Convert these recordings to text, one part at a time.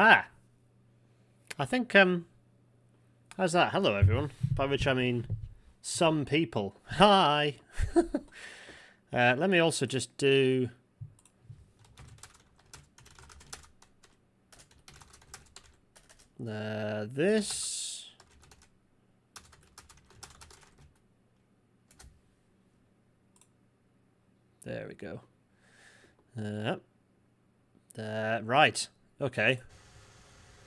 Aha! I think, how's that? Hello, everyone. By which I mean some people. Hi! Let me also just do... this... There we go. Right. Okay.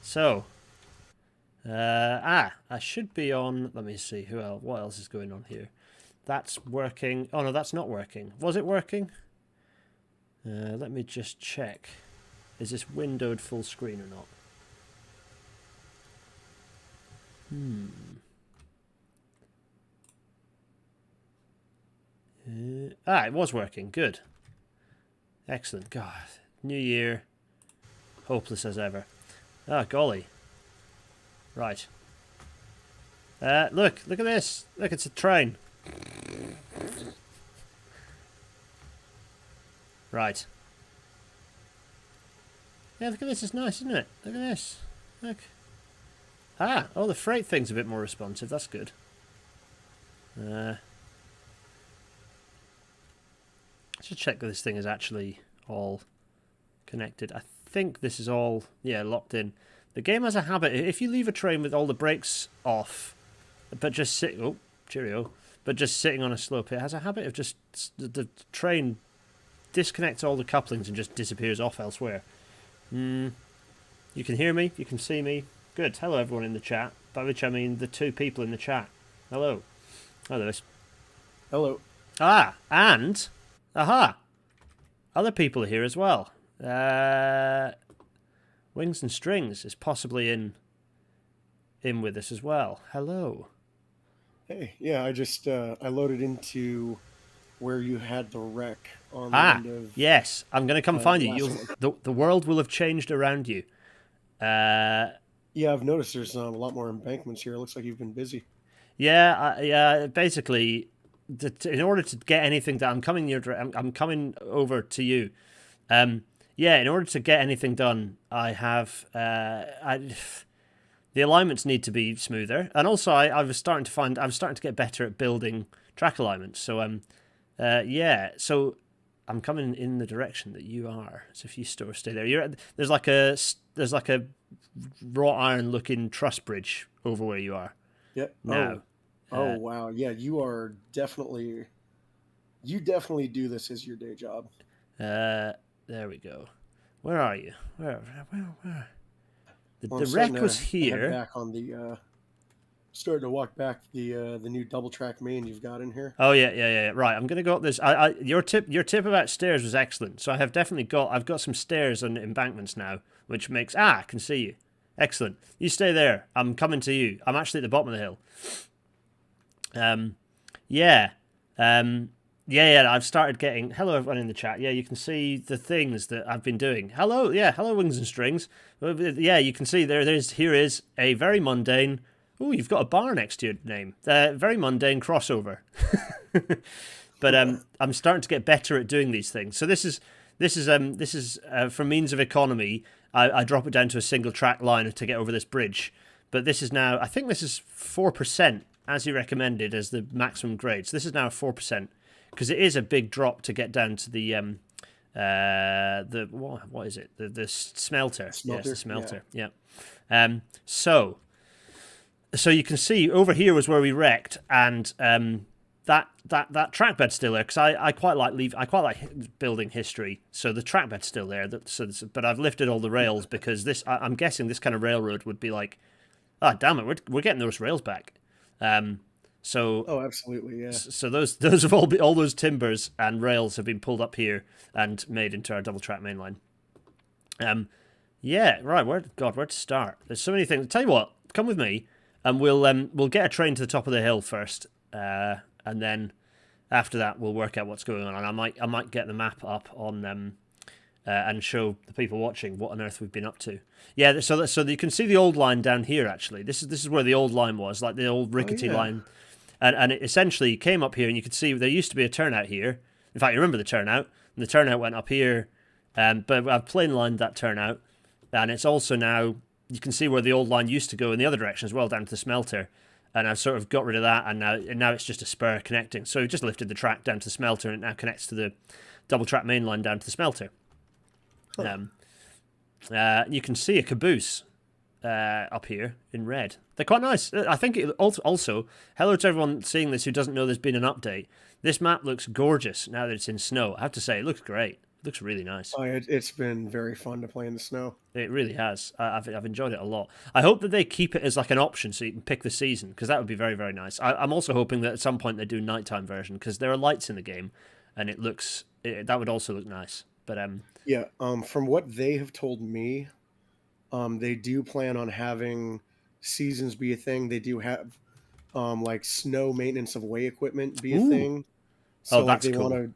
So. I should be on... Let me see. Who else? What else is going on here? That's working. Oh, no, that's not working. Was it working? Let me just check. Is this windowed full screen or not? It was working. Good. Excellent. God. New year. Hopeless as ever. Ah, golly. Right. Look at this. Look, it's a train. Right. Yeah, look at this. It's nice, isn't it? Look at this. Look. Ah, oh, the freight thing's a bit more responsive. That's good. Just check that this thing is actually all connected. I think this is all, yeah, locked in. The game has a habit, if you leave a train with all the brakes off, but just oh, cheerio, but just sitting on a slope, it has a habit of just, the train disconnects all the couplings and just disappears off elsewhere. You can hear me, you can see me. Good. Hello, everyone in the chat, by which I mean the two people in the chat. Hello. Hello. Hello. Ah, and... Aha! Other people are here as well. Wings and Strings is possibly in with us as well. Hello. Hey, yeah, I just I loaded into where you had the wreck on the end of... yes, I'm going to come find you. The world will have changed around you. Yeah, I've noticed there's a lot more embankments here. It looks like you've been busy. Yeah, basically... in order to get anything done, I'm coming over to you. Yeah, in order to get anything done, I have the alignments need to be smoother, and also I was starting to get better at building track alignments. So yeah, so I'm coming in the direction that you are. So if you stay there, there's like a wrought iron looking truss bridge over where you are. Yep. Now. Oh wow, yeah, you definitely do this as your day job. There we go. Where are you? Where? The wreck was here. Back on the starting to walk back the new double track main you've got in here. Oh yeah. Right, I'm gonna go up this. Your tip about stairs was excellent. So I've got some stairs on embankments now, which makes I can see you. Excellent. You stay there. I'm coming to you. I'm actually at the bottom of the hill. Yeah, I've started getting... Hello, everyone in the chat. Yeah, you can see the things that I've been doing. Hello, Wings and Strings. Yeah, you can see here is a very mundane... Oh, you've got a bar next to your name. Very mundane crossover. But I'm starting to get better at doing these things. So this is for means of economy. I drop it down to a single track line to get over this bridge. But this is now... I think this is 4%. As you recommended as the maximum grade. So this is now 4%, because it is a big drop to get down to the what is it? The smelter. Yes, the smelter. Yeah. So you can see over here was where we wrecked, and that track bed's still there, because I quite like building history. So the track bed's still there. But I've lifted all the rails because I'm guessing this kind of railroad would be like, oh damn it, we're getting those rails back. Oh, absolutely, yeah. So those have all those timbers and rails have been pulled up here and made into our double track mainline. Yeah, right. Where to start? There's so many things. Tell you what, come with me, and we'll get a train to the top of the hill first, and then after that we'll work out what's going on. And I might get the map up on and show the people watching what on earth we've been up to. Yeah, so you can see the old line down here, actually. This is where the old line was, like the old rickety line. And it essentially came up here, and you could see there used to be a turnout here. In fact, you remember the turnout, and the turnout went up here. But I've plain lined that turnout. and it's also now, you can see where the old line used to go in the other direction as well, down to the smelter. And I've sort of got rid of that, and now it's just a spur connecting. So we've just lifted the track down to the smelter, and it now connects to the double track main line down to the smelter. Huh. You can see a caboose up here in red. They're quite nice. I think it also, hello to everyone seeing this who doesn't know there's been an update. This map looks gorgeous now that it's in snow. I have to say, it looks great. It looks really nice. It's been very fun to play in the snow. It really has. I've enjoyed it a lot. I hope that they keep it as like an option so you can pick the season, because that would be very, very nice. I'm also hoping that at some point they do nighttime version, because there are lights in the game, and that would also look nice. But Yeah, from what they have told me, they do plan on having seasons be a thing. They do have like snow maintenance of way equipment be a ooh, thing. oh, So like that's they want cool. to,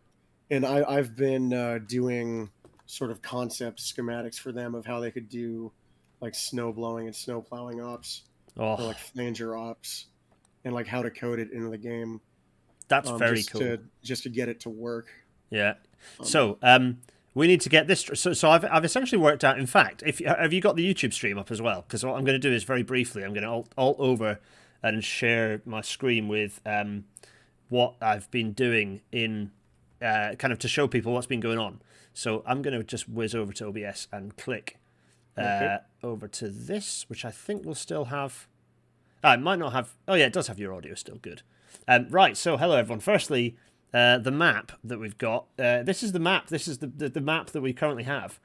and I've been doing sort of concept schematics for them of how they could do like snow blowing and snow plowing ops or Oh, like flanger ops and like how to code it into the game, that's very just cool. to get it to work. Yeah. Um, So, we need to get this. So I've essentially worked out. In fact, if have you got the YouTube stream up as well? Because what I'm going to do is very briefly, I'm going to alt over and share my screen with what I've been doing in kind of to show people what's been going on. So I'm going to just whiz over to OBS and click okay. over to this, which I think will still have. It might not have. Oh yeah, it does have your audio still. Good. Right. So hello everyone. Firstly, the map that we've got. This is the map. This is the map that we currently have.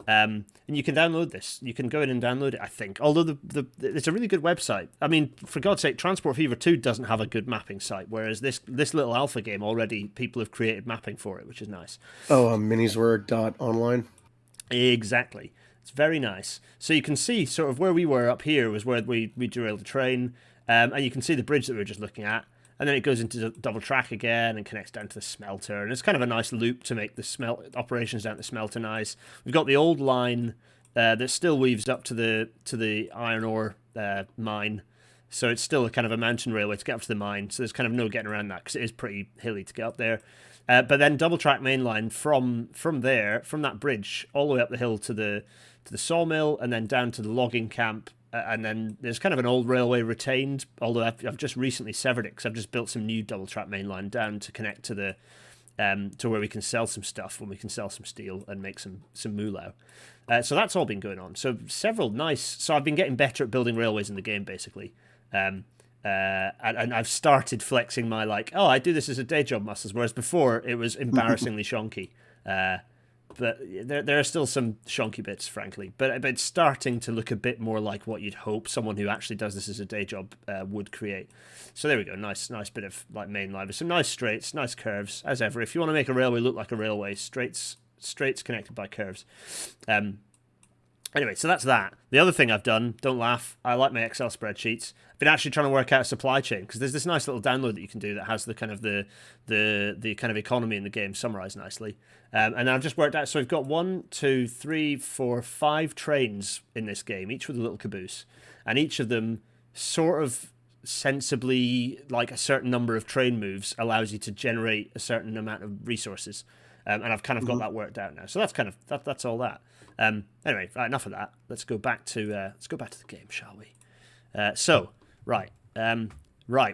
And you can download this. You can go in and download it, I think. Although it's a really good website. I mean, for God's sake, Transport Fever 2 doesn't have a good mapping site, whereas this little alpha game already people have created mapping for it, which is nice. Oh, minisword.online. Exactly. It's very nice. So you can see sort of where we were up here was where we derailed the train, and you can see the bridge that we were just looking at. And then it goes into the double track again and connects down to the smelter. And it's kind of a nice loop to make the operations down to the smelter nice. We've got the old line that still weaves up to the iron ore mine. So it's still a kind of a mountain railway to get up to the mine. So there's kind of no getting around that because it is pretty hilly to get up there. But then double track mainline from there, from that bridge, all the way up the hill to the sawmill, and then down to the logging camp. And then there's kind of an old railway retained, although I've just recently severed it because I've just built some new double track mainline down to connect to the to where we can sell some stuff, when we can sell some steel and make some moolah. So that's all been going on. So several nice. So I've been getting better at building railways in the game, basically. And I've started flexing my I do this as a day job muscles, whereas before it was embarrassingly shonky. But there are still some shonky bits, frankly. But it's starting to look a bit more like what you'd hope someone who actually does this as a day job would create. So there we go, nice bit of like main line, some nice straights, nice curves as ever. If you want to make a railway look like a railway, straights connected by curves. Anyway, so that's that. The other thing I've done, don't laugh, I like my Excel spreadsheets. I've been actually trying to work out a supply chain because there's this nice little download that you can do that has the kind of the kind of economy in the game summarized nicely. And I've just worked out. So we've got 1, 2, 3, 4, 5 trains in this game, each with a little caboose, and each of them sort of sensibly, like a certain number of train moves allows you to generate a certain amount of resources. And I've kind of got that worked out now. So that's kind of that's all that. Anyway, right, enough of that. Let's go back to the game, shall we? Right.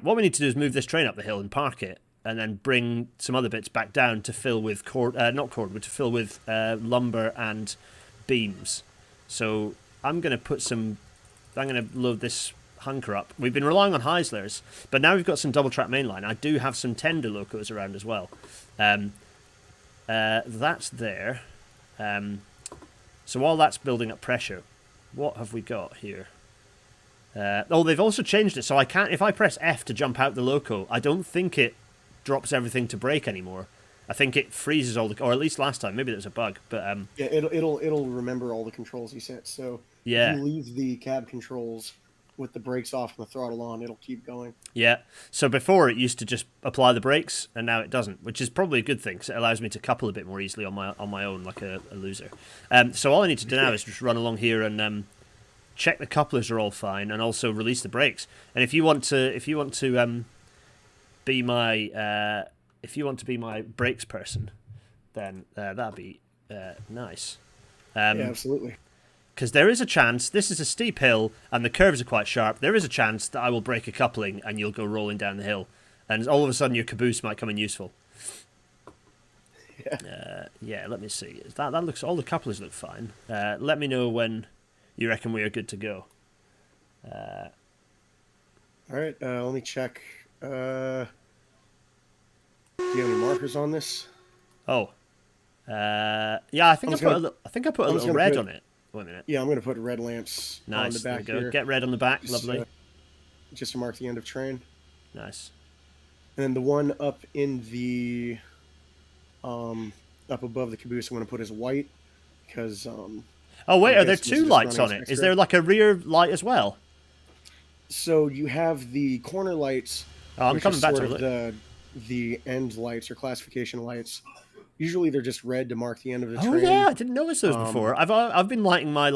What we need to do is move this train up the hill and park it, and then bring some other bits back down to fill with to fill with lumber and beams. So I'm going to load this hunker up. We've been relying on Heislers, but now we've got some double track mainline. I do have some tender locos around as well. That's there. So while that's building up pressure, what have we got here? They've also changed it, so I can't. If I press F to jump out the loco, I don't think it drops everything to brake anymore. I think it freezes all or at least last time. Maybe there's a bug, but Yeah, it'll remember all the controls you set. So if yeah, you leave the cab controls with the brakes off and the throttle on, it'll keep going. yeah. So before it used to just apply the brakes, and now it doesn't, which is probably a good thing because it allows me to couple a bit more easily on my own, like a loser. So all I need to do now is just run along here and check the couplers are all fine, and also release the brakes. And if you want to be my brakes person, then that'd be nice. Yeah, absolutely. because there is a chance, this is a steep hill and the curves are quite sharp, there is a chance that I will break a coupling and you'll go rolling down the hill. And all of a sudden your caboose might come in useful. Yeah. Yeah, let me see. That looks, all the couplers look fine. Let me know when you reckon we are good to go. All right, let me check. Do you have any markers on this? Oh. Yeah, I think I put a little red on it. Wait a minute. Yeah, I'm going to put red lamps on the Nice. back There we go. here. Get red on the back. Just, Lovely. Just to mark the end of train. Nice. And then the one up in the up above the caboose, I'm going to put as white because. Oh wait, I are there guess this two is lights running on it? extra. Is there like a rear light as well? So you have the corner lights. Oh, I'm which coming is back sort to of it. the end lights or classification lights. Usually they're just red to mark the end of the Oh train. yeah, I didn't notice those before. I've been lighting my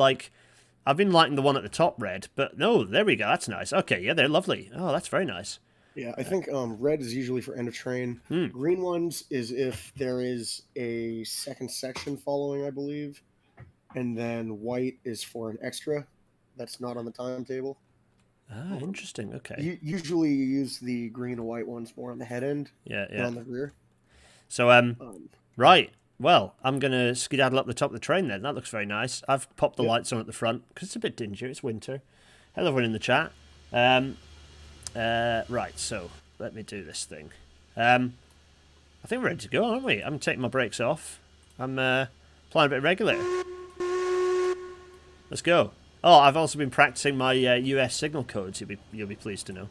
I've been lighting the one at the top red, but no, there we go. That's nice. Okay, yeah, they're lovely. Oh, that's very nice. Yeah, I think red is usually for end of train. Green ones is if there is a second section following, I believe. And then white is for an extra that's not on the timetable. Ah, interesting. Okay. Usually you use the green and white ones more on the head end than on the rear. So, right. Well, I'm going to skedaddle up the top of the train then. That looks very nice. I've popped the lights on at the front because it's a bit dingy. It's winter. Hello, everyone in the chat. Right, so let me do this thing. I think we're ready to go, aren't we? I'm taking my brakes off. I'm applying a bit of regulator. Let's go. Oh, I've also been practicing my US signal codes, you'll be pleased to know.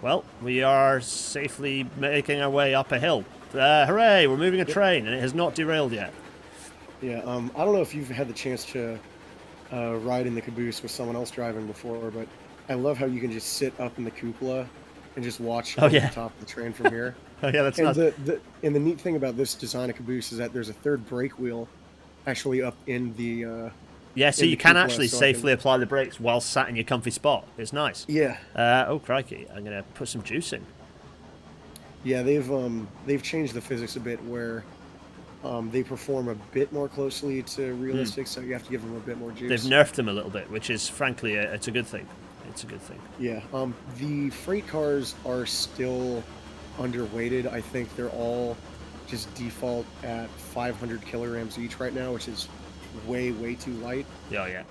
Well, we are safely making our way up a hill. Hooray, we're moving a train, and it has not derailed yet. Yeah, I don't know if you've had the chance to ride in the caboose with someone else driving before, but I love how you can just sit up in the cupola and just watch the top of the train from here. Oh yeah, that's and nice. And the neat thing about this design of caboose is that there's a third brake wheel actually up in the yeah, so you can actually safely apply the brakes while sat in your comfy spot. It's nice. Yeah. Oh crikey, I'm gonna put some juice in. Yeah, they've changed the physics a bit where they perform a bit more closely to realistic, so you have to give them a bit more juice. They've nerfed them a little bit, which is frankly it's a good thing. It's a good thing. Yeah. The freight cars are still underweighted. I think they're all just default at 500 kilograms each right now, which is way too light. Yeah.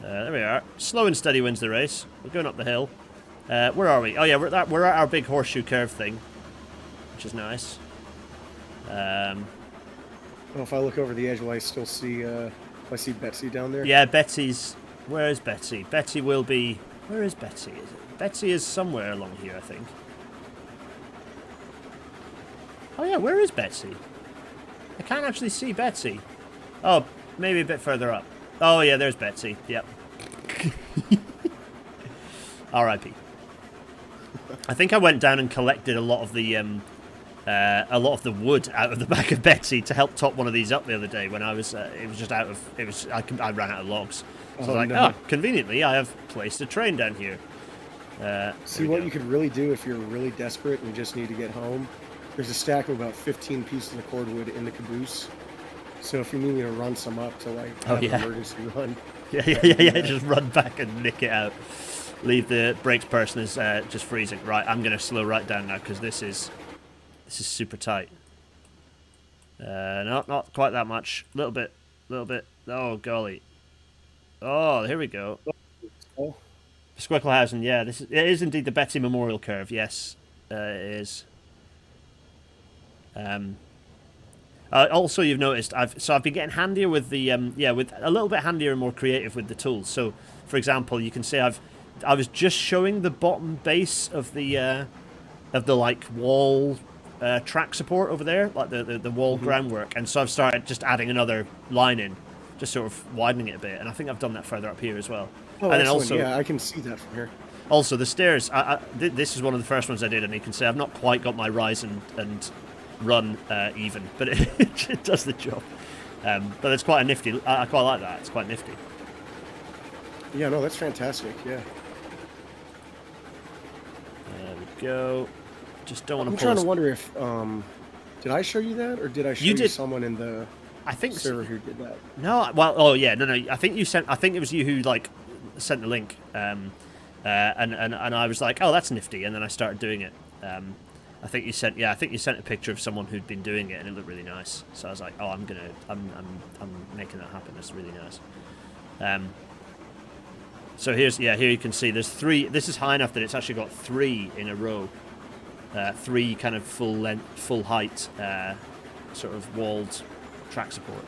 There we are. Slow and steady wins the race. We're going up the hill. Where are we? Oh yeah, we're at our big horseshoe curve thing, which is nice. Well, if I look over the edge, will I still see? I see Betsy down there. Yeah, Betsy's. Where is Betsy? Betsy will be. Where is Betsy? Betsy is somewhere along here, I think. Oh yeah, where is Betsy? I can't actually see Betsy. Oh, maybe a bit further up. Oh yeah, there's Betsy. Yep. R.I.P. I think I went down and collected a lot of the wood out of the back of Betsy to help top one of these up the other day when I was. It was just out of. It was. I ran out of logs. So I was like, no. Conveniently, I have placed a train down here. See what you could really do if you're really desperate and you just need to get home. There's a stack of about 15 pieces of cordwood in the caboose. So if you need me to run some up to have an emergency run. Yeah. Just run back and nick it out. Leave the brakes person as just freezing. Right, I'm going to slow right down now because this is super tight. No, not quite that much. Little bit. Oh golly. Oh, here we go. Oh. Squicklehausen, yeah, it is indeed the Betsy Memorial Curve. Yes, it is. Also, you've noticed I've been getting handier with the with a little bit handier and more creative with the tools. So, for example, you can see I was just showing the bottom base of the like wall track support over there, like the wall groundwork, and so I've started just adding another line in, just sort of widening it a bit, and I think I've done that further up here as well. Oh, and then also, yeah, I can see that from here. Also, the stairs. This is one of the first ones I did, and you can see I've not quite got my rise and run even, but it does the job. But it's quite a nifty. I quite like that. It's quite nifty. Yeah, no, that's fantastic. Yeah. There we go. Just don't want to. I'm trying to wonder if Did I show you that, or did I show You you did. someone in the I think server who did that? no. Well, oh yeah, no. I think you sent. I think it was you who like sent the link. And I was like, oh, that's nifty, and then I started doing it. I think you sent. Yeah, I think you sent a picture of someone who'd been doing it, and it looked really nice. So I was like, oh, I'm making that happen. That's really nice. So here you can see there's 3. This is high enough that it's actually got 3 in a row. 3 kind of full length, full height, sort of walled track support.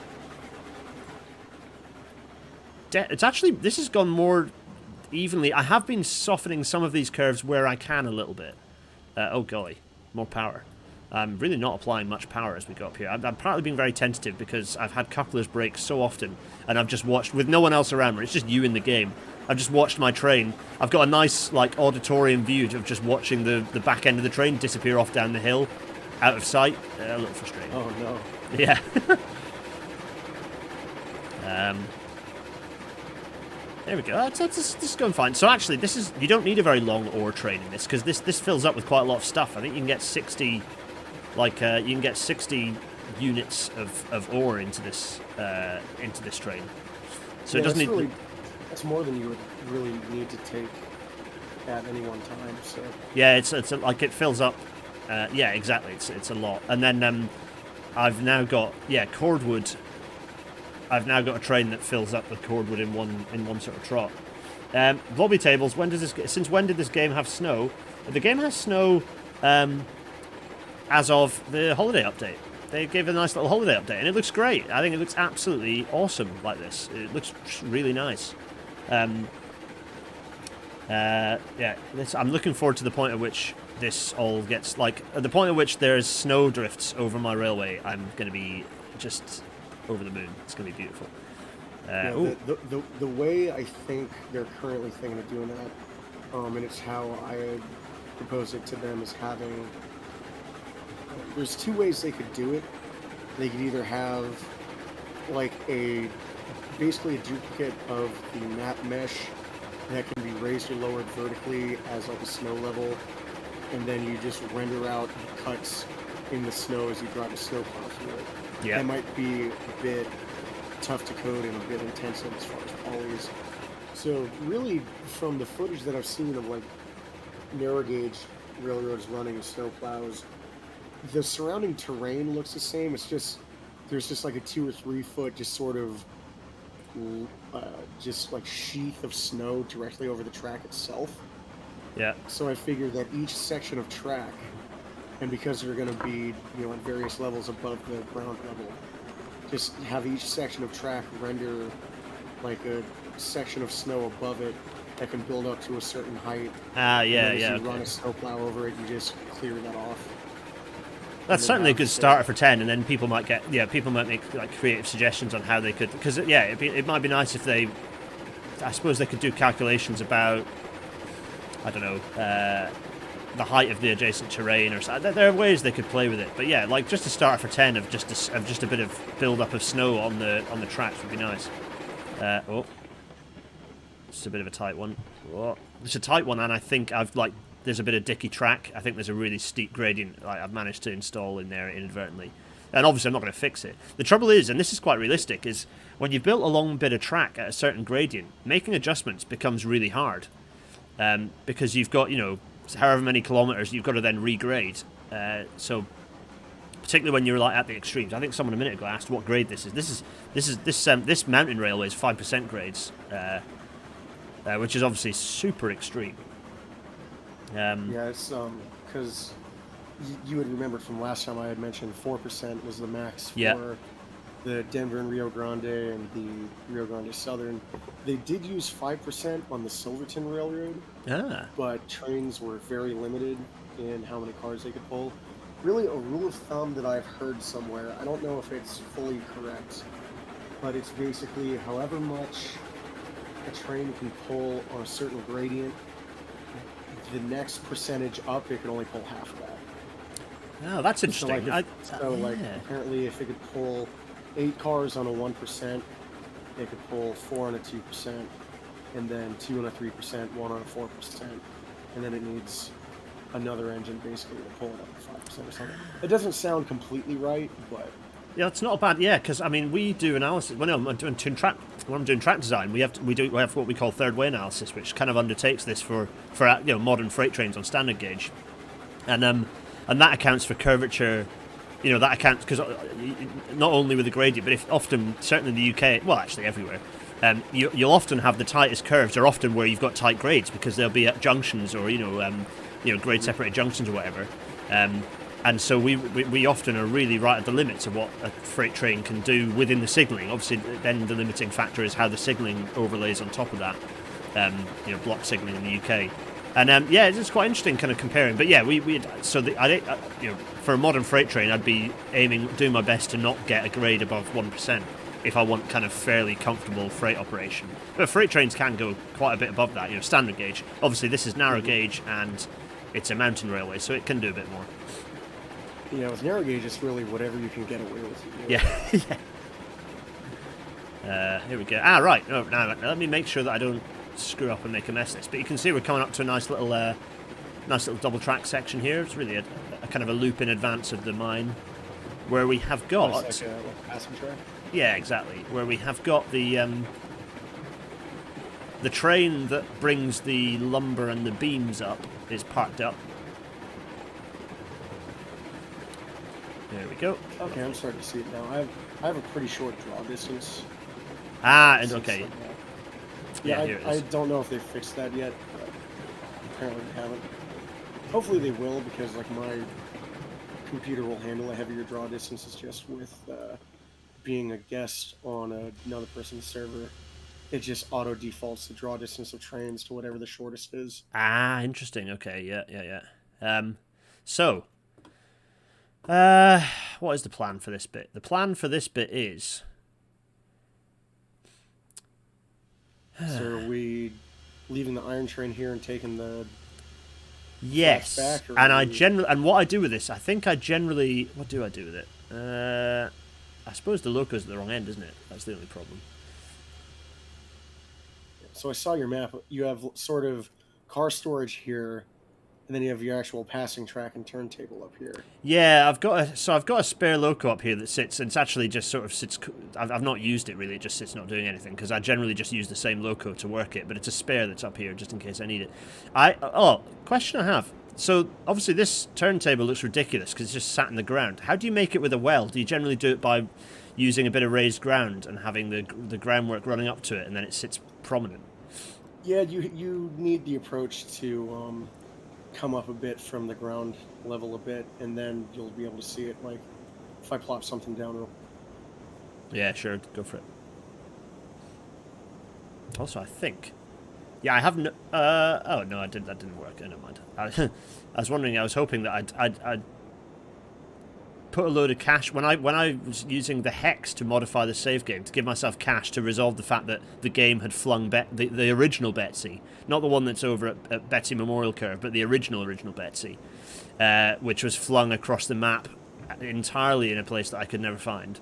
It's actually, this has gone more evenly. I have been softening some of these curves where I can a little bit. Oh golly, more power. I'm really not applying much power as we go up here. I'm partly being very tentative because I've had couplers break so often, and I've just watched, with no one else around me, it's just you in the game. I've just watched my train. I've got a nice like auditorium view of just watching the back end of the train disappear off down the hill, out of sight. A little frustrating. Oh no. Yeah. There we go. That's going fine. So actually, this is, you don't need a very long ore train in this, because this fills up with quite a lot of stuff. I think you can get 60, like you can get 60 units of ore into this train. So Yeah, it doesn't need. really, that's more than you would really need to take at any one time. So Yeah, it's like it fills up. Yeah, exactly. It's a lot. And then I've now got cordwood. I've now got a train that fills up with cordwood in one sort of trot. Lobby tables. Since when did this game have snow? The game has snow as of the holiday update. They gave a nice little holiday update, and it looks great. I think it looks absolutely awesome like this. It looks really nice. I'm looking forward to the point at which this all gets, like, at the point at which there's snow drifts over my railway. I'm going to be just over the moon. It's going to be beautiful. The way I think they're currently thinking of doing that, and it's how I had proposed it to them, is having. There's 2 ways they could do it. They could either have like basically a duplicate of the map mesh that can be raised or lowered vertically as like a snow level, and then you just render out cuts in the snow as you drive a snowplow through it. Yeah. That might be a bit tough to code and a bit intensive as far as polys. So really, from the footage that I've seen of like narrow gauge railroads running snowplows, the surrounding terrain looks the same. It's just there's just like a 2 or 3 foot just sort of just like sheath of snow directly over the track itself. Yeah. So I figured that each section of track, and because they're going to be, at various levels above the ground level, just have each section of track render like a section of snow above it that can build up to a certain height. As you run a snowplow over it, you just clear that off. That's certainly a good starter for 10, and then people might make like creative suggestions on how they could, because it might be nice if they, I suppose they could do calculations about, I don't know, the height of the adjacent terrain or something. There are ways they could play with it, but yeah, like just a starter for 10 of just a bit of build up of snow on the tracks would be nice. It's a bit of a tight one. It's a tight one, and I think there's a bit of dicky track. I think there's a really steep gradient I've managed to install in there inadvertently. And obviously I'm not going to fix it. The trouble is, and this is quite realistic, is when you've built a long bit of track at a certain gradient, making adjustments becomes really hard. Because you've got, however many kilometres you've got to then regrade. So particularly when you're like at the extremes. I think someone a minute ago asked what grade this is. This mountain railway is 5% grades, which is obviously super extreme. It's because you would remember from last time I had mentioned 4% was the max for the Denver and Rio Grande and the Rio Grande Southern. They did use 5% on the Silverton Railroad, but trains were very limited in how many cars they could pull. Really, a rule of thumb that I've heard somewhere, I don't know if it's fully correct, but it's basically however much a train can pull on a certain gradient, the next percentage up, it can only pull half of that. Oh, that's interesting. Apparently, if it could pull 8 cars on a 1%, it could pull 4 on a 2%, and then 2 on a 3%, 1 on a 4%, and then it needs another engine basically to pull it up to 5% or something. It doesn't sound completely right, but Yeah, it's not bad. Yeah, because I mean, we do analysis. When I'm doing track design, we have what we call third way analysis, which kind of undertakes this for modern freight trains on standard gauge, and that accounts for curvature. That accounts because not only with the gradient, but if often, certainly in the UK, well, actually everywhere, you'll often have the tightest curves are often where you've got tight grades because they'll be at junctions or grade separated junctions or whatever. And so we often are really right at the limits of what a freight train can do within the signalling. Obviously, then the limiting factor is how the signalling overlays on top of that. Block signalling in the UK, and it's quite interesting kind of comparing. But yeah, for a modern freight train, I'd be doing my best to not get a grade above 1% if I want kind of fairly comfortable freight operation. But freight trains can go quite a bit above that. Standard gauge. Obviously, this is narrow gauge and it's a mountain railway, so it can do a bit more. Yeah, with narrow gauge, it's really whatever you can get away with. Yeah. Here we go. Right. Oh, now let me make sure that I don't screw up and make a mess of this. But you can see we're coming up to a nice little double track section here. It's really a kind of a loop in advance of the mine, where we have got like a passing track. Yeah, exactly. Where we have got the train that brings the lumber and the beams up is parked up. There we go. Okay, I'm starting to see it now. I have a pretty short draw distance. And okay. I don't know if they've fixed that yet, but apparently they haven't. Hopefully they will, because like my computer will handle a heavier draw distances just with being a guest on another person's server. It just auto defaults the draw distance of trains to whatever the shortest is. Interesting. Okay, yeah. So, what is the plan for this bit? The plan for this bit is... So are we leaving the iron train here and taking the yes back, and what I do with this, I think I generally, what do I do with it? I suppose the loco's at the wrong end, isn't it? That's the only problem. So I saw your map. You have sort of car storage here, and then you have your actual passing track and turntable up here. Yeah, I've got a spare loco up here that sits, and it's actually just sort of sits. I've not used it really; it just sits not doing anything because I generally just use the same loco to work it. But it's a spare that's up here just in case I need it. Question I have. So obviously this turntable looks ridiculous because it's just sat in the ground. How do you make it with a well? Do you generally do it by using a bit of raised ground and having the groundwork running up to it, and then it sits prominent? Yeah, you need the approach to come up a bit from the ground level a bit, and then you'll be able to see it. Like if I plop something down real. Yeah, sure, go for it. Also, I think, yeah, I haven't. Oh no, that didn't work. Never mind. I was wondering. I was hoping that I'd put a load of cache when I was using the hex to modify the save game to give myself cache to resolve the fact that the game had flung the original Betsy, not the one that's over at Betsy Memorial Curve, but the original Betsy, which was flung across the map entirely in a place that I could never find.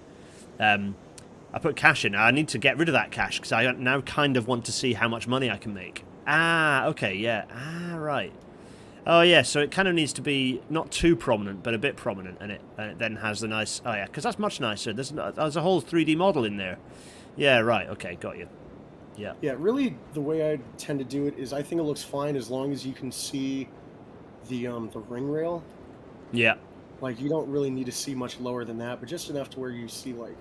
I put cache in. I need to get rid of that cache because I now kind of want to see how much money I can make. Okay, yeah. Right. Oh, yeah, so it kind of needs to be not too prominent, but a bit prominent, and it then has the nice... Oh, yeah, because that's much nicer. There's a whole 3D model in there. Yeah, right, okay, got you. Yeah. Yeah, really, the way I tend to do it is I think it looks fine as long as you can see the ring rail. Yeah. Like, you don't really need to see much lower than that, but just enough to where you see, like,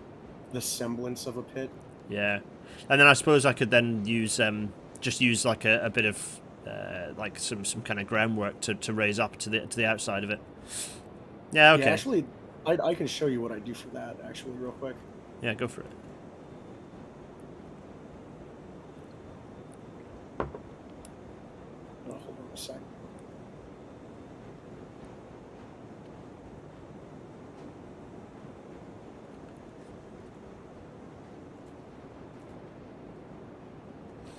the semblance of a pit. Yeah. And then I suppose I could then use just use like a bit of like some kind of groundwork to raise up to the outside of it. Yeah, okay. Yeah, actually, I can show you what I do for that, actually, real quick. Yeah, go for it. Oh, hold on a second.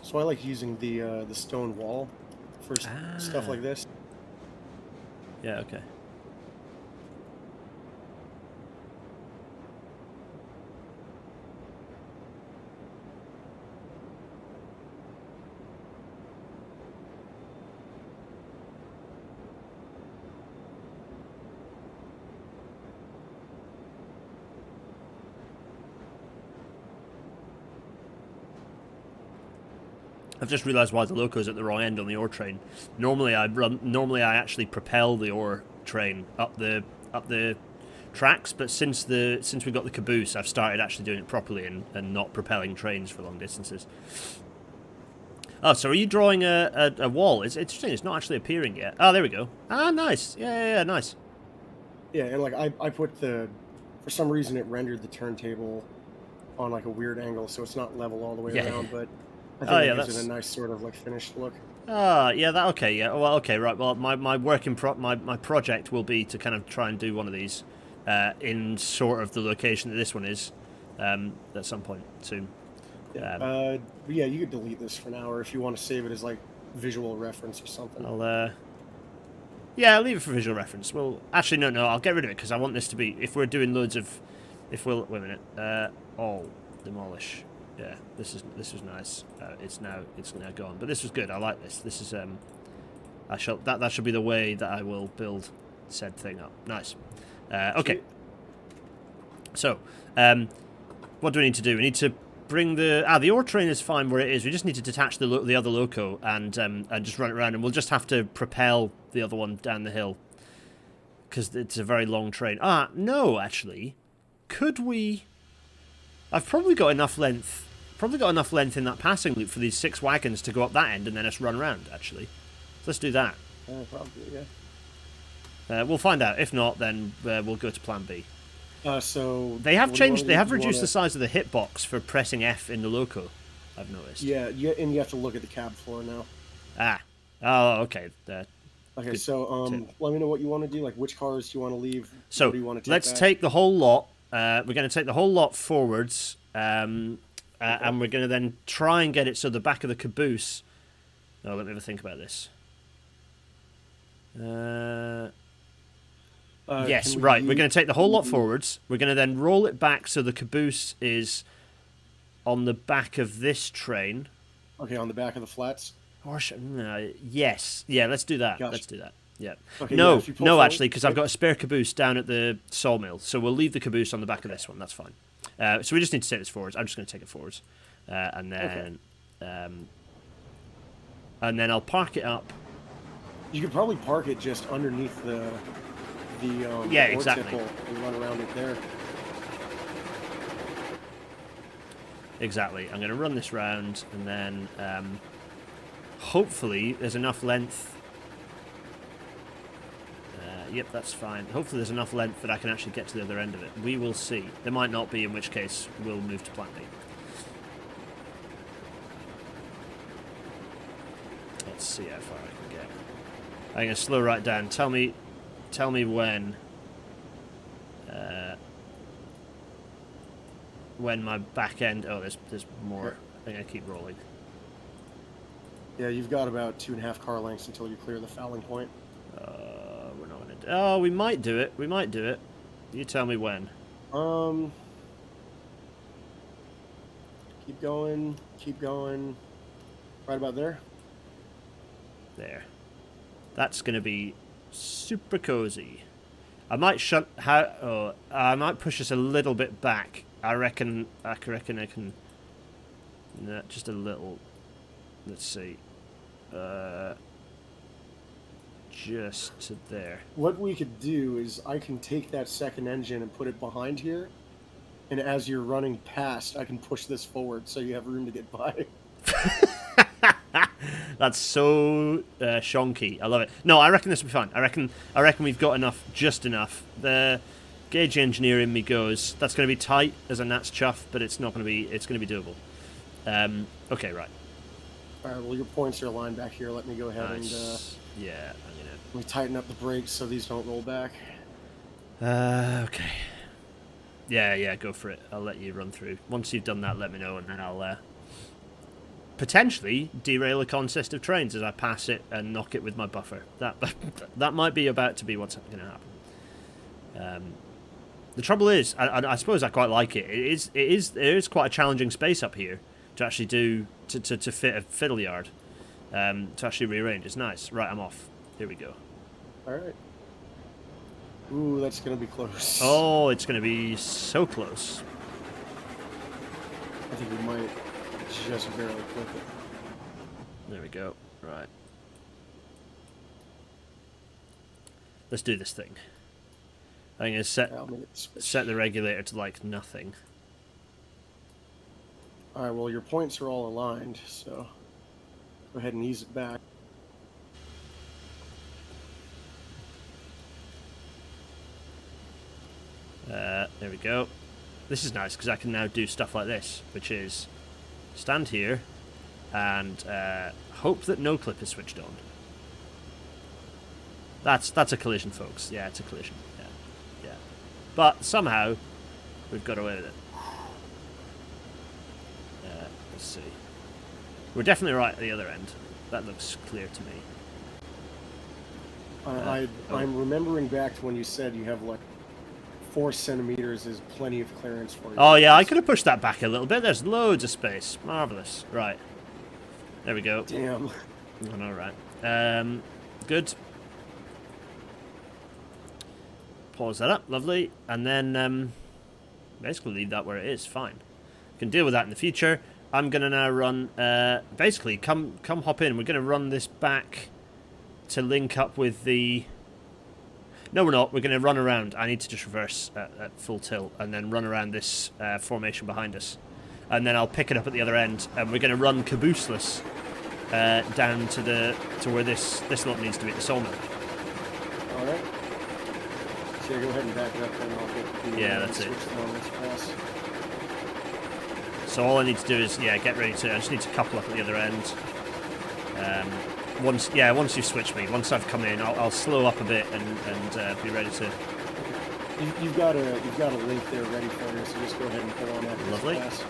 So I like using the stone wall for stuff like this. Yeah, okay. I've just realised why the loco's at the wrong end on the ore train. Normally I actually propel the ore train up the tracks, but since we got the caboose, I've started actually doing it properly and not propelling trains for long distances. Oh, so are you drawing a wall? It's interesting. It's not actually appearing yet. Oh, there we go. Ah, nice. Yeah, nice. Yeah, and like I put for some reason it rendered the turntable on like a weird angle, so it's not level all the way around, but I think it gives it a nice sort of like finished look. Yeah, that okay, yeah. Well, okay, right. Well, my project will be to kind of try and do one of these in sort of the location that this one is at some point soon. Yeah, yeah, you could delete this for now, or if you want to save it as like visual reference or something. Yeah, I'll leave it for visual reference. Well, actually, no, I'll get rid of it because I want this to be, if we're doing loads of, wait a minute, all demolish. Yeah, this is nice. It's now gone, but this was good. I like this. This is that should be the way that I will build said thing up. Nice. Okay. So, what do we need to do? We need to bring the ore train is fine where it is. We just need to detach the other loco and just run it around, and we'll just have to propel the other one down the hill because it's a very long train. No, actually, could we? I've probably got enough length. In that passing loop for these 6 wagons to go up that end and then us run around. Actually, so let's do that. Probably, yeah. We'll find out. If not, then we'll go to Plan B. So they have changed. They have reduced the size of the hitbox for pressing F in the loco. I've noticed. Yeah, and you have to look at the cab floor now. Oh, okay. Okay, so let me know what you want to do. Like, which cars do you want to leave? So what do you want to take let's back? take the whole lot. We're going to take the whole lot forwards, and we're going to then try and get it so the back of the caboose. Oh, let me have a think about this. Yes, right. We're going to take the whole lot forwards. We're going to then roll it back so the caboose is on the back of this train. Okay, on the back of the flats? Yes. Yeah, let's do that. Gotcha. Let's do that. Yeah. Okay, no, forward, actually, because I've got a spare caboose down at the sawmill, so we'll leave the caboose on the back of this one. That's fine. So we just need to take this forwards. I'm just going to take it forwards, and then I'll park it up. You could probably park it just underneath the exactly. And run around it there. Exactly. I'm going to run this round, and then hopefully there's enough length. Yep, that's fine. Hopefully there's enough length that I can actually get to the other end of it. We will see. There might not be, in which case we'll move to Plan B. Let's see how far I can get. I'm going to slow right down. Tell me when my back end. Oh, there's more. I'm going to keep rolling. Yeah, you've got about 2.5 car lengths until you clear the fouling point. We're not going to. Oh, we might do it. You tell me when. Keep going. Right about there. There. That's going to be super cozy. I might I might push us a little bit back. I reckon I can. Just a little. Let's see. Just to there. What we could do is I can take that second engine and put it behind here, and as you're running past, I can push this forward so you have room to get by. That's so shonky. I love it. No, I reckon this will be fine. I reckon we've got enough, just enough. The gauge engineer in me goes, that's going to be tight as a gnat's chuff, but it's not going to be. It's going to be doable. Okay, right. All right. Well, your points are aligned back here. Let me go ahead and yeah. let me tighten up the brakes so these don't roll back. Okay. Yeah. Go for it. I'll let you run through. Once you've done that, let me know, and then I'll potentially derail a consist of trains as I pass it and knock it with my buffer. That might be about to be what's going to happen. The trouble is, I suppose I quite like it. It is quite a challenging space up here to actually do to fit a fiddle yard. To actually rearrange. It's nice. Right, I'm off. Here we go. All right. Ooh, that's going to be close. Oh, it's going to be so close. I think we might just barely clip it. There we go. Right. Let's do this thing. I'm going to set the regulator to like nothing. Alright, well your points are all aligned, so go ahead and ease it back. There we go. This is nice because I can now do stuff like this, which is stand here and hope that no clip is switched on. That's a collision, folks. Yeah, it's a collision. Yeah. But somehow we've got away with it. Let's see. We're definitely right at the other end. That looks clear to me. I'm remembering back to when you said you have like 4 centimeters is plenty of clearance for you. Oh yeah, I could have pushed that back a little bit. There's loads of space. Marvellous. Right. There we go. Damn. Alright. Good. Pause that up. Lovely. And then basically leave that where it is. Fine. Can deal with that in the future. I'm going to now run... basically, come hop in. We're going to run this back to link up with the... No, we're not. We're going to run around. I need to just reverse at full tilt and then run around this formation behind us. And then I'll pick it up at the other end. And we're going to run cabooseless down to where this lot needs to be, the sawmill. All right. So yeah, go ahead and back it up and I'll get the... Yeah, that's it. On this pass. So all I need to do is, get ready to... I just need to couple up at the other end. Once you've switched me, once I've come in, I'll slow up a bit and be ready to... You've got a link there ready for you, so just go ahead and pull on that. Lovely. Pass.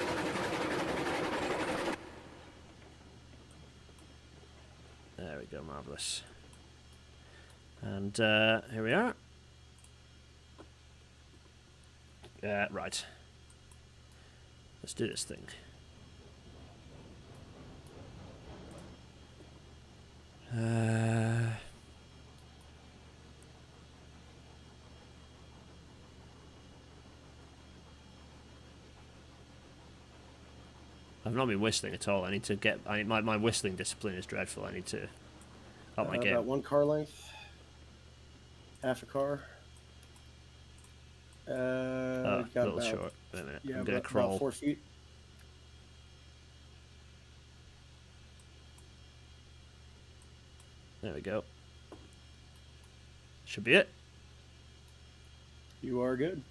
There we go, marvellous. And here we are. Right. Let's do this thing. I've not been whistling at all. I need to get... my whistling discipline is dreadful. I need to up my game. About 1 car length. Half a car. A little short. Wait a minute. Yeah, I'm going to crawl. About 4 feet. There we go. Should be it. You are good.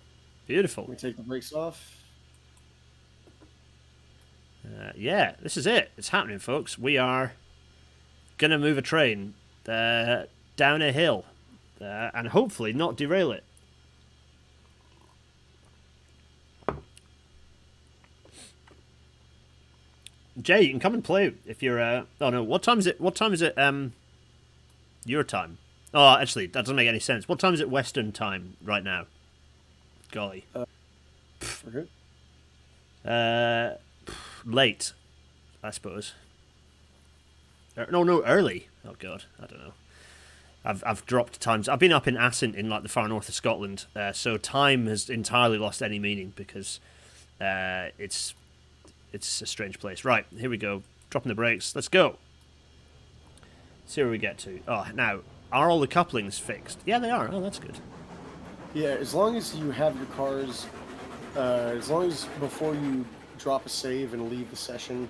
Beautiful. We take the brakes off. Yeah, this is it. It's happening, folks. We are going to move a train down a hill and hopefully not derail it. Jay, you can come and play if you're... oh, no. What time is it? What time is it? Your time. Oh, actually, that doesn't make any sense. What time is it Western time right now? Golly. We're good. Late, I suppose. No, early. Oh God, I don't know. I've dropped times. I've been up in Assynt in like the far north of Scotland, so time has entirely lost any meaning because it's a strange place. Right, here we go. Dropping the brakes. Let's go. See where we get to. Oh, now are all the couplings fixed? Yeah, they are. Oh, that's good. Yeah, as long as you have your cars, as long as before you drop a save and leave the session,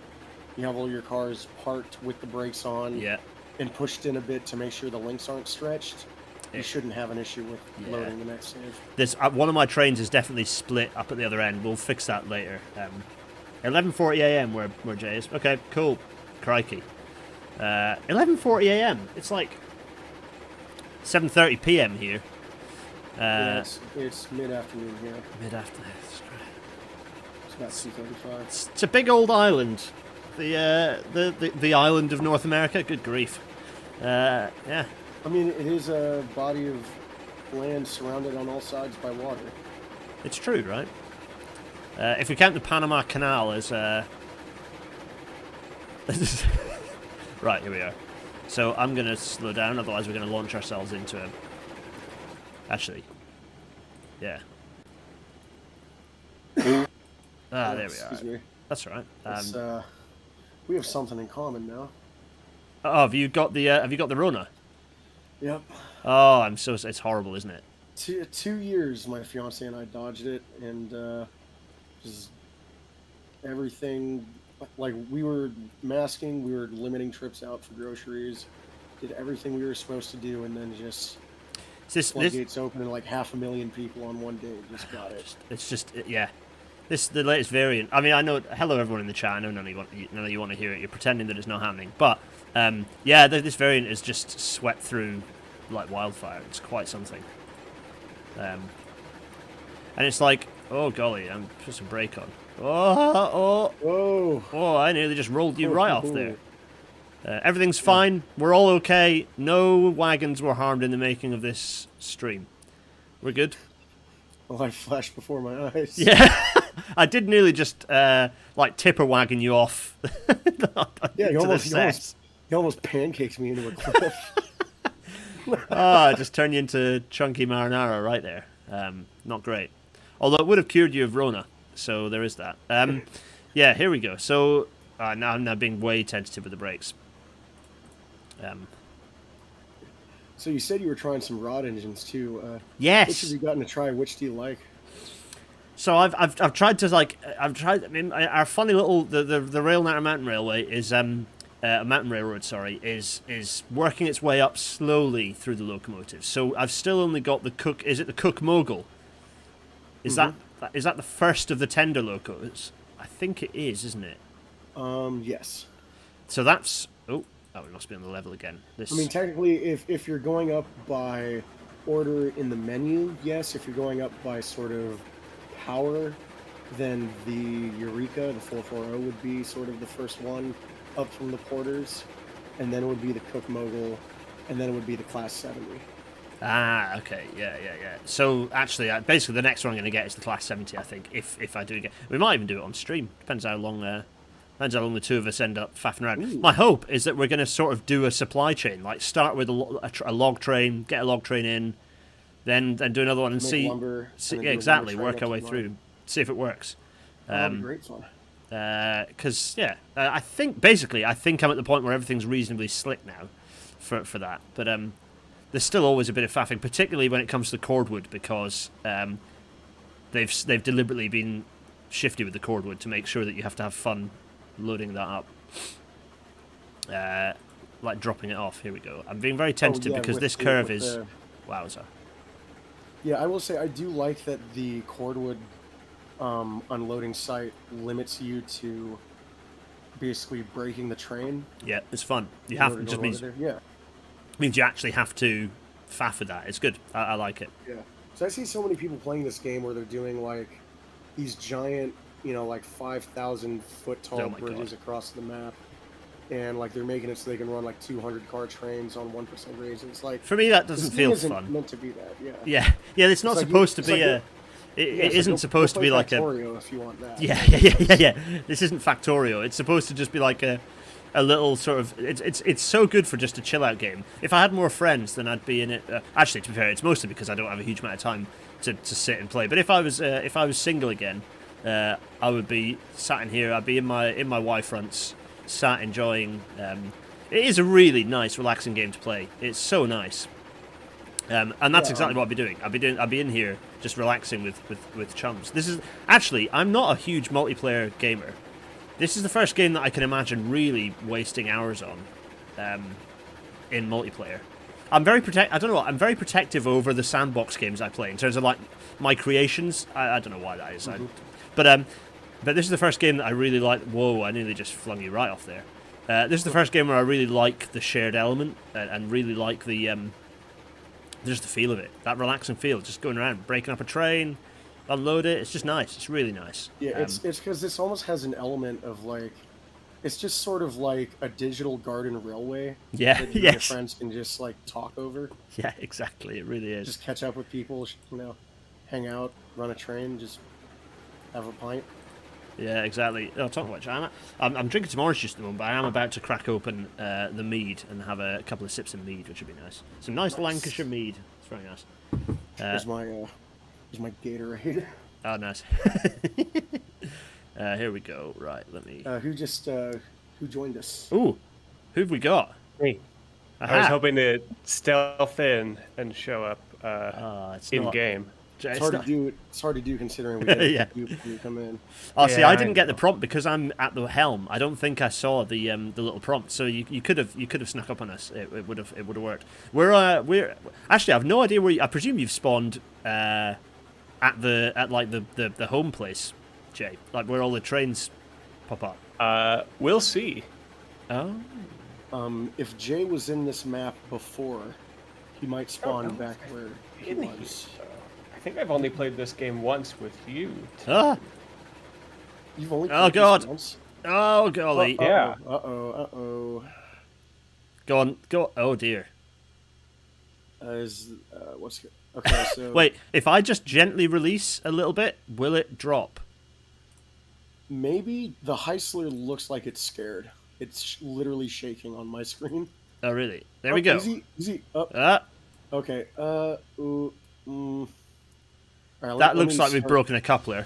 you have all your cars parked with the brakes on, and pushed in a bit to make sure the links aren't stretched, you shouldn't have an issue with loading the next save. There's one of my trains is definitely split up at the other end. We'll fix that later. 11:40 a.m. where Jay is. Okay, cool. Crikey. 11:40 a.m. It's like 7:30 p.m. here. Yeah, it's mid-afternoon here. Mid-afternoon. It's about 2:35. It's a big old island. The island of North America. Good grief. Yeah. I mean, it is a body of land surrounded on all sides by water. It's true, right? If we count the Panama Canal as... Right, here we are. So I'm going to slow down, otherwise we're going to launch ourselves into a... Actually. Yeah. There we are. Me. That's all right. We have something in common now. Oh, have you got the Rona? Yep. Oh, it's horrible, isn't it? 2 years, my fiance and I dodged it, and just everything. Like we were masking, we were limiting trips out for groceries, did everything we were supposed to do, and then just It's this floodgates open and like 500,000 people on one day just got it. yeah. This the latest variant. I mean, I know. Hello, everyone in the chat. I know none of you want to hear it. You're pretending that it's not happening. But yeah, this variant is just swept through like wildfire. It's quite something. And it's like, oh golly, I'm put some brake on. Oh! I nearly just rolled you right off there. Everything's fine. We're all okay. No wagons were harmed in the making of this stream. We're good. Well, I flashed before my eyes. Yeah, I did nearly just like tipper wagon you off. Yeah, you almost pancaked me into a cliff. I just turned you into chunky marinara right there. Not great. Although it would have cured you of Rona, so there is that. Yeah, here we go. So now I'm being way tentative with the brakes. So you said you were trying some rod engines too. Yes. Which have you gotten to try? Which do you like? So I've tried to I mean, our funny little the Railnighter Mountain Railway is Mountain Railroad, sorry, is working its way up slowly through the locomotives. So I've still only got the Cook. Is it the Cook Mogul? Is that the first of the tender locos? I think it is, isn't it? Yes. So that's we must be on the level again. I mean, technically, if you're going up by order in the menu, yes. If you're going up by sort of power, then the Eureka, the 440, would be sort of the first one up from the porters, and then it would be the Cook Mogul, and then it would be the Class 70. Ah, okay, yeah. So actually, basically, the next one I'm going to get is the Class 70. I think if I do get, we might even do it on stream. Depends how long the two of us end up faffing around. Ooh. My hope is that we're going to sort of do a supply chain, like start with a log train, get a log train in, then do another one and Make see, lumber, and yeah, exactly, work our way through, see if it works. That'd be great fun. Because I think I'm at the point where everything's reasonably slick now, for that. But there's still always a bit of faffing, particularly when it comes to cordwood, because they've deliberately been shifty with the cordwood to make sure that you have to have fun loading that up, like dropping it off. Here we go. I'm being very tentative because this curve is wowza. Yeah, I will say I do like that the cordwood unloading site limits you to basically breaking the train. Yeah, it's fun. You have to just means you actually have to faff with that. It's good. I like it. Yeah. So I see so many people playing this game where they're doing like these giant, like 5,000 foot tall bridges across the map, and like they're making it so they can run like 200 car trains on 1% grades. And it's like, for me that doesn't feel fun. Meant to be that. Yeah. It's not supposed to be a. It isn't supposed to be like Factorio if you want that. Yeah. This isn't Factorio. It's supposed to just be like a little sort of. It's so good for just a chill out game. If I had more friends, then I'd be in it. Actually, to be fair, it's mostly because I don't have a huge amount of time to sit and play. But if I was single again, I would be sat in here. I'd be in my Y fronts, sat enjoying. It is a really nice, relaxing game to play. It's so nice. And that's exactly what I'd be doing. I'd be in here just relaxing with chums. This is actually, I'm not a huge multiplayer gamer. This is the first game that I can imagine really wasting hours on, in multiplayer. I'm very protective over the sandbox games I play in terms of like my creations. I don't know why that is. Mm-hmm. But this is the first game that I really like. Whoa! I nearly just flung you right off there. This is the first game where I really like the shared element and really like the just the feel of it. That relaxing feel, just going around, breaking up a train, unload it. It's just nice. It's really nice. Yeah, it's because this almost has an element of like, it's just sort of like a digital garden railway. Yeah, that you and your friends can just like talk over. Yeah, exactly. It really is. Just catch up with people, hang out, run a train, just have a pint. Yeah, exactly. Oh, talking about China, I'm drinking some orange juice at the moment, but I am about to crack open the mead and have a couple of sips of mead, which would be nice. Some nice Lancashire mead. It's very nice. Here's my Gatorade. Oh, nice. Here we go. Right, let me. Who joined us? Ooh, who've we got? Hey, I was Aha! hoping to stealth in and show up It's in not. game. It's It's hard to not. do. It's hard to do considering we get a Yeah. dupe when you come in. Oh, see, Yeah, I I didn't get the know. prompt because I'm at the helm. I don't think I saw the little prompt. So you could have snuck up on us. It would have worked. We're actually I have no idea where. I presume you've spawned at like the home place, Jay, like where all the trains pop up. We'll see. Oh. If Jay was in this map before, he might spawn back where he In here, was. though. I think I've only played this game once with you. Ah. You've only Oh played God. this once? Oh golly. Yeah. Uh-oh. Go on. Go. Oh dear. What's good? Okay, so Wait. If I just gently release a little bit, will it drop? maybe the Heisler looks like it's scared. It's literally shaking on my screen. Oh really? There we go. Easy. Up. Ah. Okay. All right, That looks like we've broken a coupler.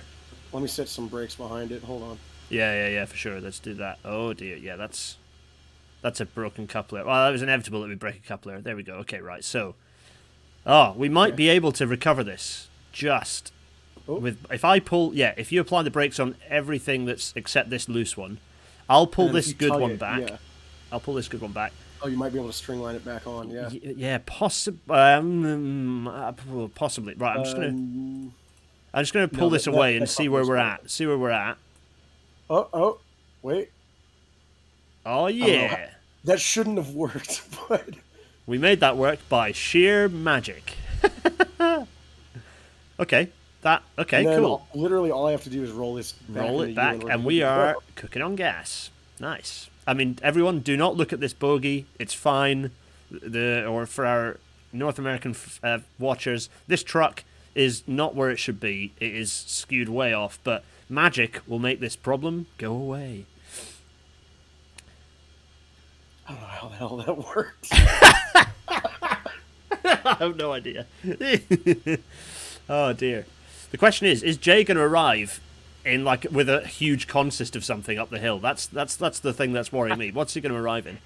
Let me set some brakes behind it. Hold on. Yeah, for sure. Let's do that. Oh dear, yeah, that's a broken coupler. Well, it was inevitable that we break a coupler. There we go. Okay, right. So, we might be able to recover this just with if I pull. Yeah, if you apply the brakes on everything that's except this loose one, I'll pull And if this you good tug one it, back. yeah. I'll pull this good one back. Oh, you might be able to string line it back on. Yeah. Yeah, possibly. Possibly. Right. I'm just gonna pull this away and see where we're at. See where we're at. Oh, wait. Oh yeah. That shouldn't have worked, but We made that work by sheer magic. Okay. Okay, cool. Literally, all I have to do is roll this back. Roll it back, and we are cooking on gas. Nice. I mean, everyone, do not look at this bogey. It's fine. Or for our North American watchers, this truck is not where it should be. It is skewed way off, but magic will make this problem go away. I don't know how the hell that works. I have no idea. Oh dear. The question is Jay going to arrive in like with a huge consist of something up the hill? That's the thing that's worrying me. What's he going to arrive in?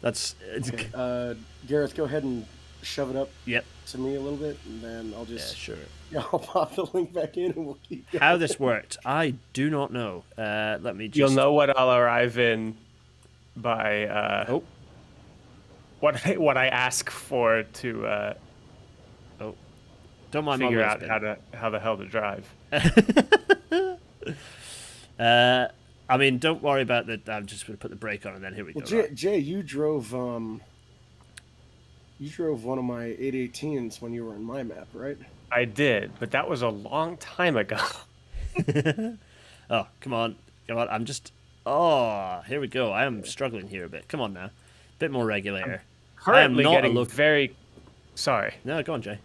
Okay, Gareth, go ahead and shove it up. Yep. To me a little bit, and then I'll just sure. Yeah, I'll pop the link back in, and we'll keep going. How this worked, I do not know. Let me just. You'll know what I'll arrive in by what I ask for to Don't mind figure my out how the hell to drive. I mean, don't worry about that. I'm just going to put the brake on, and then here we go. Jay, you drove one of my 818s when you were in my map, right? I did, but that was a long time ago. Oh, come on. I'm just. Oh, here we go. I am struggling here a bit. Come on now. Bit more regulator. Currently getting very. Sorry. No, go on, Jay.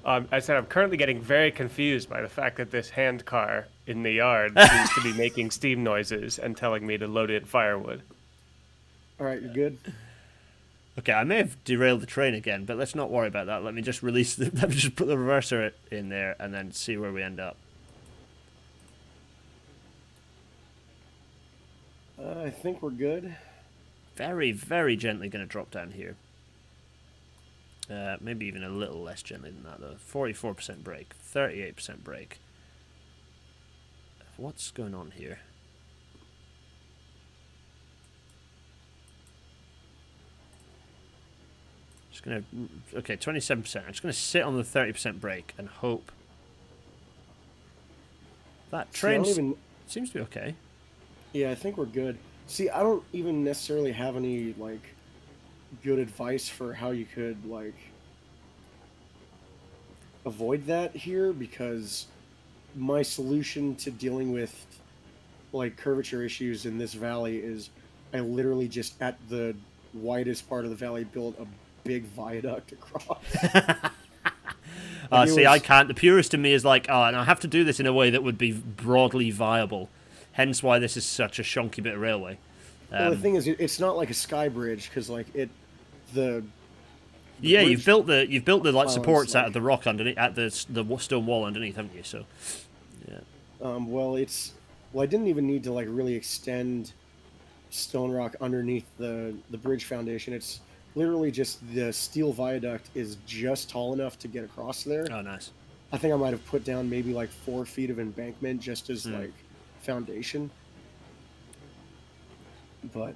I said I'm currently getting very confused by the fact that this hand car in the yard seems to be making steam noises and telling me to load in firewood. All right, you good? Okay, I may have derailed the train again, but let's not worry about that. Let me just let me just put the reverser in there and then see where we end up. I think we're good. Very, very gently going to drop down here. Maybe even a little less gently than that, though. 44% brake, 38% brake. What's going on here? Just gonna. Okay, 27%. I'm just gonna sit on the 30% brake and hope that train seems to be okay. Yeah, I think we're good. See, I don't even necessarily have any like good advice for how you could like avoid that here, because my solution to dealing with like curvature issues in this valley is I literally just at the widest part of the valley built a big viaduct across. See, I can't. The purist in me is like, and I have to do this in a way that would be broadly viable. Hence why this is such a shonky bit of railway. Well, the thing is, it's not like a sky bridge, because like yeah, you've built the like supports out of the rock underneath, at the stone wall underneath, haven't you? So, yeah. Well, I didn't even need to like really extend stone rock underneath the bridge foundation. It's literally just the steel viaduct is just tall enough to get across there. Oh, nice. I think I might have put down maybe like 4 feet of embankment just as like foundation. But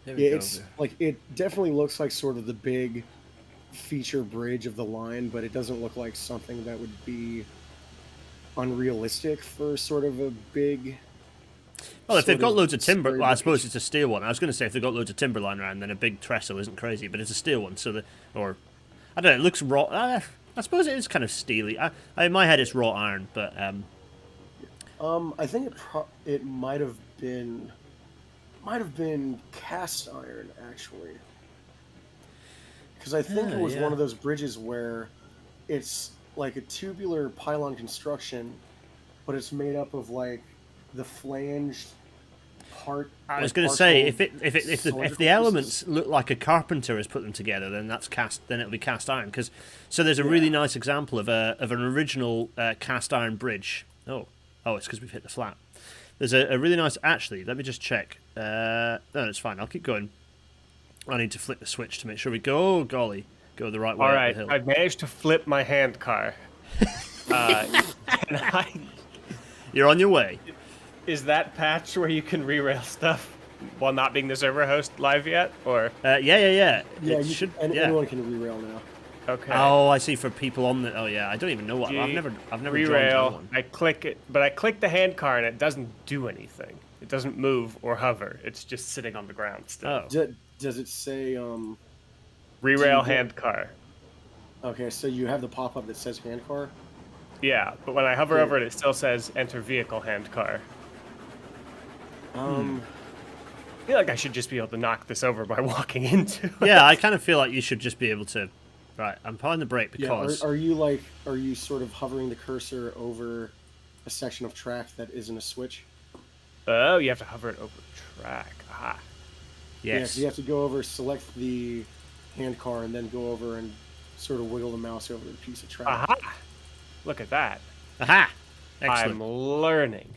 Here we yeah, go. it's like it definitely looks like sort of the big feature bridge of the line, but it doesn't look like something that would be unrealistic for sort of a big. Well, if they've got loads of timber, square well, I suppose bridge. it's a steel one. I was going to say if they've got loads of timber lying around, then a big trestle isn't crazy, but it's a steel one. So or I don't know, it looks raw. I suppose it is kind of steely. In my head, it's raw iron, but I think it might have been cast iron actually, because I think it was one of those bridges where it's like a tubular pylon construction, but it's made up of like the flanged part. I was going to say if the elements look like a carpenter has put them together, then that's cast. Then it'll be cast iron. So there's a really nice example of an original cast iron bridge. Oh, it's because we've hit the flat. There's a really nice. Actually, let me just check. No, it's fine. I'll keep going. I need to flip the switch to make sure we go. Oh, golly, go the right way. All up right, the hill. I've managed to flip my hand car. You're on your way. Is that patch where you can re-rail stuff while not being the server host live yet, or? Yeah, It should. anyone can re-rail now. Okay. Oh, I see. For people on the. Oh, yeah. I don't even know what. I've never re-rail. joined one. I click it, but I click the hand car and it doesn't do anything. It doesn't move or hover. It's just sitting on the ground still. Oh. Does it say Re-rail hand car. Okay, so you have the pop-up that says hand car. Yeah, but when I hover over it, it still says enter vehicle hand car. I feel like I should just be able to knock this over by walking into it. Yeah, I kind of feel like you should just be able to. Right, I'm pulling the brake because. Are you sort of hovering the cursor over a section of track that isn't a switch? Oh, you have to hover it over track. Aha. Yeah, Yes. so you have to go over, select the hand car, and then go over and sort of wiggle the mouse over the piece of track. Aha! Look at that. Aha! Excellent. I'm learning.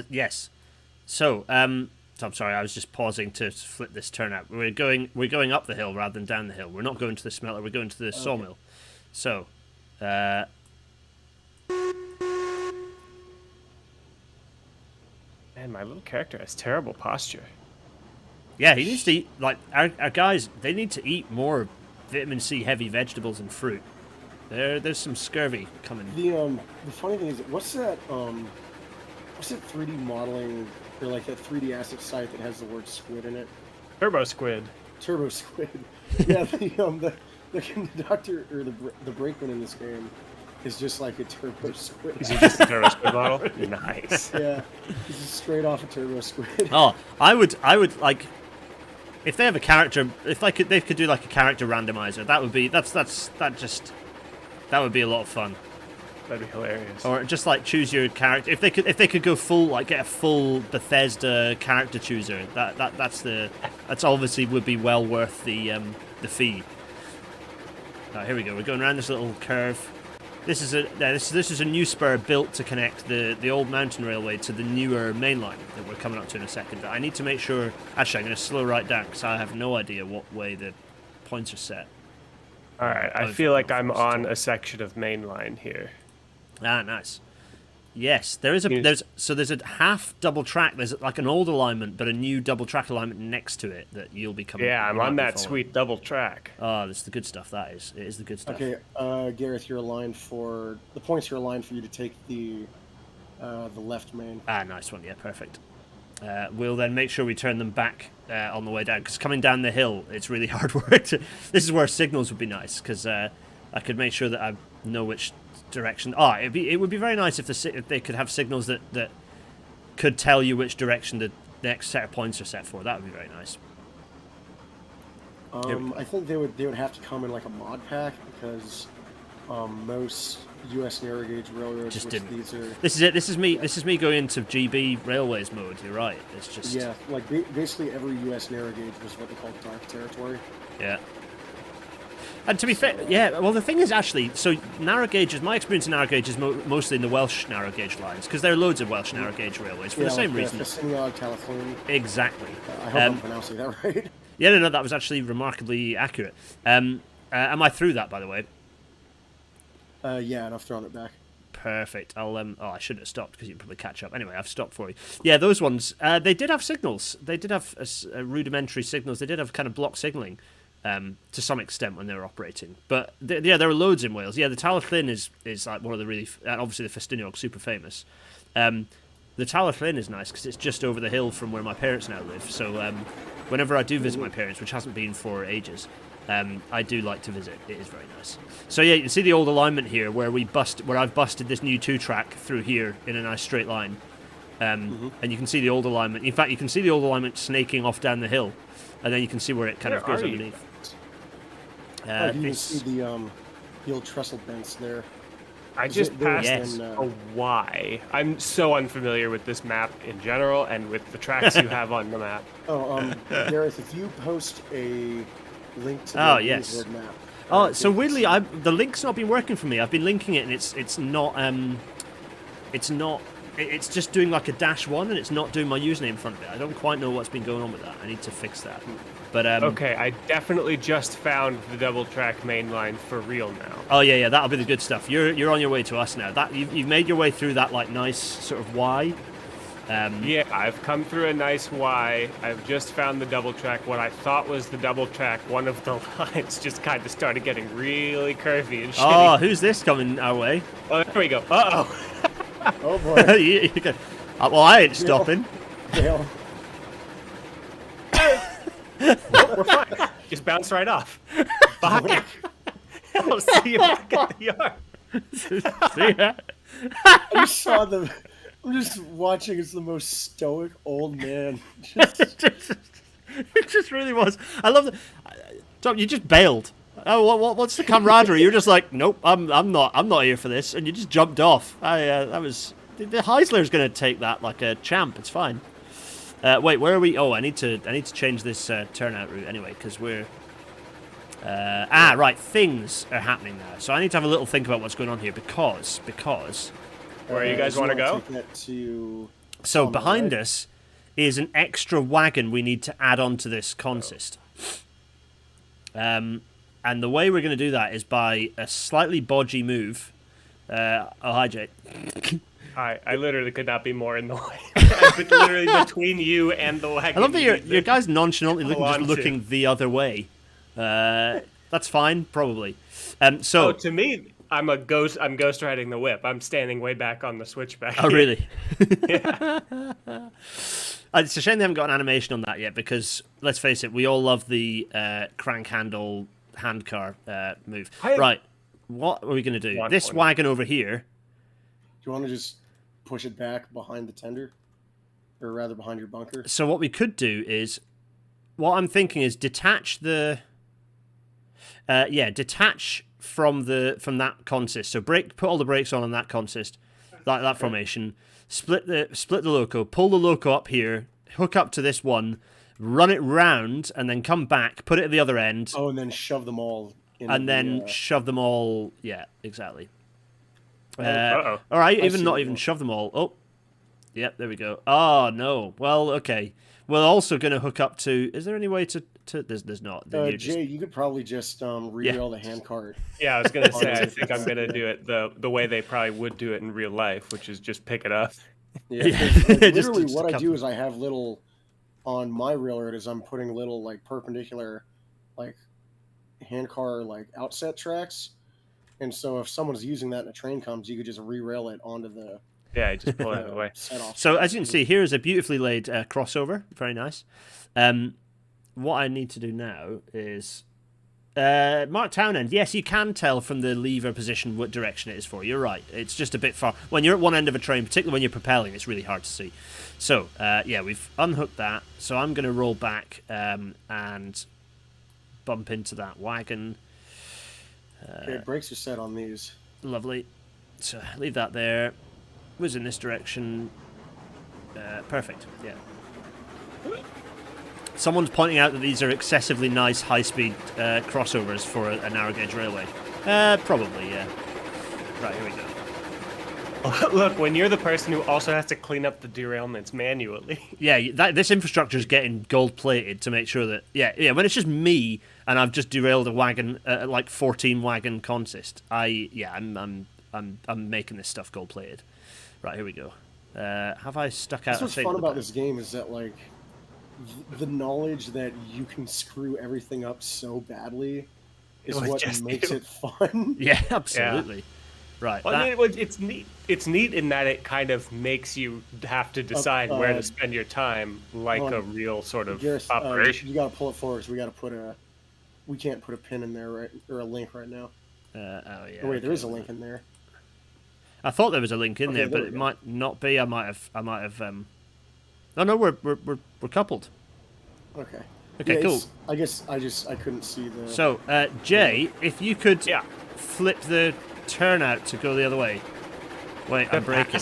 Yes. So, I'm sorry. I was just pausing to flip this turnout. We're going up the hill rather than down the hill. We're not going to the smelter. We're going to the sawmill. So, Man, my little character has terrible posture. yeah, he needs to eat. Like our guys, they need to eat more vitamin C heavy vegetables and fruit. There's some scurvy coming. The funny thing is, what's that 3D modeling or like that 3D asset site that has the word squid in it? Turbo squid. Turbo squid. Yeah, the conductor or the brakeman in this game is just like a turbo squid. Is he just a turbo squid model? Nice. Yeah, this is straight off a turbo squid. Oh, I would like if they have a character. If they could do like a character randomizer. That would be that would be a lot of fun. That'd be hilarious. Or just like choose your character. If they could go full, like get a full Bethesda character chooser. That's obviously would be well worth the fee. Right, here we go. We're going around this little curve. This is a new spur built to connect the old mountain railway to the newer main line that we're coming up to in a second. I need to make sure. Actually, I'm going to slow right down because I have no idea what way the points are set. All right, I feel like I'm on a section of main line here. Ah, nice. Yes, there's a half double track. There's like an old alignment, but a new double track alignment next to it that you'll be coming. Yeah, I'm you might on be that following. sweet double track. Oh, that's the good stuff. That is. It is the good stuff. Okay, Gareth, you're aligned for the points. You're aligned for you to take the left main. Ah, nice one. Yeah, perfect. We'll then make sure we turn them back on the way down because coming down the hill, it's really hard work. This is where signals would be nice because I could make sure that I know which direction. It would be very nice if they could have signals that could tell you which direction the next set of points are set for. That would be very nice. I think they would have to come in like a mod pack because most U.S. narrow gauge railroads Just which didn't. these are. This is it. This is me going into GB railways mode. You're right. It's just Yeah, like basically every U.S. narrow gauge was what they called dark territory. Yeah. And to be fair, yeah, well, the thing is actually, so narrow gauges, my experience in narrow gauge is mostly in the Welsh narrow gauge lines, because there are loads of Welsh narrow gauge railways for the same reason. Exactly. I hope I'm pronouncing that right. Yeah, no, that was actually remarkably accurate. Am I through that, by the way? Yeah, and I've thrown it back. Perfect. I'll oh, I should have stopped because you can probably catch up. Anyway, I've stopped for you. Yeah, those ones. They did have signals. They did have rudimentary signals. They did have kind of block signalling to some extent when they were operating. But yeah, there were loads in Wales. Yeah, the Talyllyn is like one of the really obviously the Festiniog, super famous. The Talyllyn is nice because it's just over the hill from where my parents now live. So whenever I do visit my parents, which hasn't been for ages, I do like to visit. It is very nice. So yeah, you can see the old alignment here where I've busted this new 2-track through here in a nice straight line. And you can see the old alignment. In fact, you can see the old alignment snaking off down the hill, and then you can see where it kind of goes underneath. You can see the old trestle bents there. I just passed a Y. I'm so unfamiliar with this map in general and with the tracks you have on the map. Gareth, if you post a link to the map. Oh, so weirdly, the link's not been working for me. I've been linking it, and it's not. It's just doing like a -1, and it's not doing my username in front of it. I don't quite know what's been going on with that. I need to fix that. But okay, I definitely just found the double track main line for real now. Oh yeah, that'll be the good stuff. You're on your way to us now. That you've made your way through that like nice sort of Y. Yeah, I've come through a nice Y. I've just found the double track. What I thought was the double track, one of the lines just kind of started getting really curvy and shitty. Oh, who's this coming our way? Oh, there we go. Uh-oh. Oh, boy. Well, I ain't stopping. Dale. We're fine. Just bounce right off. Bye. I'll see you back at the yard. See ya. I'm just watching as the most stoic old man. It just really was. I love that. Tom, you just bailed. Oh, what's the camaraderie? You're just like, nope, I'm not here for this, and you just jumped off. That was the Heisler's going to take that like a champ. It's fine. Wait, where are we? Oh, I need to change this turnout route anyway because we're. Right, things are happening now. So I need to have a little think about what's going on here because. Where you guys want to go? So behind us is an extra wagon we need to add on to this consist. And the way we're going to do that is by a slightly bodgy move. Hi, Jay. Hi, I literally could not be more in the way. I'm literally between you and the wagon. I love that your guys nonchalantly looking the other way. That's fine, probably. To me, I'm ghost riding the whip. I'm standing way back on the switchback. Oh, really? Yeah. It's a shame they haven't got an animation on that yet because, let's face it, we all love the crank handle handcar move. Right, what are we going to do? This wagon over here. Do you want to just push it back behind the tender? Or rather behind your bunker? So what we could do is, what I'm thinking is detach the... detach from that consist. So put all the brakes on that consist, that formation. Split the loco, pull the loco up here, hook up to this one, run it round, and then come back, put it at the other end. Oh, and then shove them all. Shove them all. Yeah, exactly. Uh-oh. All right, not even shove them all. Oh, yep, there we go. Oh no. Well, okay. We're also going to hook up to. Is there any way to? There's not. Jay, you could probably just re-rail the handcart. Yeah, I was going to say. I think I'm going to do it the way they probably would do it in real life, which is just pick it up. Yeah. Literally, what I do is I have little on my railroad is I'm putting little like perpendicular, like handcar like outset tracks, and so if someone's using that and a train comes, you could just re-rail it onto the. Yeah, just pull it out of the way. So as you can see, here is a beautifully laid crossover. Very nice. What I need to do now is Mark Townend. Yes, you can tell from the lever position what direction it is for. You're right. It's just a bit far. When you're at one end of a train, particularly when you're propelling, it's really hard to see. So, we've unhooked that. So I'm going to roll back and bump into that wagon. Okay, brakes are set on these. Lovely. So leave that there. Was in this direction. Perfect. Yeah. Someone's pointing out that these are excessively nice high-speed crossovers for a narrow gauge railway. Probably, yeah. Right, here we go. Look, when you're the person who also has to clean up the derailments manually. Yeah, this infrastructure is getting gold-plated to make sure that... Yeah, when it's just me and I've just derailed a wagon, like 14 wagon consist, I'm making this stuff gold-plated. Right, here we go. Have I stuck out? That's what's fun about this game is that like the knowledge that you can screw everything up so badly is what makes it fun. Yeah, absolutely. Yeah. Right. Well, I mean, it's neat. It's neat in that it kind of makes you have to decide where to spend your time, like a real sort of operation. You got to pull it forward. So we can't put a pin in there, right, or a link right now. Yeah. Oh, wait, there is a link in there. I thought there was a link in there, but it might not be. I might have. Oh no, we're coupled. Okay. Okay, yeah, cool. I guess I couldn't see the. So, Jay, if you could flip the turnout to go the other way. Wait, I'm braking.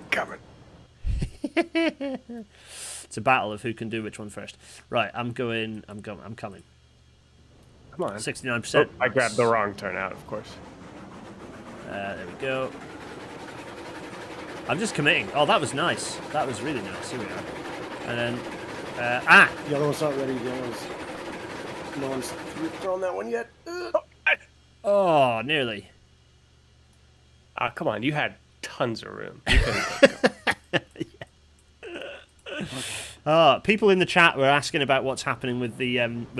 Coming. It's a battle of who can do which one first. Right, I'm coming. Come on. 69%. Oh, I grabbed the wrong turnout, of course. There we go. I'm just committing. Oh, that was nice. That was really nice. Here we are. And then, The other one's not ready. No one's thrown that one yet. Oh, nearly. Come on, you had tons of room. You couldn't People in the chat were asking about what's happening with the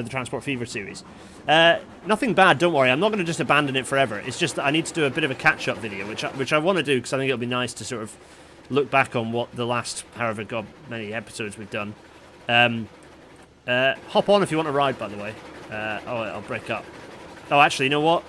Transport Fever series. Nothing bad, don't worry. I'm not going to just abandon it forever. It's just that I need to do a bit of a catch-up video, which I want to do because I think it'll be nice to sort of look back on what the last however god many episodes we've done. Hop on if you want to ride, by the way. I'll break up. Oh, actually, you know what?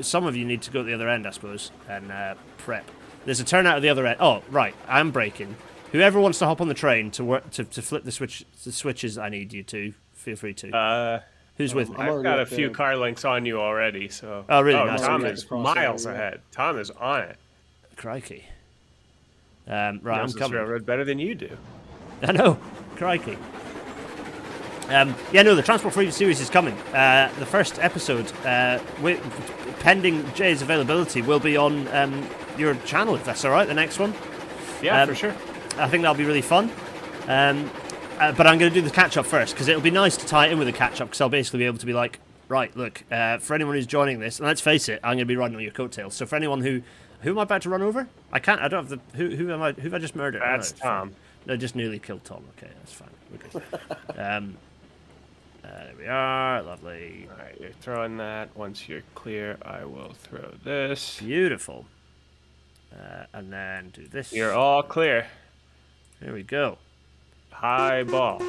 Some of you need to go to the other end, I suppose, and prep. There's a turnout at the other end. Oh, right. I'm braking. Whoever wants to hop on the train to work to flip the switches I need you to, feel free to. Who's with me? I've got a few car links on you already, so. Oh, really? Nice. Tom is miles ahead. Tom is on it. Crikey. Right, I'm coming. Railroad better than you do. I know. Crikey. The Transport Fever series is coming. The first episode, pending Jay's availability, will be on your channel, if that's all right. The next one. Yeah, for sure. I think that'll be really fun. But I'm going to do the catch-up first, because it'll be nice to tie it in with the catch-up, because I'll basically be able to be like, right, look, for anyone who's joining this, and let's face it, I'm going to be riding on your coattails. So for anyone who am I about to run over? I don't have the, who have I just murdered? That's Tom. No, just nearly killed Tom. Okay, that's fine. We're good. There we are, lovely. All right, you're throwing that. Once you're clear, I will throw this. Beautiful. And then do this. You're all clear. There we go. High ball.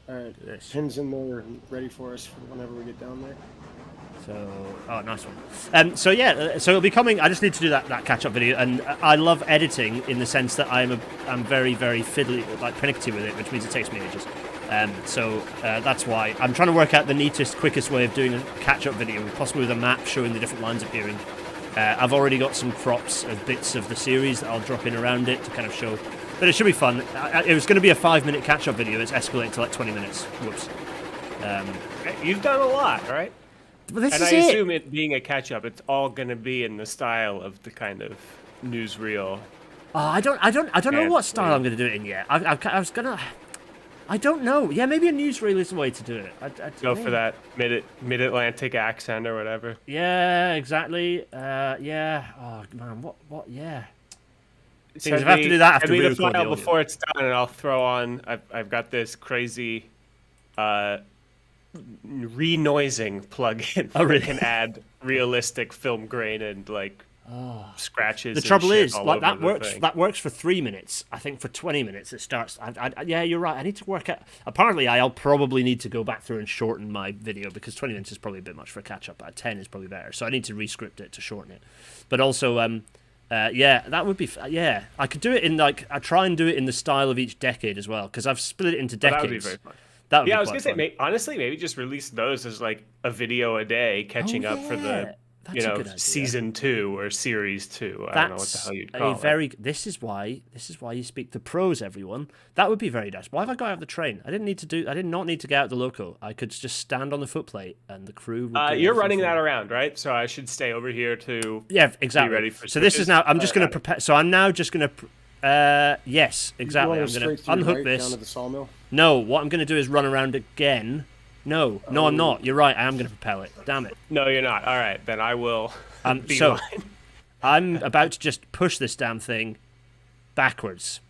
All right, pins in there ready for us for whenever we get down there. Nice one. So it'll be coming. I just need to do that catch-up video, and I love editing in the sense that I'm very, very fiddly, like pernickety with it, which means it takes me ages. That's why I'm trying to work out the neatest, quickest way of doing a catch-up video, possibly with a map showing the different lines appearing. I've already got some crops of bits of the series that I'll drop in around it to kind of show. But it should be fun. It was going to be a 5-minute catch-up video. It's escalated to like 20 minutes. Whoops. You've done a lot, right? But this and is I assume it being a catch-up, it's all going to be in the style of the kind of newsreel. I don't know what style I'm going to do it in yet. I was gonna. I don't know. Yeah, maybe a newsreel is the way to do it. Go for that mid-Atlantic accent or whatever. Yeah, exactly. Yeah. Oh man, what? Yeah. Send I have to do that after we record the file the audio. before it's done, and I'll throw on. I've got this crazy re-noising plugin that can add realistic film grain and like scratches. The trouble is, like that works. That works for 3 minutes. I think for 20 minutes it starts. Yeah, you're right. I need to work out. Apparently, I'll probably need to go back through and shorten my video because 20 minutes is probably a bit much for a catch up. 10 is probably better. So I need to re-script it to shorten it. But also, that would be. Yeah, I could do it in like. I try and do it in the style of each decade as well because I've split it into decades. That would be very fun. That would be I was quite gonna fun. say, honestly, maybe just release those as like a video a day, catching up for the That's a good idea. season 2 or series 2. I don't know what the hell you'd call it. This is why you speak to pros, everyone. That would be very nice. Why have I got out of the train? I did not need to get out the loco. I could just stand on the footplate and the crew would You're running that around, right? So I should stay over here to exactly. be ready for so this is now I'm just going to prepare. So I'm now just going to yes, exactly. I'm going to unhook this. Down to the sawmill? No, what I'm going to do is run around again. No, I'm not. You're right. I am going to propel it. Damn it. No, you're not. All right, then I will. So I'm about to just push this damn thing backwards.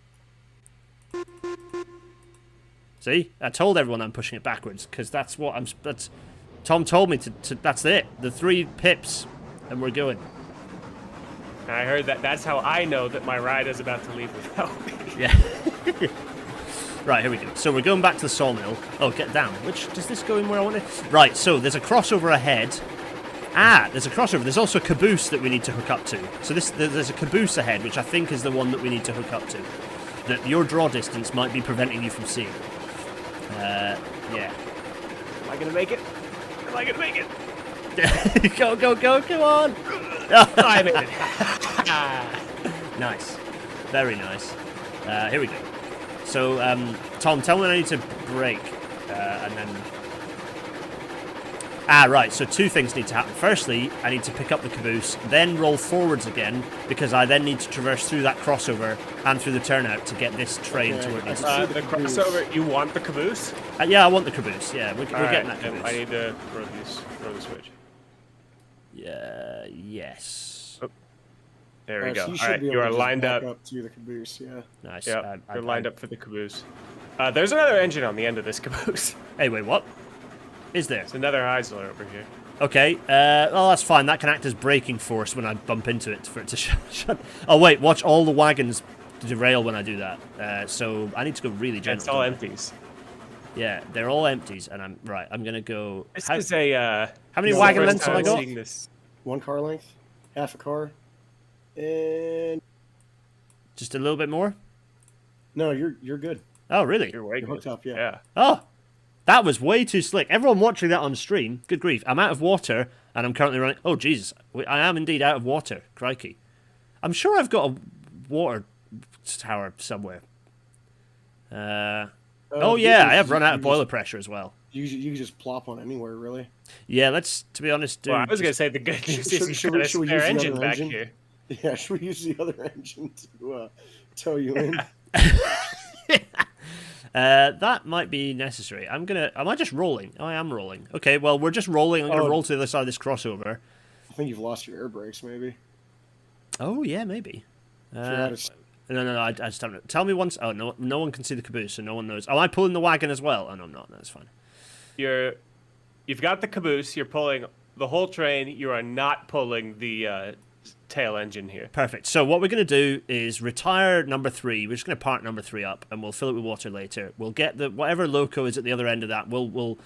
See, I told everyone I'm pushing it backwards because that's what I'm. That's Tom told me to. That's it. The 3 pips, and we're going. I heard that. That's how I know that my ride is about to leave without me. Yeah. Right, here we go. So we're going back to the sawmill. Oh, get down. Does this go in where I want it? Right, so there's a crossover ahead. There's a crossover. There's also a caboose that we need to hook up to. So there's a caboose ahead, which I think is the one that we need to hook up to. That your draw distance might be preventing you from seeing. Yeah. Am I going to make it? Am I going to make it? Go, come on! I made it. Nice. Very nice. Here we go. So, Tom, tell me when I need to brake, and then... right, so 2 things need to happen. Firstly, I need to pick up the caboose, then roll forwards again, because I then need to traverse through that crossover and through the turnout to get this train to where it needs to be. The crossover, you want the caboose? Yeah, I want the caboose, yeah. We're getting that caboose. I need to throw the switch. Yeah, yes. There we go. So All right, you are lined up. To the caboose, yeah. Nice. Yeah, you're lined up for the caboose. There's another engine on the end of this caboose. Hey, wait, what? Is there? It's another Heisler over here. Okay, well, that's fine. That can act as braking force when I bump into it for it to shut. Oh, wait, watch all the wagons derail when I do that. So I need to go really gentle. It's all empties. Yeah, they're all empties, and I'm going to go... This is a... how many wagon lengths have I got? 1 car length, half a car, and... Just a little bit more? No, you're good. Oh, really? You're hooked up, yeah. Oh, that was way too slick. Everyone watching that on stream, good grief. I'm out of water, and I'm currently running... Oh, Jesus. I am indeed out of water. Crikey. I'm sure I've got a water tower somewhere. Oh, yeah, I have run out of boiler pressure as well. You can just plop one anywhere, really. Yeah, let's, to be honest, do... Well, I was going to say the good news is you've got a spare engine back here. Yeah, should we use the other engine to tow you in? That might be necessary. Am I just rolling? Oh, I am rolling. Okay, well, we're just rolling. I'm going to roll to the other side of this crossover. I think you've lost your air brakes, maybe. Oh, yeah, maybe. No, I just don't. Tell me once. Oh, no one can see the caboose, so no one knows. Am I pulling the wagon as well? Oh, no, I'm not. That's fine. You've got the caboose. You're pulling the whole train. You are not pulling the tail engine here. Perfect. So what we're going to do is retire number 3. We're just going to park number 3 up, and we'll fill it with water later. We'll get whatever loco is at the other end of that. We'll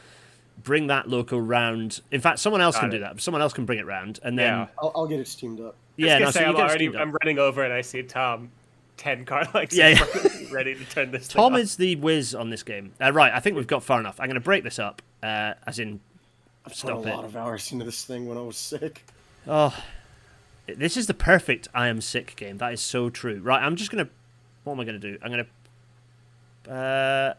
bring that loco round. In fact, someone else can do that. Someone else can bring it round, and then yeah, I'll get it steamed up. Yeah, I'm running over, and I see Tom 10 car lengths ready to turn this. Tom is the whiz on this game. Right, I think we've got far enough. I'm going to break this up, as in I've put a lot of hours into this thing when I was sick. Oh. This is the perfect I am sick game. That is so true. Right, I'm just going to... What am I going to do? I'm going to...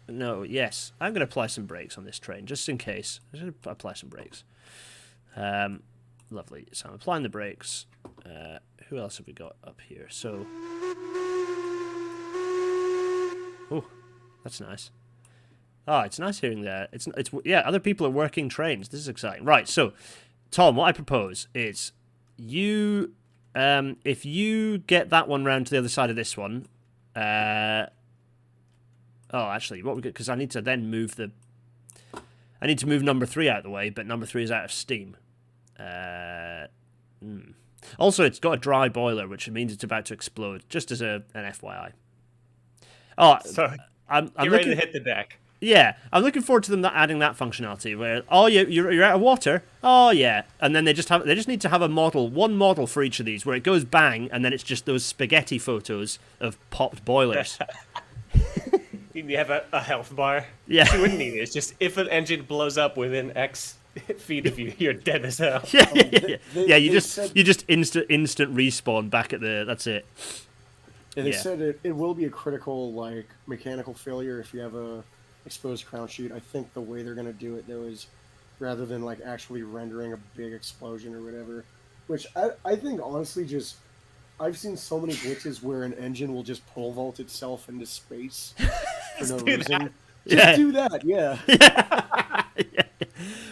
No, yes. I'm going to apply some brakes on this train, just in case. I'm going to apply some brakes. Lovely. So I'm applying the brakes. Who else have we got up here? So... Oh, that's nice. Oh, it's nice hearing that. It's yeah, other people are working trains. This is exciting. Right, so, Tom, what I propose is... You, if you get that one round to the other side of this one, oh, actually, what we get, because I need to then move I need to move number 3 out of the way, but number 3 is out of steam. Also, it's got a dry boiler, which means it's about to explode, just as an FYI. Oh, so I'm ready to hit the deck. Yeah, I'm looking forward to them adding that functionality where you're out of water. Oh yeah, and then they just need to have one model for each of these where it goes bang, and then it's just those spaghetti photos of popped boilers. You have a health bar. Yeah, You wouldn't need it. It's just if an engine blows up within X feet of you, you're dead as hell. Yeah, you said, just instant respawn back at the. That's it. Yeah, they said it will be a critical like mechanical failure if you have a exposed crown sheet. I think the way they're gonna do it though is rather than like actually rendering a big explosion or whatever, which I think honestly just I've seen so many glitches where an engine will just pole vault itself into space for no reason. That. Just do that, yeah.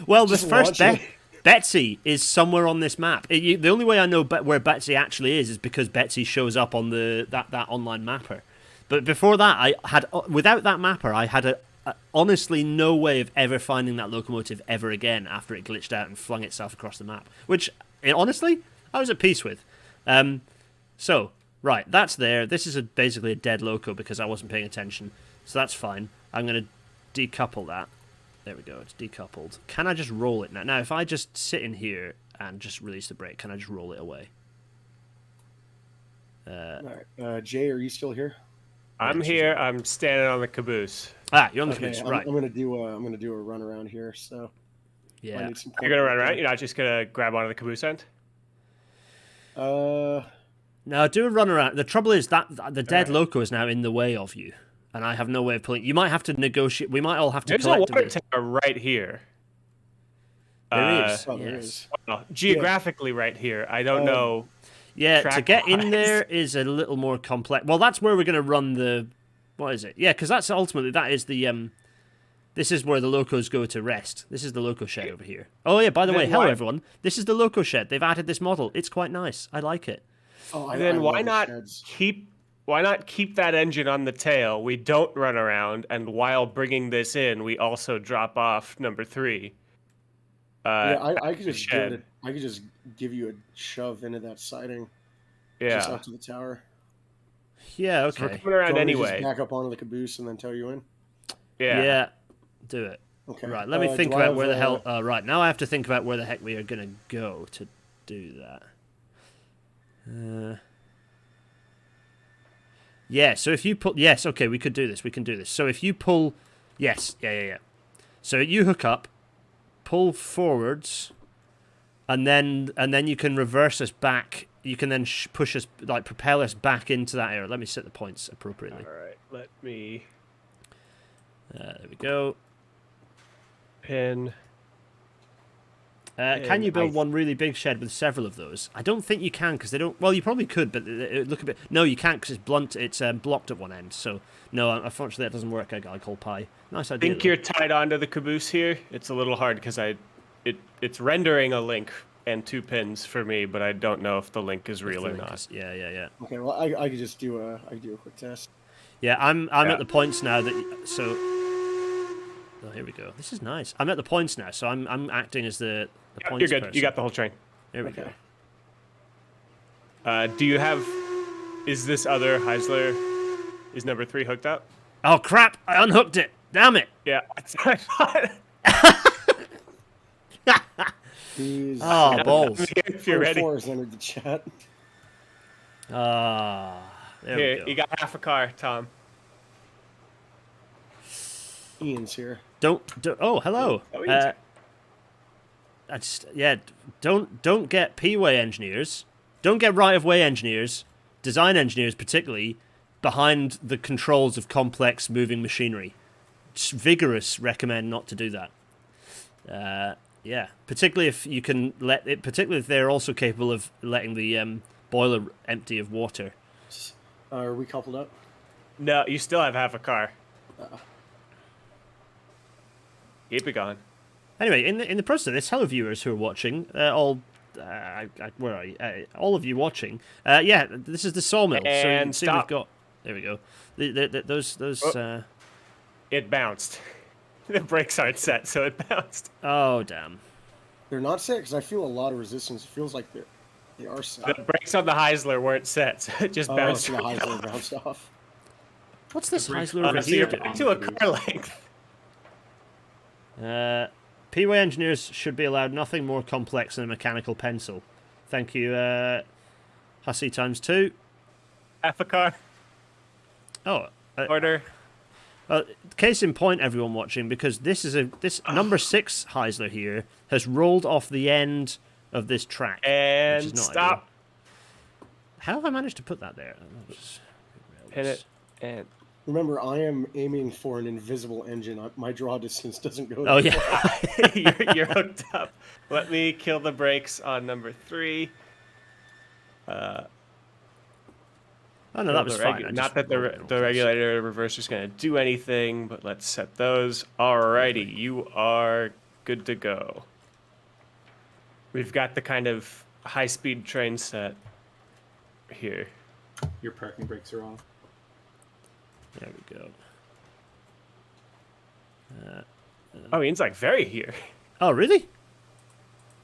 Well, Just this first launch it. Betsy is somewhere on this map. The only way I know where Betsy actually is because Betsy shows up on that online mapper. But before that, I had without that mapper, I had a honestly no way of ever finding that locomotive ever again after it glitched out and flung itself across the map. Which, honestly, I was at peace with. So, right, that's there. This is basically a dead loco because I wasn't paying attention. So that's fine. I'm going to decouple that. There we go, it's decoupled. Can I just roll it now? Now, if I just sit in here and just release the brake, can I just roll it away? All right. Jay, are you still here? I'm here. I'm standing on the caboose. Ah, you're on the Okay, caboose, right. I'm gonna do a run around here, so Yeah. I need some You're gonna run around? You're not just gonna grab onto the caboose end? No, do a run around. The trouble is that the dead loco is now in the way of you, and I have no way of pulling. You might have to negotiate. We might all have to There's a collectively. water tower right here. There is. Oh, there Yes. is. Well, geographically right here. I don't know. Yeah, to get in track-wise. there is a little more complex. Well, that's where we're going to run the. What is it? Yeah, because that's ultimately that is the. This is where the locos go to rest. This is the loco shed over here. Oh yeah, by the way, Then hello why- everyone. This is the loco shed. They've added this model. It's quite nice. I like it. Oh, Then why love not sheds. keep that engine on the tail? We don't run around, and while bringing this in, we also drop off number 3. Yeah, I could just shed. give it. I could just give you a shove into that siding, Yeah. just up to the tower. Yeah. So we're Okay. coming around Do you want me to anyway. just back up onto the caboose and then tow you in. Yeah. Do it. Okay. Right. Let me think do I about have, where the hell. Right now, I have to think about where the heck we are gonna go to do that. Yeah. So if you pull, yes. Okay, we could do this. We can do this. So if you pull, yes. Yeah. So you hook up, pull forwards, and then you can reverse us back. You can then push us, like propel us back into that area. Let me set the points appropriately. All right. Let me There we go. pin. Can you build I- one really big shed with several of those? I don't think you can because they don't. Well, you probably could, but it look a bit. No, you can't because it's blunt. It's blocked at one end. So no, unfortunately, that doesn't work. I got a cold pie. Nice I idea. think though. you're tied onto the caboose here. It's a little hard because it's rendering a link and 2 pins for me, but I don't know if the link is real or not. Yeah. Okay. Well, I could just do a quick test. Yeah, I'm Yeah. at the points now that so. Oh, here we go. This is nice. I'm at the points now, so I'm acting as the points You're good. person. You got the whole train. There we Okay. go. Do you have? Is this other Heisler? Is number 3 hooked up? Oh crap! I unhooked it. Damn it! Yeah. I thought. He's Oh balls! If you're ready. 4 has entered the chat. Ah, there we Here, go. you got half a car, Tom. Ian's here. Don't. Oh, hello. Oh, Ian's here. Don't get P-way engineers. Don't get right-of-way engineers, design engineers particularly, behind the controls of complex moving machinery. Vigorous recommend not to do that. Yeah, particularly if you can let it. Particularly if they're also capable of letting the boiler empty of water. Are we coupled up? No, you still have half a car. Keep it going. Anyway, in the process of this, hello viewers who are watching, where are you? All of you watching. Yeah, this is the sawmill. So you can And see stop. we've got. There we go. Those. Oh. It bounced. The brakes aren't set, so it bounced. Oh damn. They're not set because I feel a lot of resistance. It feels like they are set. The brakes on the Heisler weren't set, so it just Oh, bounced. so the Heisler bounced off. What's this Heisler over So you're here back doing? to a car length. P-way engineers should be allowed nothing more complex than a mechanical pencil. Thank you, Hussey times 2. Half a car. Oh, Order. Case in point, everyone watching, because this number 6 Heisler here has rolled off the end of this track, And which is not stop. ideal. How have I managed to put that there? Hit it. And Remember, I am aiming for an invisible engine. My draw distance doesn't go. Oh that yeah. far. you're hooked up. Let me kill the brakes on number 3. Oh no, that was fine. Not that the regulator reverser is going to do anything, but let's set those. Alrighty, you are good to go. We've got the kind of high-speed train set here. Your parking brakes are off. There we go. Oh, Ian's like very here. Oh really?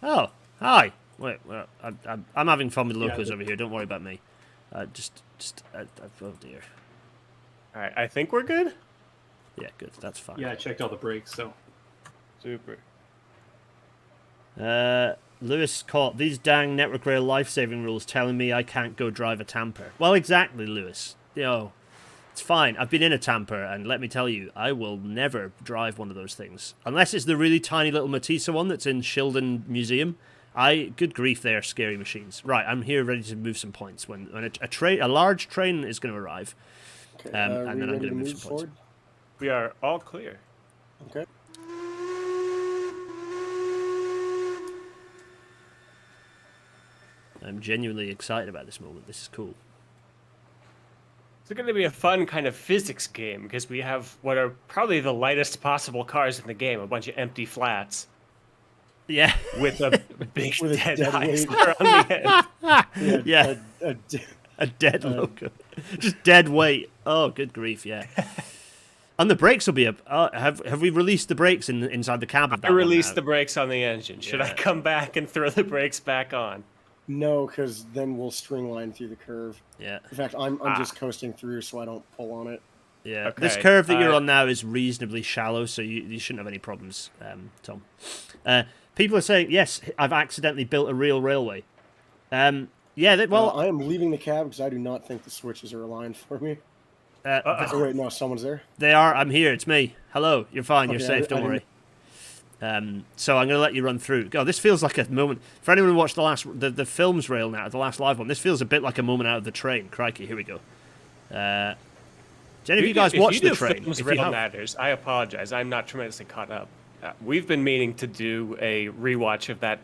Oh hi. Wait, well, I'm having fun with locos over here. Don't worry about me. Oh dear. All right, I think we're good. Yeah, good. That's fine. Yeah, I checked all the brakes, so. Super. Lewis caught these dang network rail life-saving rules telling me I can't go drive a tamper. Well, exactly, Lewis. It's fine. I've been in a tamper, and let me tell you, I will never drive one of those things. Unless it's the really tiny little Matisse one that's in Shildon Museum. Good grief, they are scary machines. Right, I'm here ready to move some points. When a large train is going to arrive, Okay, and then I'm going to move some points. forward? We are all clear. Okay. I'm genuinely excited about this moment. This is cool. It's going to be a fun kind of physics game because we have what are probably the lightest possible cars in the game, a bunch of empty flats. Yeah. With a big With a dead dead weight. Heisler on the end. Yeah. A dead loco. Just dead weight. Oh, good grief, yeah. And the brakes will be up. Have we released the brakes inside the cab of that I one released now? the brakes on the engine. Should I Yeah. come back and throw the brakes back on? No, because then we'll string line through the curve. Yeah. In fact, I'm just coasting through so I don't pull on it. Yeah. Okay, This curve that you're on now is reasonably shallow, so you shouldn't have any problems, Tom. People are saying, yes, I've accidentally built a real railway. I am leaving the cab because I do not think the switches are aligned for me. Oh, wait, no, someone's there. They are. I'm here. It's me. Hello. You're fine. You're Okay, safe. Don't worry. So I'm going to let you run through. God, this feels like a moment. For anyone who watched the films rail now, the last live one, this feels a bit like a moment out of the train. Crikey, here we go. Do any of you guys watch the train? Films If rail you have- matters. I apologize. I'm not tremendously caught up. We've been meaning to do a rewatch of that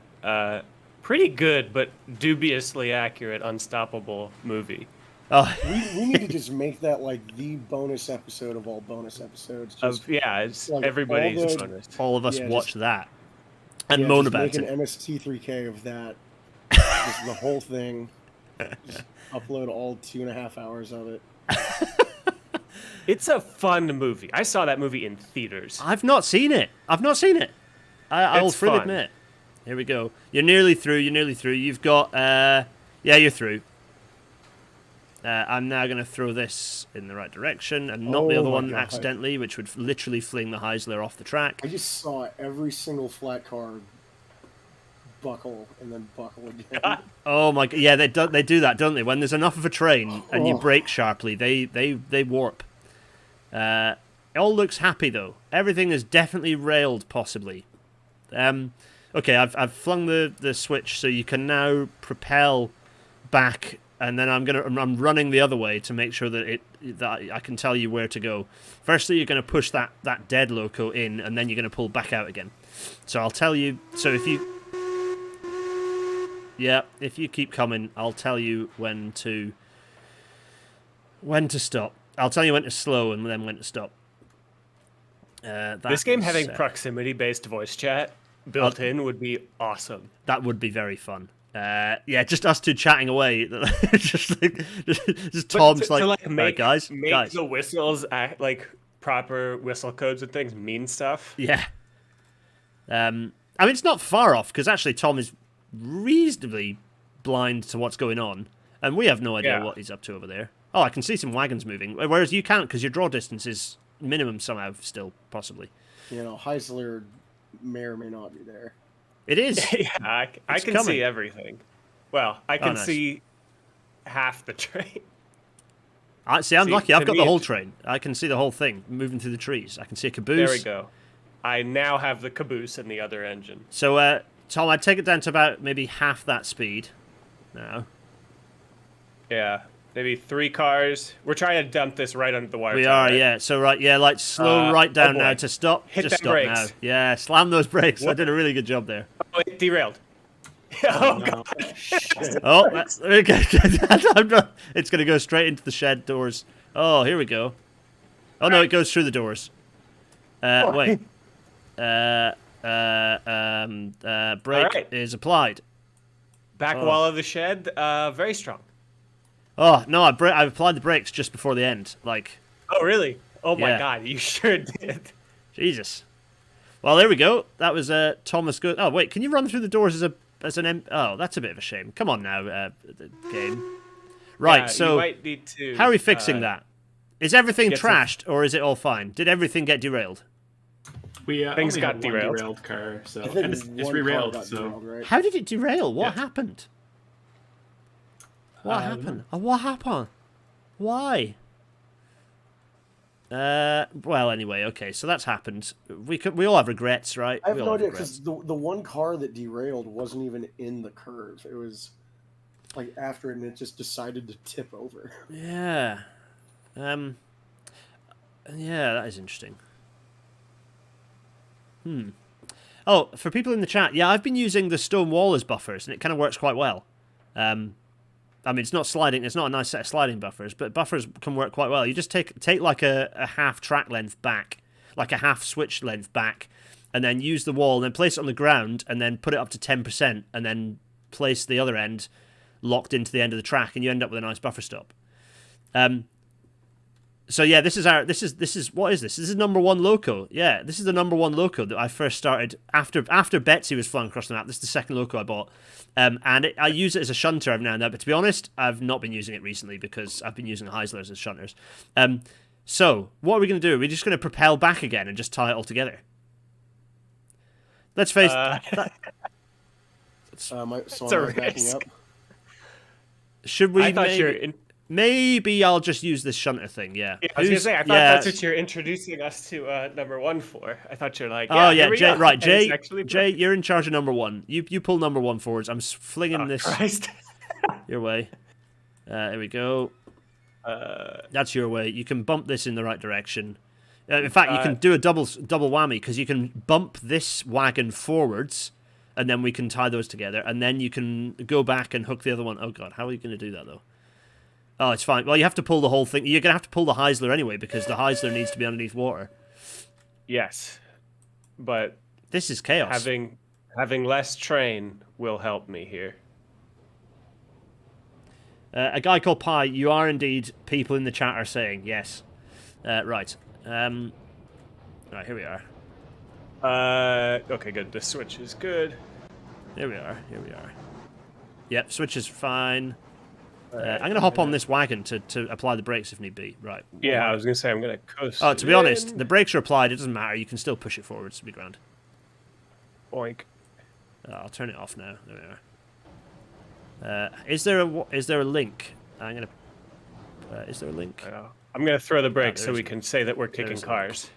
pretty good but dubiously accurate Unstoppable movie. Oh, We need to just make that like the bonus episode of all bonus episodes. Just, It's like, everybody's all the- bonus. all of us Yeah, watch just- that and moan just about make it. an MST3K of that. Just the whole thing. Just upload all 2.5 hours of it. It's a fun movie. I saw that movie in theaters. I've not seen it. I will It's freely fun. admit. Here we go. You're nearly through. You've got. You're through. I'm now going to throw this in the right direction and not the Oh other my one God. accidentally, which would literally fling the Heisler off the track. I just saw every single flat car buckle and then buckle again. Oh my god! Yeah, they do that, don't they? When there's enough of a train and you Oh. brake sharply, they warp. It all looks happy though. Everything is definitely railed, possibly. Okay, I've flung the switch, so you can now propel back, and then I'm running the other way to make sure that I can tell you where to go. Firstly, you're going to push that dead loco in, and then you're going to pull back out again. So I'll tell you. So if you keep coming, I'll tell you when to stop. I'll tell you when to slow and then when to stop. This game having proximity-based voice chat built in would be awesome. That would be very fun. Just us two chatting away. just Tom's Make guys. the whistles act like proper whistle codes and things mean stuff. Yeah. I mean, it's not far off because actually Tom is reasonably blind to what's going on, and we have no idea what he's up to over there. Oh, I can see some wagons moving, whereas you can't because your draw distance is minimum somehow still, possibly. Heisler may or may not be there. It is. Yeah, I can coming. see everything. Well, I can nice. see half the train. I'm See, lucky. I've to got me, the whole it's- train. I can see the whole thing moving through the trees. I can see a caboose. There we go. I now have the caboose and the other engine. So, Tom, I'd take it down to about maybe half that speed now. Yeah, maybe 3 cars. We're trying to dump this right under the wire. We tower, are, right? yeah. So, right, yeah, like slow right down oh now boy. to stop. Hit Just them stop brakes. now. Yeah, slam those brakes. I What? did a really good job there. Oh, it derailed. Oh, oh, no. Shit. Oh, that's okay. It's going to go straight into the shed doors. Oh, here we go. Oh, no, it goes through the doors. Wait. Brake right. is applied. Back wall of the shed, very strong. Oh, no, I applied the brakes just before the end. Like, Oh, really? Oh my Yeah. God, you sure did. Jesus. Well, there we go. That was Thomas Good. Oh, wait, can you run through the doors Oh, that's a bit of a shame. Come on now, the game. Right, Yeah, so you might need to, how are we fixing that? Is everything get some- trashed, or is it all fine? Did everything get derailed? We Things only got had one derailed. derailed car, so I think and it's one car re-railed. got So derailed, right? How did it derail? What Yeah. happened? What happened? What happened? Why? Well, anyway, okay, so that's happened. We all have regrets, right? I have We no all idea regrets. because the one car that derailed wasn't even in the curve. It was like after it, and it just decided to tip over. Yeah. Yeah, that is interesting. Oh, for people in the chat, yeah, I've been using the stone wall as buffers, and it kind of works quite well. I mean, it's not sliding. It's not a nice set of sliding buffers, but buffers can work quite well. You just take like a half track length back, like a half switch length back, and then use the wall, and then place it on the ground, and then put it up to 10%, and then place the other end locked into the end of the track, and you end up with a nice buffer stop. So yeah, this is what is this? This is number 1 loco. Yeah, this is the number 1 loco that I first started after Betsy was flying across the map. This is the second loco I bought, and I use it as a shunter every now and then. But to be honest, I've not been using it recently because I've been using Heislers as shunters. So what are we going to do? We're just going to propel back again and just tie it all together. Let's face So am I a backing risk. up? should we? I thought Maybe I'll just use this shunter thing. Yeah. I was gonna say, I thought yeah. that's what you're introducing us to number 1 for. I thought you're like, Oh here yeah, we Jay. go. Right, And Jay. it's actually Jay, you're in charge of number 1. You pull number 1 forwards. I'm flinging Oh, this Christ. your way. There we go. That's your way. You can bump this in the right direction. In fact, you can do a double whammy because you can bump this wagon forwards, and then we can tie those together, and then you can go back and hook the other one. Oh god, how are you going to do that though? Oh, it's fine. Well, you have to pull the whole thing. You're going to have to pull the Heisler anyway because the Heisler needs to be underneath water. Yes, but This is chaos. having less train will help me here. A guy called Pi, you are indeed, people in the chat are saying, yes. Right. Right, here we are. Okay, good. The switch is good. Here we are. Yep, switch is fine. I'm going to hop on this wagon to apply the brakes if need be. Right. Yeah, I was gonna say I'm gonna coast. Oh, to be honest, the brakes are applied. It doesn't matter. You can still push it forwards to be grand. Boink. I'll turn it off now. There we are. Is there a link? I'm going to... is there a link? I'm gonna throw the brakes so there's- we can say that we're kicking there's a- cars.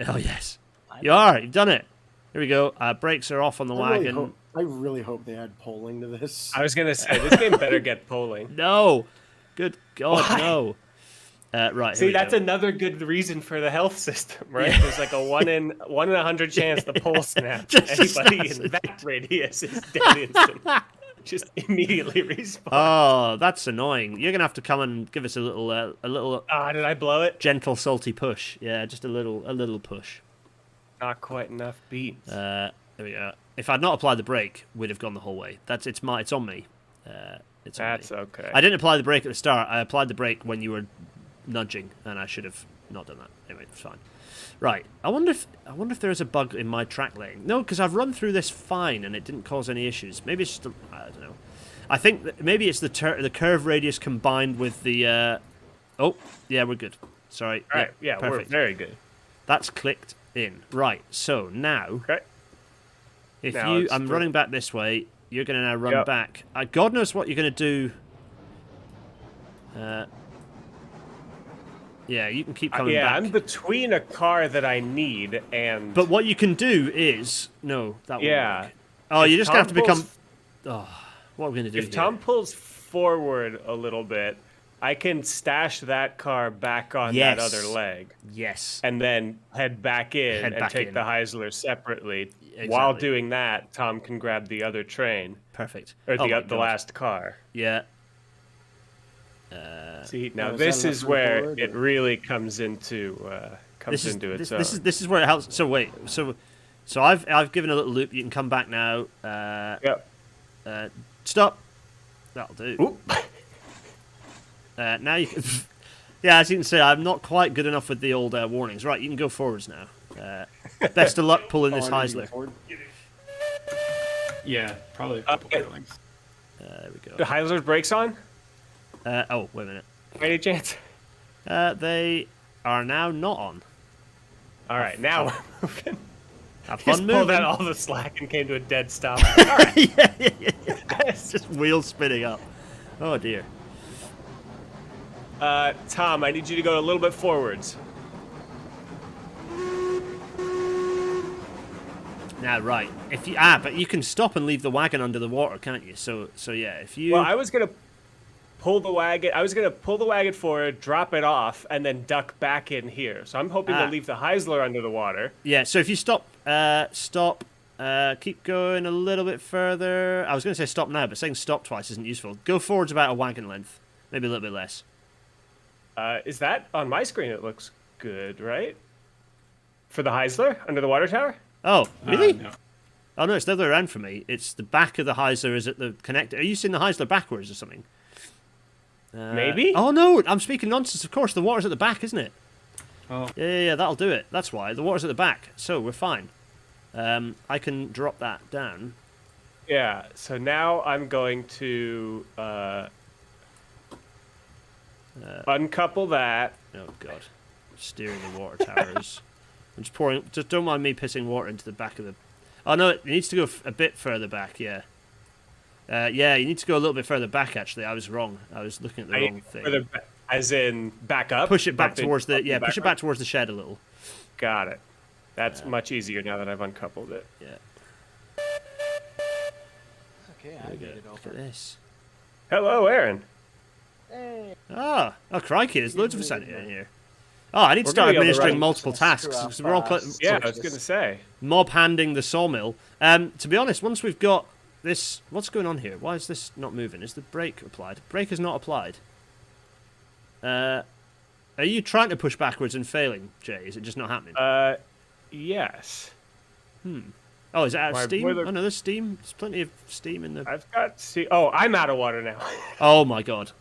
Oh, yes. You are. You've done it. Here we go. Brakes are off on the wagon. I really hope they add polling to this. I was gonna say this game better get polling. No. Good God, Why? no. Right. See, that's another good reason for the health system, right? There's like a 1 in 100 chance the pole snaps. Just Anybody snaps in it. that radius is dead instant. Just immediately respawn. Oh, that's annoying. You're gonna have to come and give us a little Did I blow it? gentle, salty push. Yeah, just a little push. Not quite enough beats. There we go. If I'd not applied the brake, we'd have gone the whole way. It's on me. It's on That's me. okay. I didn't apply the brake at the start. I applied the brake when you were nudging, and I should have not done that. Anyway, it's fine. Right. I wonder if there is a bug in my track laying. No, because I've run through this fine and it didn't cause any issues. Maybe it's just I don't know. I think that maybe it's the curve radius combined with the. Oh, yeah, we're good. Sorry. All right. Yeah, we're perfect. very good. That's clicked in. Right. So now, Okay. if Now you, it's I'm the- running back this way. You're going to now run Yep. back. God knows what you're going to do. Yeah, you can keep coming Yeah, back. I'm between a car that I need and. But what you can do is no, that won't Yeah. work. Oh, If you're just gonna have to Tom become. pulls- Oh, what are we gonna do If here? Tom pulls forward a little bit, I can stash that car back on that Yes. other leg, Yes. and then head back in Head and back take in. the Heisler separately. Exactly. While doing that, Tom can grab the other train Perfect. or Oh my the God. last car. Yeah. See, now is this that is enough where forward, it or- really comes into its own. This is where it helps. So wait. So I've given a little loop. You can come back now. Yep. Stop. That'll do. Oop. Now you can. Yeah, as you can see, I'm not quite good enough with the old warnings. Right, you can go forwards now. Best of luck pulling this Oh, I need to go Heisler. forward. Yeah, probably a couple Okay. feelings. There we The go. Heisler's brakes on? Oh, wait a minute. Any chance? They are now not on. All right, now we're moving. Have Just fun pulled moving. out all the slack and came to a dead stop. All right. yeah. It's just wheels spinning up. Oh dear. Tom, I need you to go a little bit forwards. Now, right. If you but you can stop and leave the wagon under the water, can't you? So yeah. If you Well, I was gonna pull the wagon. I was gonna pull the wagon forward, drop it off, and then duck back in here. So I'm hoping to leave the Heisler under the water. yeah. So if you stop, keep going a little bit further. I was going to say stop now, but saying stop twice isn't useful. Go forwards about a wagon length, maybe a little bit less. Is that on my screen? It looks good, right? For the Heisler under the water tower. Oh, really? No. Oh no, it's the other way around for me. It's the back of the Heisler is at the connector. Are you seeing the Heisler backwards or something? Maybe. Oh no, I'm speaking nonsense. Of course, the water's at the back, isn't it? Oh, Yeah, that'll do it. That's why the water's at the back. So we're fine. I can drop that down. Yeah. So now I'm going to uncouple that. Oh god, steering the water towers. I'm just pouring. Just don't mind me pissing water into the back of the. Oh no, it needs to go a bit further back. Yeah. Yeah, you need to go a little bit further back. Actually, I was wrong. I was looking at the wrong thing. As in back up. Push it back Bump it- towards the. bump Yeah, push it backwards? back towards the shed a little. Got it. That's much easier now that I've uncoupled it. Yeah. Okay, I There we made go. it Look over. at this. Hello, Aaron. Hey, Oh crikey! There's loads of us in here. Oh, I need to We're start gonna be able to administering run- multiple tasks. Screw up, Because we're all Yeah, I So was gonna say. mob handing the sawmill. To be honest, once we've got this, what's going on here? Why is this not moving? Is the brake applied? Brake is not applied. Are you trying to push backwards and failing, Jay? Is it just not happening? Yes. Oh, is it out of my steam? boiler- Oh no, there's steam. There's plenty of steam in the. I've got. See. Oh, I'm out of water now. Oh my god.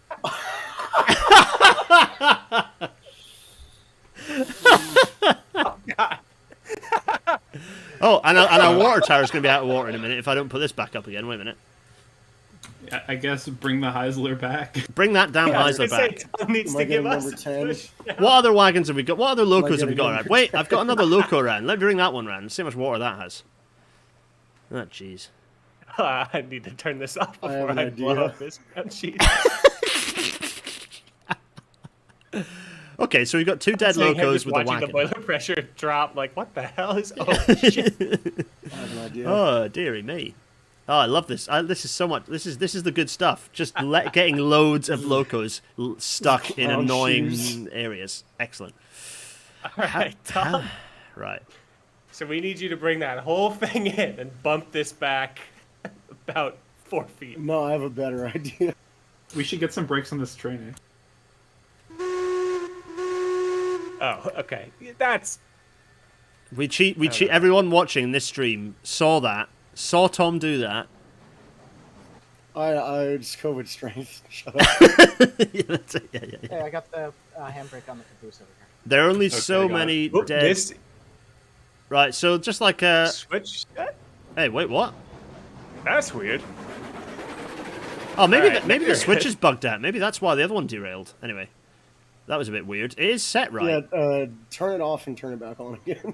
Oh, and our water tower is going to be out of water in a minute if I don't put this back up again. Wait a minute. I guess bring the Heisler back. Bring that damn I was Heisler gonna say, back. Tom needs Am to I give getting us number a 10? push. What other wagons have we got? What other locos have we getting got number around? Wait, I've got another loco around. Let me bring that one around. See how much water that has. Oh, jeez. I need to turn this off I have before an I blow idea. up this ground sheet. Okay, so we've got two dead Saying him locos just with a watching the wagon. boiler pressure drop. Like, what the hell is? Oh shit! I have an idea. Oh, dearie me. Oh, I love this. This is so much. This is the good stuff. Just getting loads of locos stuck in Clown annoying shoes. areas. Excellent. All right, Tom. Right. So we need you to bring that whole thing in and bump this back about 4 feet. No, I have a better idea. We should get some brakes on this train. Eh? Oh, okay. That's We cheat. Everyone watching this stream saw Tom do that. I just COVID strength. Shut up. Yeah, that's it. Yeah. hey, I got the handbrake on the caboose over here. There are only so got it. many Oop, dead. this Right. So just like switch. Hey, wait, what? That's weird. Oh, maybe Alright, maybe the you're switch good. is bugged out. Maybe that's why the other one derailed. Anyway, that was a bit weird. It is set right. Yeah, turn it off and turn it back on again.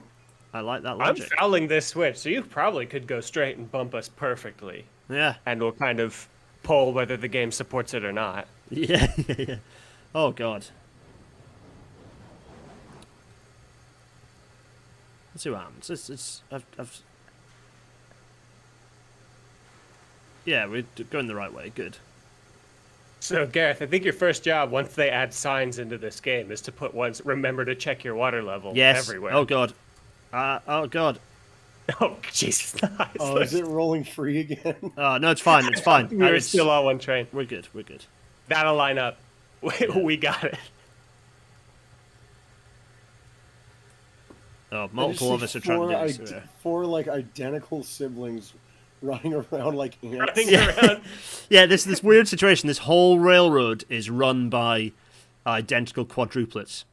I like that I'm logic. fouling this switch, so you probably could go straight and bump us perfectly, Yeah. and we'll kind of poll whether the game supports it or not. Yeah. Oh god. Let's see what happens. I've... Yeah, we're going the right way. Good. So, Gareth, I think your first job, once they add signs into this game, is to put ones, remember to check your water level everywhere. Oh, God. Oh, God. Oh, Jesus. Nice. Oh, is it rolling free again? No, it's fine. It's fine. We were still on one train. We're good. We're good. That'll line up. We got it. Oh, multiple of us are trying to do this. Four, like, identical siblings running around like ants. Running around. Yeah, this weird situation. This whole railroad is run by identical quadruplets.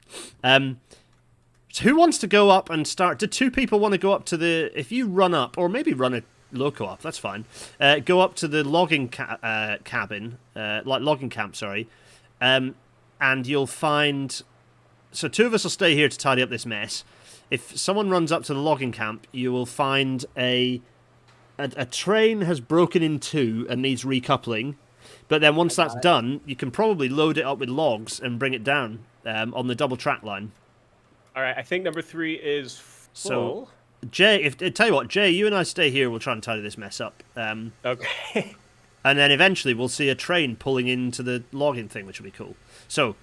So who wants to go up and start? Do two people want to go up to the... If you run up, or maybe run a loco up, that's fine. Go up to the logging cabin, like logging camp, sorry. And you'll find... So two of us will stay here to tidy up this mess. If someone runs up to the logging camp, you will find a train has broken in two and needs recoupling. But then once that's done, you can probably load it up with logs and bring it down on the double track line. All right, I think number 3 is full. So, Jay, tell you what, Jay, you and I stay here. We'll try and tidy this mess up. Okay. And then eventually we'll see a train pulling into the logging thing, which will be cool. So,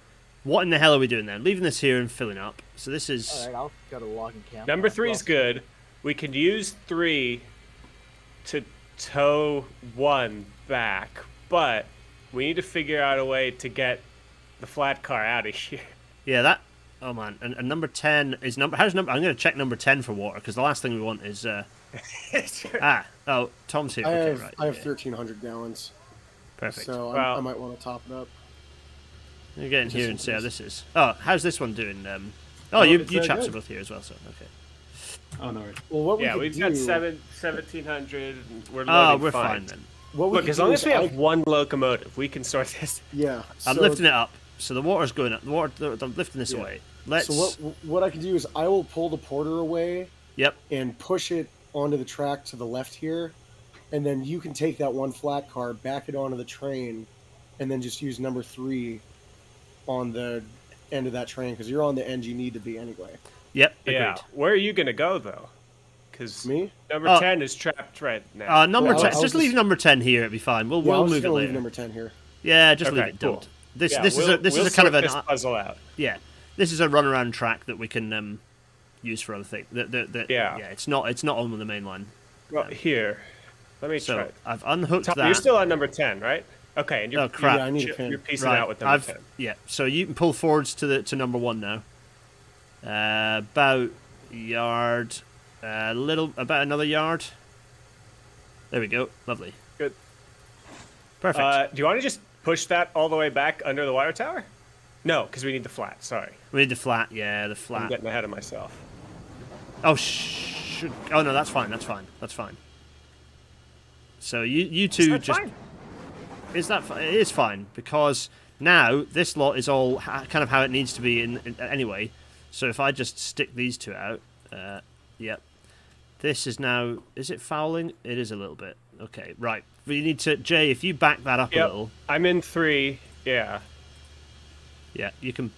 what in the hell are we doing then? Leaving this here and filling up. So this is... All right, I'll go to the logging camp. Number 3 is good. We could use 3 to tow 1 back, but we need to figure out a way to get the flat car out of here. Yeah, that... Oh, man. And number 10 is... How's number... I'm going to check number 10 for water, because the last thing we want is... Oh, Tom's here. I okay, have right. 1,300 gallons. Perfect. So Well- I might want to top it up. You get in Just here in and see how case. this is. Oh, how's this one doing? You it's very chaps good. are both here as well, so okay. Oh, no worries. Well, what Yeah, we we've could got do, 1,700. We're Oh, loading we're fine. fine then. What we Look, could as do long is as we have one locomotive, we can sort this. Yeah. I'm so- lifting it up, so the water's going up. I'm lifting this Yeah. away. Let's... So what I can do is I will pull the porter away Yep. and push it onto the track to the left here, and then you can take that one flat car, back it onto the train, and then just use number 3 on the end of that train because you're on the end you need to be anyway. Yep. Agreed. Yeah. Where are you going to go, though? Because Me? number Oh. 10 is trapped right now. Number Well, 10. I'll Just just- leave number 10 here. It'd be fine. We'll Yeah, I was move just it gonna later. leave number 10 here. Yeah, just leave Okay, it. cool. Don't. This Yeah, is we'll a kind of sort an this puzzle out. yeah. This is a runaround track that we can use for other things. Yeah. It's not on the main line. Well, here, let me So try. I've unhooked Tom, that. you're still on number 10, right? Okay, and you're, Oh, crap. Yeah, I need a pin. you're piecing right. out with number 10. Yeah. So you can pull forwards to number 1 now. About yard. About another yard. There we go. Lovely. Good. Perfect. Do you want to just push that all the way back under the water tower? No, because we need the flat. Sorry, We need the flat. Yeah, the I'm flat. getting ahead of myself. Oh, oh no, that's fine. That's fine. So you two That's just... fine. Is that it is fine because now this lot is all kind of how it needs to be in anyway. So if I just stick these two out, yep. This is now... Is it fouling? It is a little bit. Okay, right. We need to... Jay, if you back that up a Yep. little... I'm in 3. Yeah. Yeah, you can...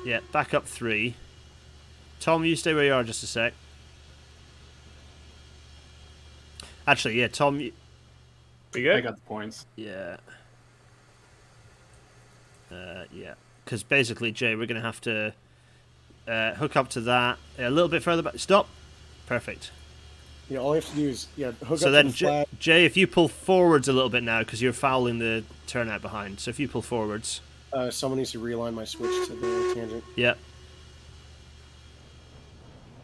Yeah, back up 3. Tom, you stay where you are just a sec. Actually, yeah, Tom... We I good? got the points. Yeah. Yeah. Because basically, Jay, we're going to have to hook up to that a little bit further back. Stop. Perfect. Yeah, all you have to do is hook So up then, to the flat. Jay, if you pull forwards a little bit now, because you're fouling the turnout behind. So if you pull forwards. Someone needs to realign my switch to the tangent. Yeah.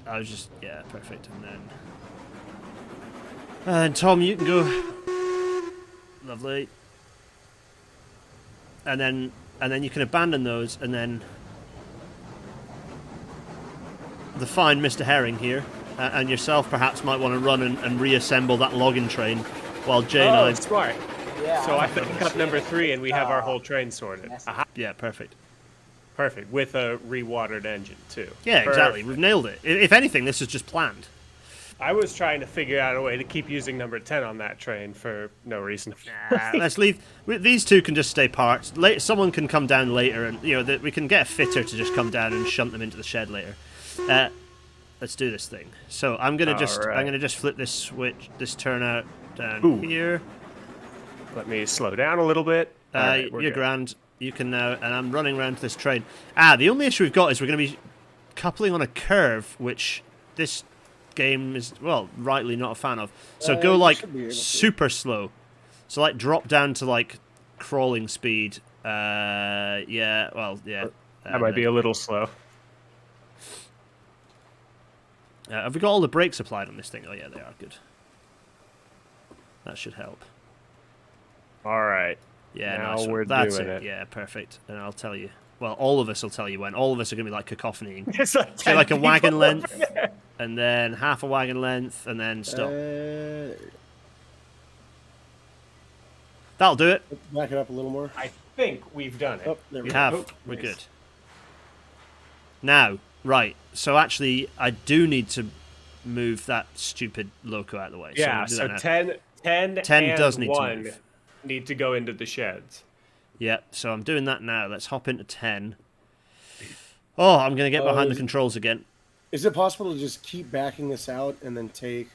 I was just... Yeah, perfect. And then... And Tom, you can go. Lovely. And then you can abandon those, and then the fine Mr. Herring here, and yourself perhaps might want to run and reassemble that logging train, while Jay and Oh, I... smart. Yeah. So I pick up number 3, and we have our whole train sorted. Yes. Aha. Yeah, perfect. Perfect. With a rewatered engine, too. Yeah, exactly. Perfect. We've nailed it. If anything, this is just planned. I was trying to figure out a way to keep using number 10 on that train for no reason. Let's leave. These two can just stay parked. Someone can come down later, and we can get a fitter to just come down and shunt them into the shed later. Let's do this thing. So I'm gonna just flip this switch, this turnout down here. Let me slow down a little bit. Right, you're grand. You can now, and I'm running around to this train. The only issue we've got is we're going to be coupling on a curve, which this game is, well, rightly not a fan of. So go like super slow. So like drop down to like crawling speed. Yeah, well, yeah. That might be a little slow. Have we got all the brakes applied on this thing? Oh yeah, they are good. That should help. All right. Yeah, now nice. we're That's doing it. it. Yeah, perfect. And I'll tell you. Well, all of us will tell you when. All of us are going to be like cacophony. It's like, so like a wagon length, and then half a wagon length, and then stop. That'll do it. Back it up a little more. I think we've done it. Oh, there We go. have. Oh, We're nice. good. Now, right. So actually, I do need to move that stupid loco out of the way. Yeah, so, so we'll do that 10 10 does and need to 1 move. need to go into the sheds. Yeah, so I'm doing that now. Let's hop into 10. Oh, I'm going to get behind the controls again. Is it possible to just keep backing this out and then take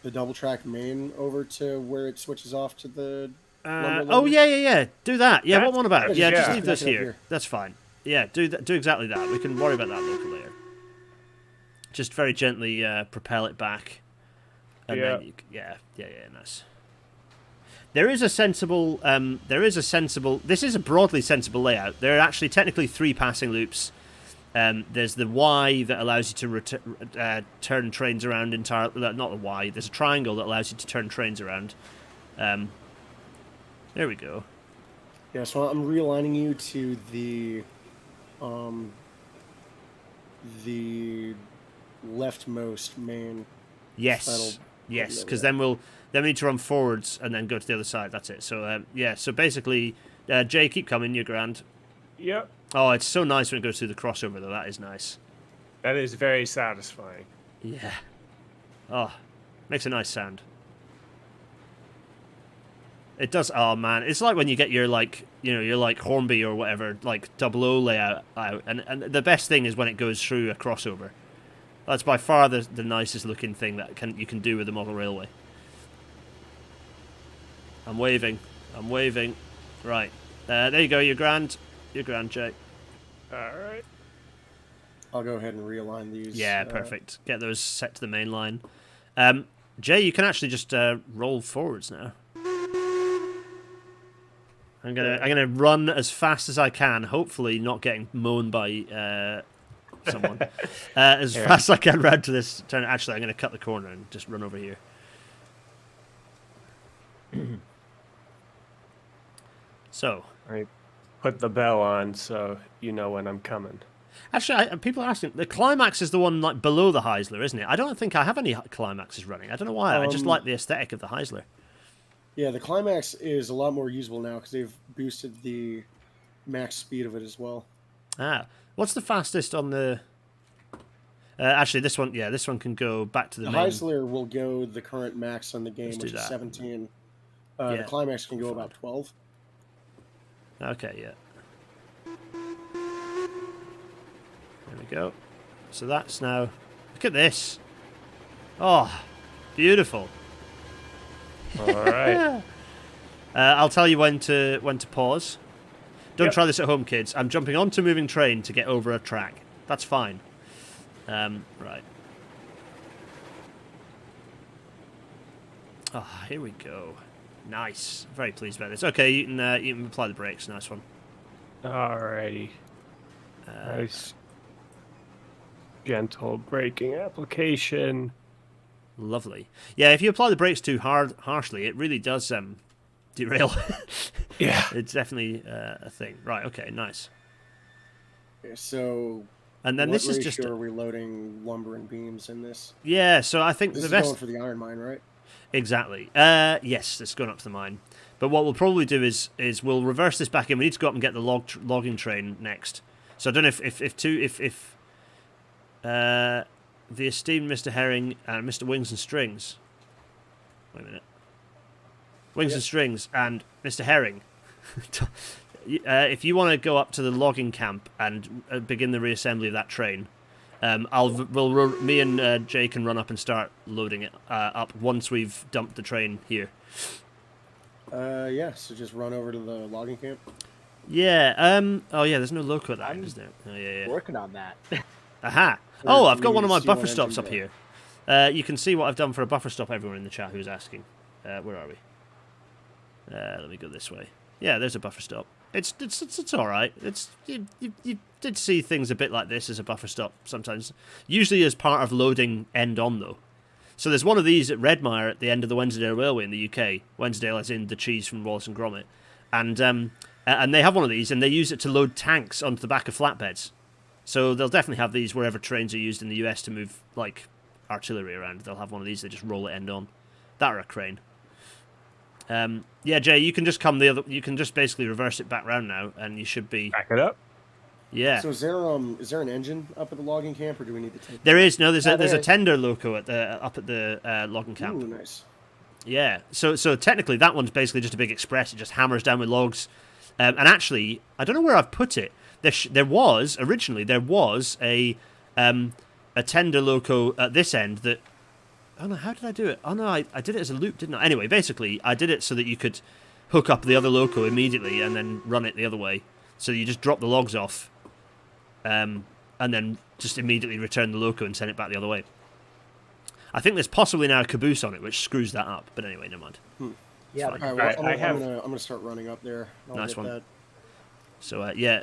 the double track main over to where it switches off to the Oh, yeah. Do that. Yeah, what one about? Yeah, just yeah. leave this Back it up here. here. That's fine. Yeah, do exactly that. We can worry about that local later. Just very gently propel it back. And then yeah, nice. There is a sensible, this is a broadly sensible layout. There are actually technically 3 passing loops. There's the Y that allows you to turn trains around entirely. Not the Y. There's a triangle that allows you to turn trains around. There we go. Yeah, so I'm realigning you to the leftmost main. Yes, because then we need to run forwards and then go to the other side. That's it. So yeah, so basically, Jay, keep coming. You're grand. Yep. Oh, it's so nice when it goes through the crossover, though. That is nice. That is very satisfying. Yeah. Oh, makes a nice sound. It does. Oh man, it's like when you get your your like Hornby or whatever, like 00 layout out, and the best thing is when it goes through a crossover. That's by far the nicest looking thing that you can do with the model railway. I'm waving. Right. There you go. You're grand, Jay. All right. I'll go ahead and realign these. Yeah, perfect. Get those set to the main line. Jay, you can actually just roll forwards now. I'm gonna run as fast as I can, hopefully not getting mown by someone. As fast as I can round to this turn. Actually, I'm gonna cut the corner and just run over here. So, I put the bell on so you know when I'm coming. actually, people are asking. The Climax is the one like below the Heisler, isn't it? I don't think I have any Climaxes running. I don't know why. I just like the aesthetic of the Heisler. Yeah, the Climax is a lot more usable now because they've boosted the max speed of it as well. What's the fastest on the? Actually, this one. Yeah, this one can go back to the The main. Heisler will go the current max on the game, which is 17. The Climax can go about 12. Okay, yeah. There we go. So that's now. Look at this. Oh, beautiful. All right. I'll tell you when to pause. Don't try this at home, kids. I'm jumping onto a moving train to get over a track. That's fine. Right. Ah, here we go. Nice. Very pleased about this. Okay, you can apply the brakes. Nice one. Alrighty. Nice. Gentle braking application. Lovely. Yeah, if you apply the brakes too harshly, it really does derail. Yeah. It's definitely a thing. Right, okay, nice. Okay, so, And then what this is ratio just... are we loading lumber and beams in this? Yeah, so I think This the is best... going for the iron mine, right? Exactly. Yes, it's going up to the mine. But what we'll probably do is we'll reverse this back in. We need to go up and get the logging train next. So I don't know if the esteemed Mr. Herring and Mr. Wings and Strings. Wait a minute. Wings and Strings and Mr. Herring. If you want to go up to the logging camp and begin the reassembly of that train, Me and Jay can run up and start loading it up once we've dumped the train here. Yeah. So just run over to the logging camp. Yeah. Oh yeah. There's no loco at that end, is there? Oh yeah. Working on that. Aha. Or Oh, do I've got we one of need my to steal buffer an stops engine up bay? here. You can see what I've done for a buffer stop. Everyone in the chat who's asking. Where are we? Let me go this way. Yeah, there's a buffer stop. It's all right. You did see things a bit like this as a buffer stop sometimes. Usually as part of loading end on though. So there's one of these at Redmire at the end of the Wensleydale Railway in the UK. Wensleydale as in the cheese from Wallace and Gromit. And they have one of these and they use it to load tanks onto the back of flatbeds. So they'll definitely have these wherever trains are used in the US to move like artillery around. They'll have one of these. They just roll it end on. That or a crane. Yeah, Jay, you can just come the other. You can just basically reverse it back round now, and you should be. Back it up. Yeah. So is there an engine up at the logging camp, or do we need to take? There is no. There's Yeah, a there is. tender loco at the up at the logging camp. Ooh, nice. Yeah. So technically that one's basically just a big express. It just hammers down with logs. And actually, I don't know where I've put it. There was a tender loco at this end that. Oh no, how did I do it? Oh no, I did it as a loop, didn't I? Anyway, basically, I did it so that you could hook up the other loco immediately and then run it the other way. So you just drop the logs off, and then just immediately return the loco and send it back the other way. I think there's possibly now a caboose on it, which screws that up. But anyway, never mind. Yeah, fine. but All right, well, I have- I'm gonna start running up there. I'll Nice get one. that. So yeah,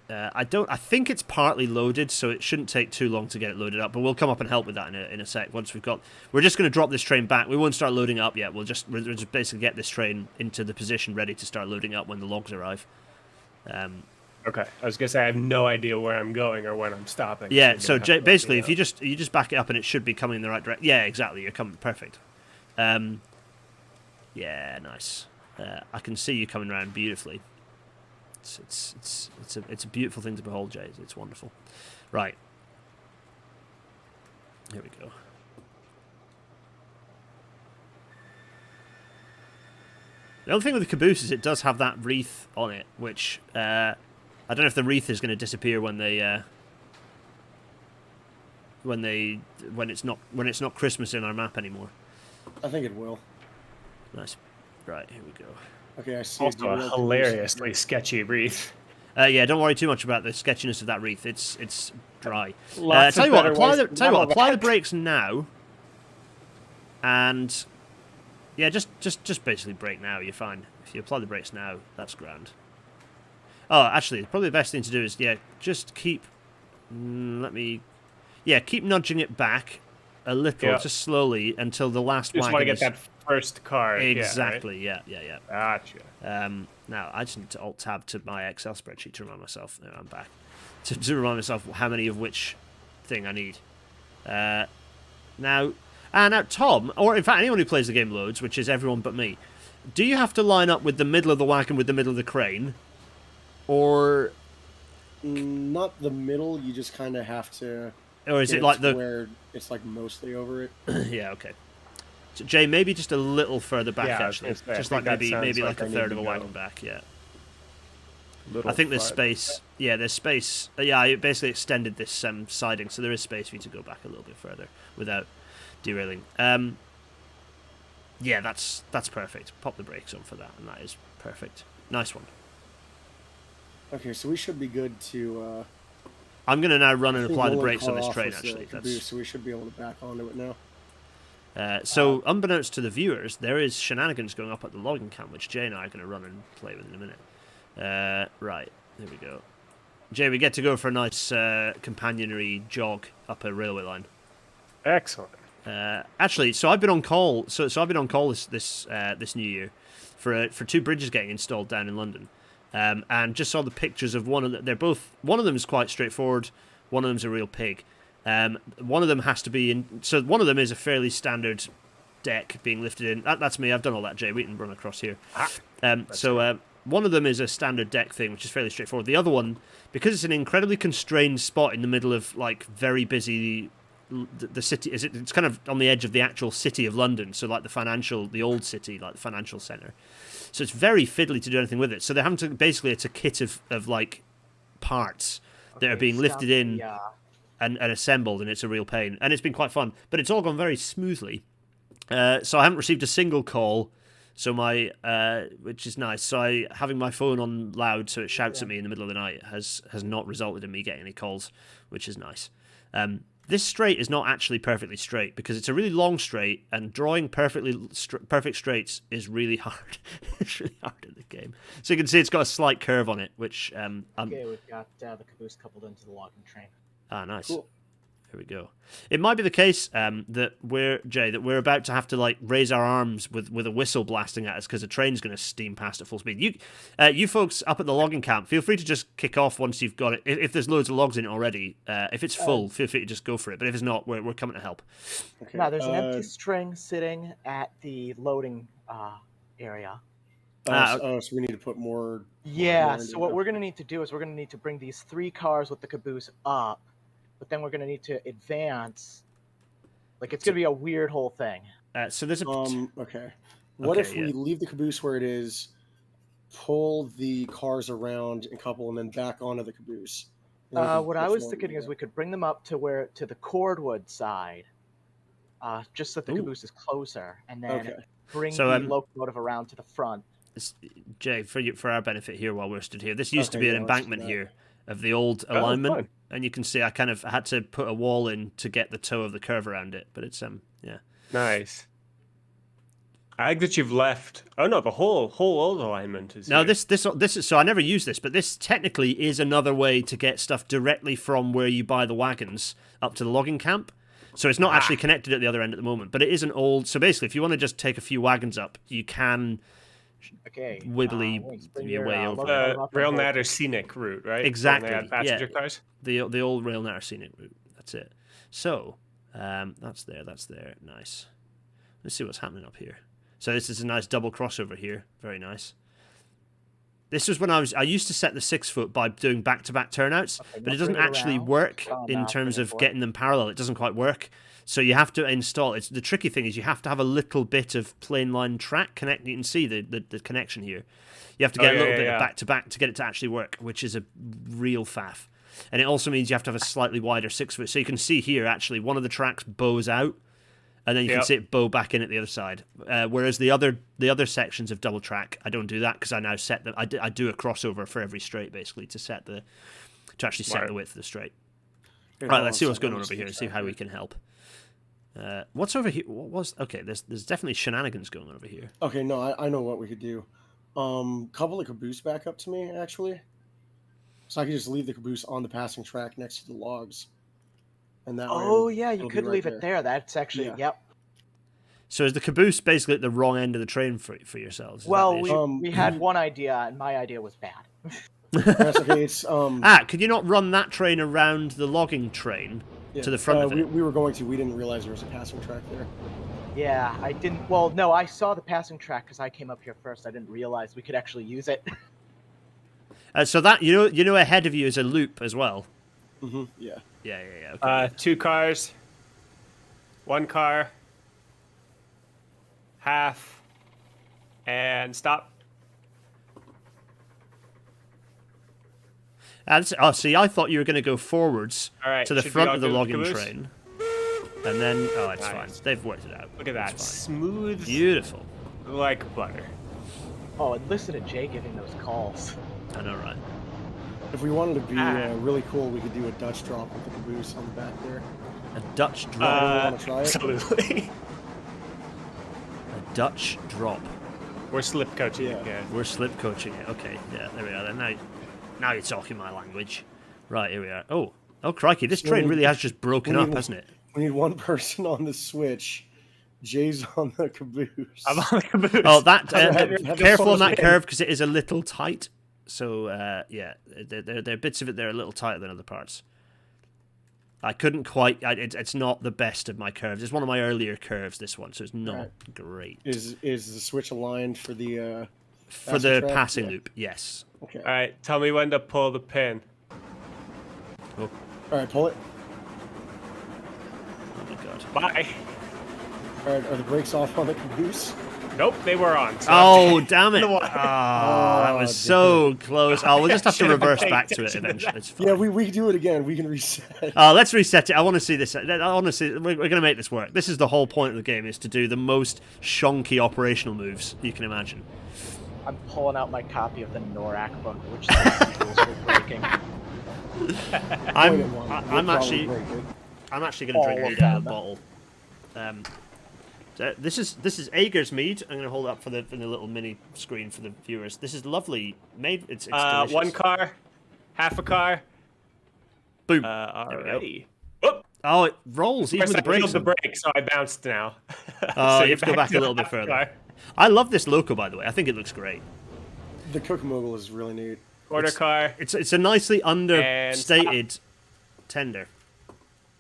I think it's partly loaded, so it shouldn't take too long to get it loaded up. But we'll come up and help with that in a sec. Once we're just going to drop this train back. We won't start loading up yet. We'll just basically get this train into the position ready to start loading up when the logs arrive. Okay. I was gonna say I have no idea where I'm going or when I'm stopping. Yeah. you're So gonna have to basically, let me if you just back it up and it should be coming in the right direction. Yeah, exactly. You're coming perfect. Yeah, nice. I can see you coming around beautifully. It's a beautiful thing to behold, Jay. It's wonderful. Right. Here we go. The only thing with the caboose is it does have that wreath on it, which I don't know if the wreath is going to disappear when it's not Christmas in our map anymore. I think it will. Nice. Right, here we go. Okay, I see. Also a hilariously sketchy wreath. Yeah, don't worry too much about the sketchiness of that wreath. It's dry. Lots Tell of you what, better apply ways the to tell you what, model apply the that. brakes now. And yeah, just basically brake now. You're fine. If you apply the brakes now, that's grand. Oh, actually, probably the best thing to do is just keep. Keep nudging it back a little, Yeah. just slowly until the last Just wagon want to get is that first card. exactly. Yeah. Gotcha. Now, I just need to alt-tab to my Excel spreadsheet to remind myself. No, I'm back. To remind myself how many of which thing I need. Now, Tom, or in fact anyone who plays the game loads, which is everyone but me, do you have to line up with the middle of the wagon with the middle of the crane? Or Not the middle. You just kind of have to. is get it like to the... where it's like mostly over it? Yeah, okay. So, Jay, maybe just a little further back, Yeah, I was actually. gonna say, I Just think like that sounds maybe like like a I third need of a to wagon go. back, yeah. Little I think there's farther. space. Yeah, there's space. Yeah, I basically extended this siding, so there is space for you to go back a little bit further without derailing. Yeah, that's perfect. Pop the brakes on for that, and that is perfect. Nice one. Okay, so we should be good to. I'm going to now run I and think apply the rolling brakes on car this off train, was the actually. caboose, so we should be able to back onto it now. So, unbeknownst to the viewers, there is shenanigans going up at the logging camp, which Jay and I are going to run and play with in a minute. Right, there we go. Jay, we get to go for a nice companionary jog up a railway line. Excellent. Actually, so I've been on call. So I've been on call this New Year for 2 bridges getting installed down in London, and just saw the pictures of one of them. They're both. One of them is quite straightforward. One of them's a real pig. One of them has to be in. So one of them is a fairly standard deck being lifted in. That's me. I've done all that, Jay. We can run across here. One of them is a standard deck thing, which is fairly straightforward. The other one, because it's an incredibly constrained spot in the middle of like very busy. The city it's kind of on the edge of the actual city of London, so like the old city, like the financial centre. So it's very fiddly to do anything with it. So they're having to basically, it's a kit of like parts that are being lifted in. and assembled, and it's a real pain. And it's been quite fun, but it's all gone very smoothly. So I haven't received a single call, so which is nice. So having my phone on loud so it shouts at me in the middle of the night has not resulted in me getting any calls, which is nice. This straight is not actually perfectly straight because it's a really long straight, and drawing perfect straights is really hard. It's really hard in the game. So you can see it's got a slight curve on it, which Okay, we've got the caboose coupled into the logging train. Ah, nice. Cool. Here we go. It might be the case that we're about to have to like raise our arms with a whistle blasting at us because the train's going to steam past at full speed. You folks up at the logging camp, feel free to just kick off once you've got it. If there's loads of logs in it already, if it's full, feel free to just go for it. But if it's not, we're coming to help. Okay. Now, there's an empty string sitting at the loading area. So we need to put more. Yeah, more so into what it. we're going to need to do is we're going to need to bring these 3 cars with the caboose up, but then we're going to need to advance. Like, it's going to be a weird whole thing. So there's a Okay. What Okay, if we leave the caboose where it is, pull the cars around and couple, and then back onto the caboose? And we can What I was perform thinking is that. we could bring them up to the cordwood side, just so the Ooh. caboose is closer, and then Okay. bring So, the locomotive around to the front. Jay, for our benefit here while we're stood here, this used to Okay, be an yeah, let's do embankment that. here of the old Oh, alignment, fun. and you can see I kind of had to put a wall in to get the toe of the curve around it, but it's yeah. Nice. I like that you've left. Oh no, the whole old alignment is. Now here. this is so I never use this, but this technically is another way to get stuff directly from where you buy the wagons up to the logging camp. So it's not actually connected at the other end at the moment, but it is an old. So basically, if you want to just take a few wagons up, you can Okay. wibbly let's bring your way over. locomotive up and Rail hold- Natter scenic route, right? Exactly, When they had passenger yeah. cars. the old rail Natter scenic route. That's it. So that's there. Nice. Let's see what's happening up here. So this is a nice double crossover here. Very nice. This was when I used to set the 6 foot by doing back-to-back turnouts, Okay, but it now doesn't bring it actually around. work Oh, in no, terms bring it of forward. getting them parallel. It doesn't quite work. So you have to install it. The tricky thing is you have to have a little bit of plain line track connecting. You can see the connection here. You have to get a little bit of back-to-back to get it to actually work, which is a real faff. And it also means you have to have a slightly wider 6 foot. So you can see here, actually, one of the tracks bows out, and then you can see it bow back in at the other side. Whereas the other sections of double track, I don't do that because I now set them. I do a crossover for every straight basically to actually set the width of the straight. Here, Right, hold let's on see a what's second, going on let over me here. just See how we can help. What's over here? What was okay? There's definitely shenanigans going on over here. Okay, no, I know what we could do. Couple the caboose back up to me, actually. So I could just leave the caboose on the passing track next to the logs. And that way Oh yeah, you it'll be could right leave it there. That's actually Yeah. yep. So is the caboose basically at the wrong end of the train for yourselves? Is that Well, the we, issue? we had one idea, and my idea was bad. That's okay. It's Could you not run that train around the logging train yeah, to the front of it? we were going to. We didn't realize there was a passing track there. Yeah, I didn't. Well, no, I saw the passing track because I came up here first. I didn't realize we could actually use it. So that you know ahead of you is a loop as well. Mm-hmm. Yeah. Yeah. Okay. 2 cars. 1 car. Half. And stop. See, I thought you were going to go forwards All right, to the should we front all of the go to the logging caboose? train, and then it's Nice. fine. They've worked it out. Look at that. It's Smooth fine. Beautiful. like butter. Oh, and listen to Jay giving those calls. I know, right? If we wanted to be really cool, we could do a Dutch drop with the caboose on the back there. A Dutch drop. wanna try it? Absolutely. A Dutch drop. We're slip coaching Yeah. again. We're slip coaching it. Okay, yeah, there we are. Then now you're talking my language. Right, here we are. Oh crikey! This So train we- really has just broken we up, need- hasn't it? We need one person on the switch. Jay's on the caboose. I'm on the caboose. Oh, that Have the careful on that photos curve because it is a little tight. So yeah, there are bits of it that are a little tighter than other parts. I couldn't quite. It's not the best of my curves. It's one of my earlier curves. This one, so it's not Right. great Is the switch aligned for the for the track? passing Yeah. loop. Yes. Okay. All right, tell me when to pull the pin. Oh, All right, pull it. oh my god. Bye. All right, are the brakes off on the caboose? Nope, they were on. So Oh, damn it! The Oh, water. that was so close. Oh, we'll just have to Should've been reverse paying back to it attention to eventually. that. It's fine. Yeah, we do it again. We can reset. Oh, let's reset it. I want to see this. I want to see. We're going to make this work. This is the whole point of the game: is to do the most shonky operational moves you can imagine. I'm pulling out my copy of the NORAC book, which the rules for breaking. I'm actually going to drink All of mead out of the them. bottle. So this is Ager's mead. I'm going to hold it up for the little mini screen for the viewers. This is lovely. Made it's delicious. 1 car, half a car. Boom. Alrighty. Oh, it rolls even with the brakes. The on. brake, so I bounced now. Oh, So you have to go back a little bit half further. car. I love this loco, by the way. I think it looks great. The Cook Mogul is really neat. Quarter car, It's a nicely understated tender.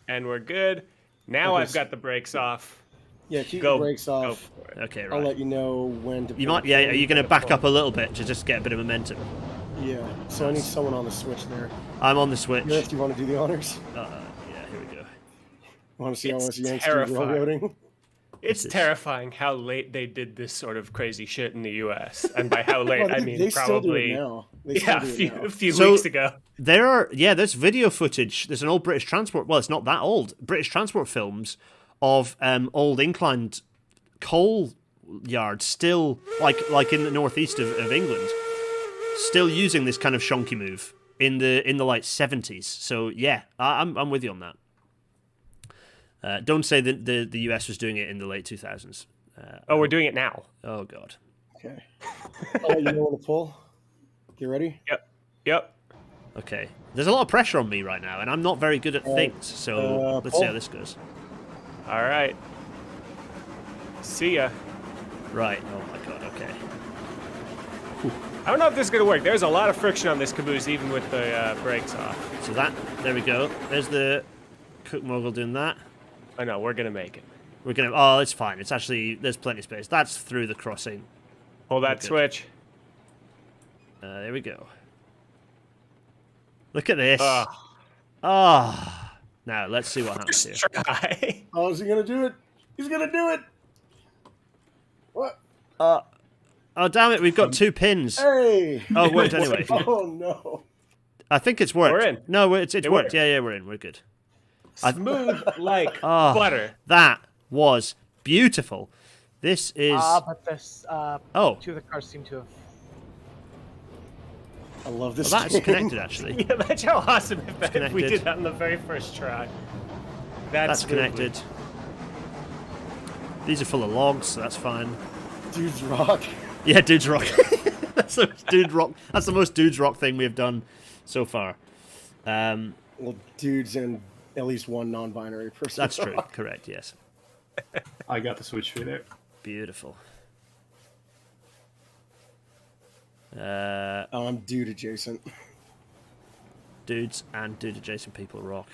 and we're good. Now Okay, I've got the brakes off. Yeah, keep Go- the brakes Go off. for it. Okay, I'll right. let you know when to. You pull might, the yeah. pin, Are you going to when back pull. up a little bit to just get a bit of momentum? Yeah. So I need someone on the switch there. I'm on the switch. Gareth, do you want to do the honors? Yeah, here we go. Want to see how It's much Yanks do terrifying. railroading? It's is- terrifying how late they did this sort of crazy shit in the U.S. And by how late, Well, I they- mean they still do it probably now. They yeah, still do it now. a few So- weeks ago. There's video footage. There's an old British transport. Well, it's not that old. British transport films of old inclined coal yards, still like in the northeast of England, still using this kind of shonky move in the like 70s. So yeah, I'm with you on that. Don't say that the US was doing it in the late 2000s. Oh, we're doing it now. Oh god. Okay. I'll let you know when to pull. Get ready? Yep. Okay. There's a lot of pressure on me right now, and I'm not very good at things. So let's see how pull. this goes. All right. See ya. Right. Oh my god. Okay. I don't know if this is going to work. There's a lot of friction on this caboose, even with the brakes off. So there we go. There's the Cook Mogul doing that. Oh, no, we're going to make it. We're gonna. Oh, it's fine. It's actually there's plenty of space. That's through the crossing. Hold that Okay. switch. There we go. Look at this. Ugh. Now let's see what happens here. First try. Oh, is he gonna do it? He's gonna do it. What? Oh damn it! We've got 2 pins. Hey! Oh, it worked anyway. Oh no! I think it's worked. We're in. No, it's It worked. worked. Yeah, we're in. We're good. Smooth like Oh, butter. That was beautiful. This is. But this, Oh, 2 of the cars seem to have. I love this. well, that's game. connected actually. Yeah, imagine how awesome if we connected. did that on the very first try. That's connected. These are full of logs, so that's fine. Dude's rock. Yeah, dudes rock. That's the most dude rock. That's the most dudes rock thing we have done so far. Well, dudes and at least one non-binary person. That's true. Correct. Yes. I got the switch for you there. Beautiful. I'm dude adjacent. Dudes and dude adjacent people rock.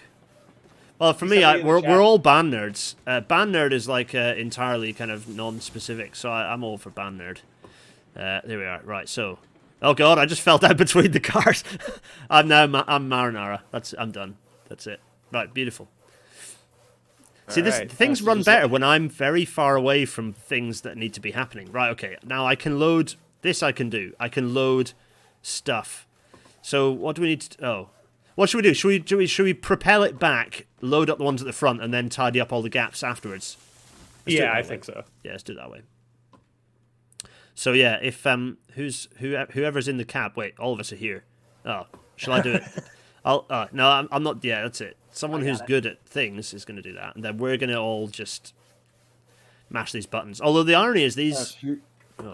Well, for me, somebody in the we're chat? all band nerds. Band nerd is like entirely kind of non-specific, so I'm all for band nerd. There we are. Right. So, oh god, I just fell down between the cars. I'm marinara. I'm done. That's it. Right. Beautiful. See, Alright, things so run just better when I'm very far away from things that need to be happening. Right. Okay. Now I can load this. I can do. I can load stuff. So what do we need to? Oh. What should we do? Should we propel it back, load up the ones at the front, and then tidy up all the gaps afterwards? Let's do it Yeah, that I way. think so. Yeah, let's do it that way. So yeah, if whoever's in the cab. Wait, all of us are here. Oh, shall I do it? No, I'm not. Yeah, that's it. Someone who's good at things is going to do that, and then we're going to all just mash these buttons. Although the irony is these.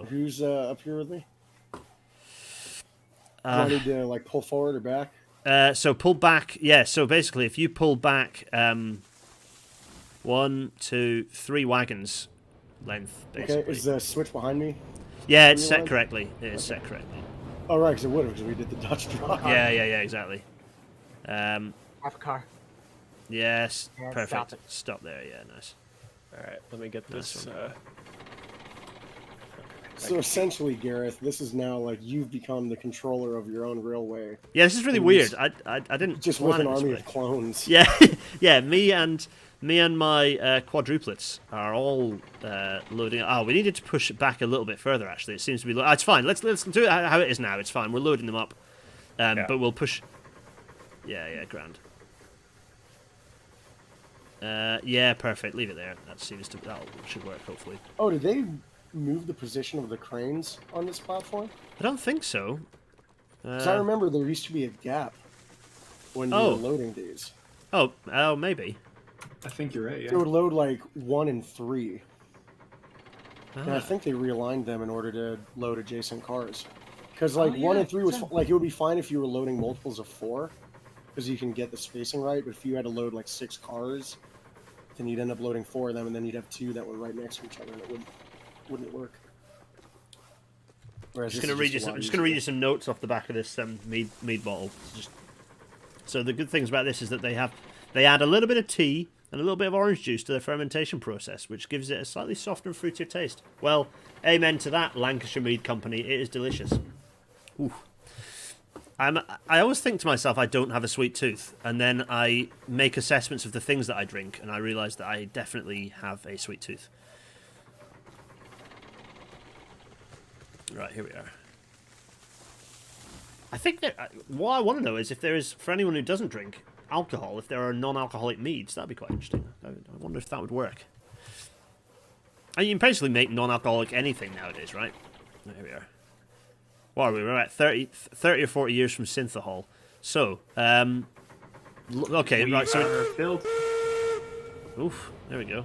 Who's up here with me? Do I need to like pull forward or back? So pull back. Yeah. So basically, if you pull back, 1, 2, 3 wagons length. Basically. Okay, is the switch behind me? Yeah, it's set Realize? correctly. It is set correctly. Oh, right, because it would have, because we did the Dutch drop. Yeah, exactly. Half a car. Yes, Yeah, perfect. stop it. Stop there. Yeah, nice. All right, let me get Nice this. one. So essentially, Gareth, this is now like you've become the controller of your own railway, Yeah, this is really weird. I didn't just plan with an it this army way. of clones. Yeah, yeah. Me and Me and my quadruplets are all loading. Oh, we needed to push it back a little bit further. Actually, it seems to be. It's fine. Let's do it how it is now. It's fine. We're loading them up, but we'll push. Yeah, grand. Yeah, perfect. Leave it there. That should work. Hopefully. Oh, did they move the position of the cranes on this platform? I don't think so. Because I remember there used to be a gap when you were loading these. Oh, maybe. I think you're right. It Yeah. would load like 1 and 3. And I Ah. think they realigned them in order to load adjacent cars. Because like 1 and 3 was like, it would be fine if you were loading multiples of 4, because you can get the spacing right. But if you had to load like 6 cars, then you'd end up loading 4 of them, and then you'd have 2 that were right next to each other, and it wouldn't work. Whereas I'm just going to read you some notes off the back of this mead bottle. So the good things about this is that they add a little bit of tea and a little bit of orange juice to the fermentation process, which gives it a slightly softer and fruitier taste. Well, amen to that, Lancashire Mead Company. It is delicious. Ooh. I always think to myself I don't have a sweet tooth, and then I make assessments of the things that I drink, and I realise that I definitely have a sweet tooth. Right, here we are. I think that what I want to know is if there is, for anyone who doesn't drink alcohol, if there are non-alcoholic meads. That'd be quite interesting. I wonder if that would work. And you can basically make non-alcoholic anything nowadays, right? Here we are. What are we? We're at 30 or 40 years from synthahol. So, okay, right. So, built. oof, there we go.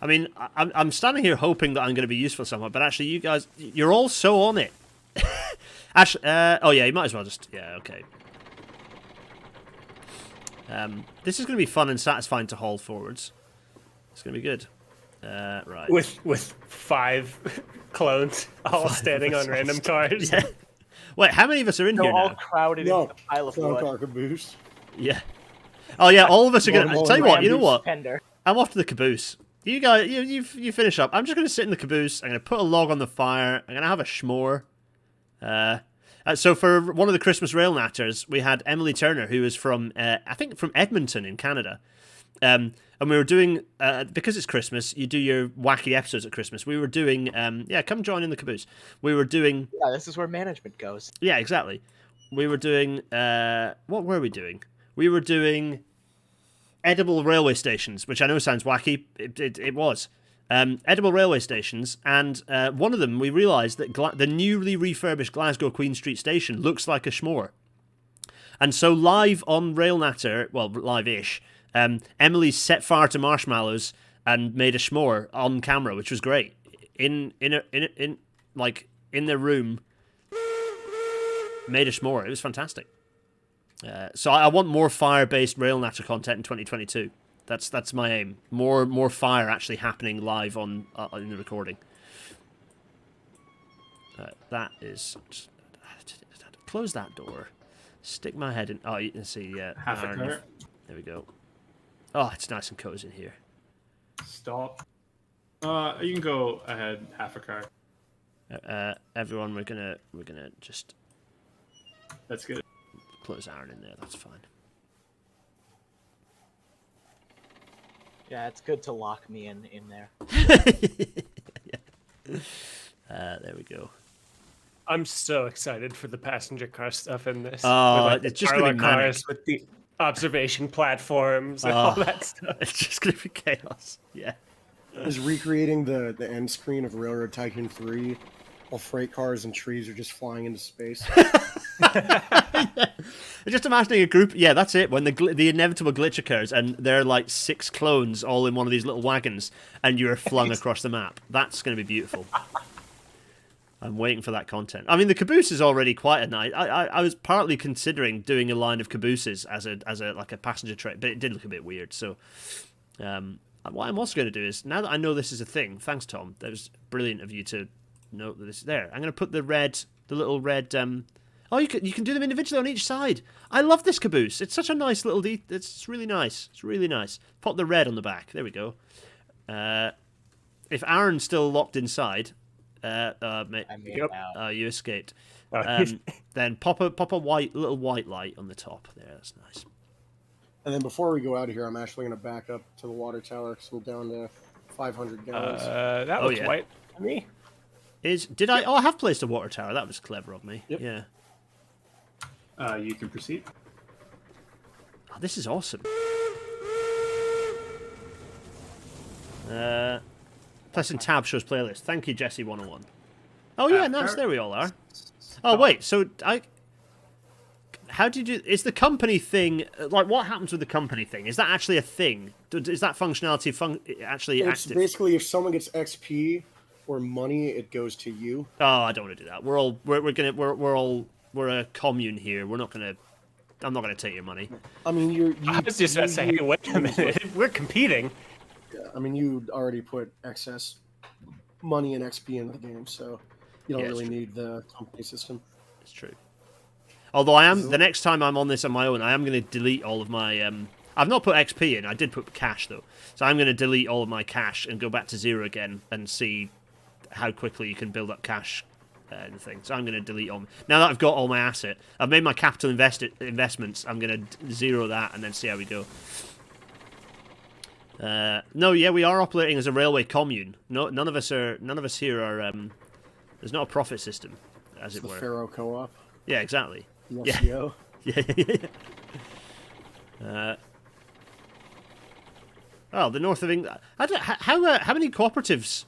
I mean, I'm standing here hoping that I'm going to be useful somewhat, but actually, you guys, you're all so on it. Actually, oh yeah, you might as well just, yeah, okay. This is going to be fun and satisfying to haul forwards. It's going to be good. Right. With 5 clones all standing on random cars. Yeah. Wait, how many of us are in They're here all now? crowded in the pile of wood. car caboose. Yeah. Oh yeah, all of us are going to... Tell you what, you know what? Pender. I'm off to the caboose. You guys, you finish up. I'm just going to sit in the caboose. I'm going to put a log on the fire. I'm going to have a schmore. So for one of the Christmas rail natters, we had Emily Turner, who is from, I think, from Edmonton in Canada. And we were doing, because it's Christmas, you do your wacky episodes at Christmas. We were doing, yeah, come join in the caboose. We were doing... Yeah, this is where management goes. Yeah, exactly. We were doing, what were we doing? We were doing edible railway stations, which I know sounds wacky. It was. Edible railway stations, and one of them, we realised that the newly refurbished Glasgow Queen Street station looks like a schmore. And so live on Rail Natter, well, live-ish, Emily set fire to marshmallows and made a schmore on camera, which was great. In their room, made a schmore. It was fantastic. So I want more fire-based Rail Natter content in 2022. That's my aim. More fire actually happening live in the recording. That is... Close that door. Stick my head in... Oh, you can see, yeah. Half a cart. There we go. Oh, it's nice and cozy in here. Stop. You can go ahead, half a car. Everyone, we're gonna just That's good. close Aaron in there. That's fine. Yeah, it's good to lock me in there. Yeah. There we go. I'm so excited for the passenger car stuff in this. Oh, with, like, it's just gonna be parlor manic. cars with the observation platforms and all that stuff. It's just gonna be chaos. Yeah. Is recreating the end screen of Railroad Tycoon 3, while freight cars and trees are just flying into space. Just imagining a group. Yeah, that's it. When the inevitable glitch occurs, and there are like 6 clones all in one of these little wagons, and you're flung across the map. That's going to be beautiful. I'm waiting for that content. I mean, the caboose is already quite a nice. I was partly considering doing a line of cabooses as a like a passenger train, but it did look a bit weird. So, what I'm also going to do is, now that I know this is a thing, thanks Tom. That was brilliant of you to note that this is there. I'm going to put the little red. Oh, you can do them individually on each side. I love this caboose. It's such a nice little it's really nice. It's really nice. Pop the red on the back. There we go. If Aaron's still locked inside, mate, I made it out. you escaped. Oh, Then pop a little white light on the top. There, that's nice. And then before we go out of here, I'm actually going to back up to the water tower because we're down to 500 gallons. That looks white to me. Did I? Oh, I have placed a water tower. That was clever of me. Yep. Yeah. You can proceed. Oh, this is awesome. Pressing tab shows playlist. Thank you, Jesse101. Oh yeah, nice. There we all are. Oh wait, so how did you? Is the company thing like what happens with the company thing? Is that actually a thing? Is that functionality actually It's active? basically if someone gets XP or money, it goes to you. Oh, I don't want to do that. We're a commune here. I'm not gonna take your money. I mean, I was just about to say, hey, wait a minute. We're competing. Yeah, I mean, you already put excess money and XP into the game, so you don't really need the company system. It's true. Although the next time I'm on this on my own, I am going to delete all of my. I've not put XP in. I did put cash though, so I'm going to delete all of my cash and go back to 0 again and see how quickly you can build up cash and things. So I'm going to delete all. Now that I've got all my asset, I've made my capital investments. I'm going to 0 that and then see how we go. No, yeah, we are operating as a railway commune. No, none of us here are. There's not a profit system, as it The were. Pharaoh Co-op. Yeah, exactly. The Yeah. FCO. Yeah. The north of England. How many cooperatives?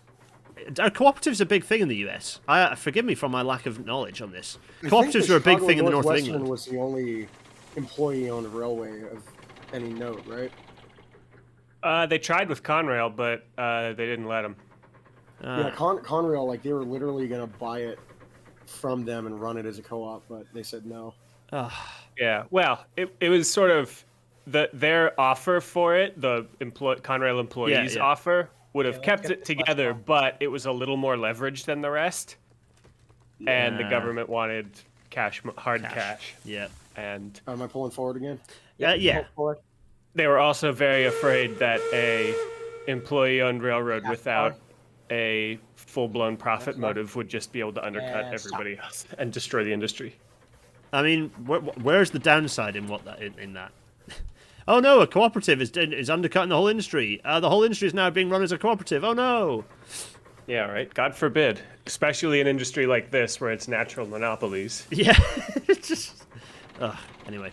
Are cooperatives a big thing in the US? Forgive me for my lack of knowledge on this. Cooperatives are a big thing in the north of England. Was the only employee-owned railway of any note, right? They tried with Conrail, but they didn't let them. Yeah, Conrail, like they were literally gonna buy it from them and run it as a co-op, but they said no. Yeah, well, it was sort of their offer for it. The Conrail employees' offer would have kept it together, but it was a little more leveraged than the rest, and the government wanted hard cash. Yeah. And Am I pulling forward again? Yeah. they were also very afraid that a employee-owned railroad without a full-blown profit motive would just be able to undercut everybody else and destroy the industry. I mean, where's the downside in that? Oh no, a cooperative is undercutting the whole industry. The whole industry is now being run as a cooperative. Oh no. Yeah, right. God forbid, especially an industry like this where it's natural monopolies. Yeah. Anyway.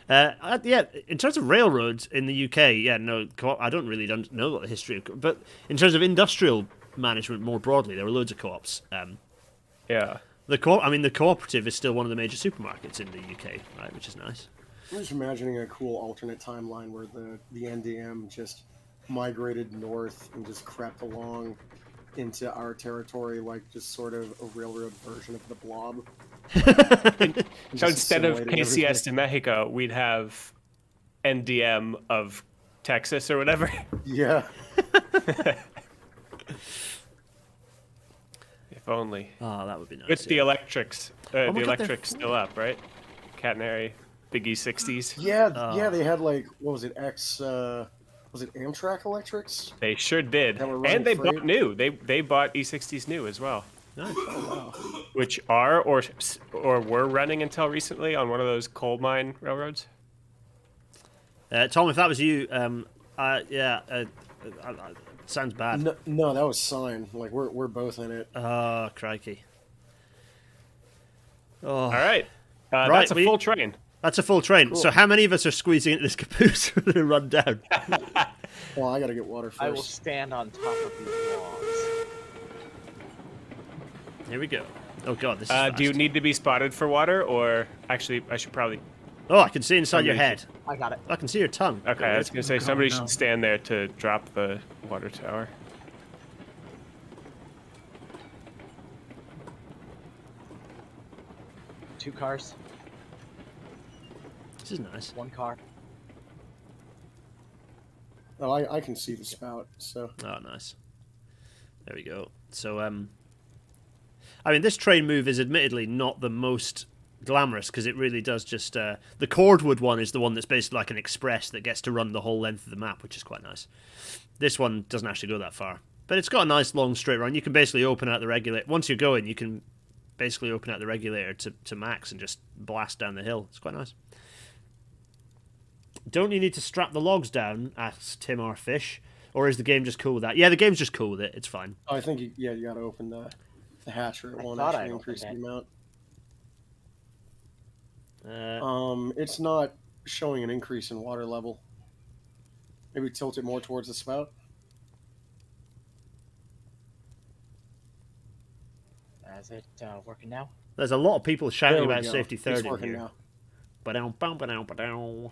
In terms of railroads in the UK, I don't know what the history of, but in terms of industrial management more broadly, there were loads of co-ops. Yeah. The cooperative is still one of the major supermarkets in the UK, right, which is nice. I'm just imagining a cool alternate timeline where the NDM just migrated north and just crept along into our territory like just sort of a railroad version of the Blob. So instead of PCS to Mexico, we'd have NDM of Texas or whatever. Yeah. If only. Oh, that would be nice. With the electrics. The God, electric's still up, right? Catenary, Big E60s. Yeah, they had like, what was it, was it Amtrak electrics? They sure did. And they bought new. They bought E60s new as well. Nice. Oh, wow. Which are or were running until recently on one of those coal mine railroads. Tom, if that was you, sounds bad. No, that was Sign. Like we're both in it. Oh, crikey. Oh. All right. Right, that's a full train. That's a full train. Cool. So how many of us are squeezing into this caboose for the run down? Well, I gotta get water first. I will stand on top of these logs. Here we go. Oh god, this is fast. Do you need to be spotted for water, or actually, I should probably... Oh, I can see inside your head. I got it. I can see your tongue. Okay, I was going to say, somebody should stand there to drop the water tower. Two cars. This is nice. One car. Oh, I can see the spout. So. Oh, nice. There we go. So, I mean, this train move is admittedly not the most glamorous because it really does just... the Cordwood one is the one that's basically like an express that gets to run the whole length of the map, which is quite nice. This one doesn't actually go that far. But it's got a nice long straight run. You can basically open out the regulator. Once you're going, you can basically open out the regulator to max and just blast down the hill. It's quite nice. Don't you need to strap the logs down? Asks Tim R. Fish. Or is the game just cool with that? Yeah, the game's just cool with it. It's fine. Oh, I think you got to open the hatch, or it I won't thought actually I'd increase the opened amount. It's not showing an increase in water level. Maybe tilt it more towards the spout. Is it working now? There's a lot of people shouting There we about go. safety third It's in working here. now. Ba-dum-bum-ba-dum-ba-dum.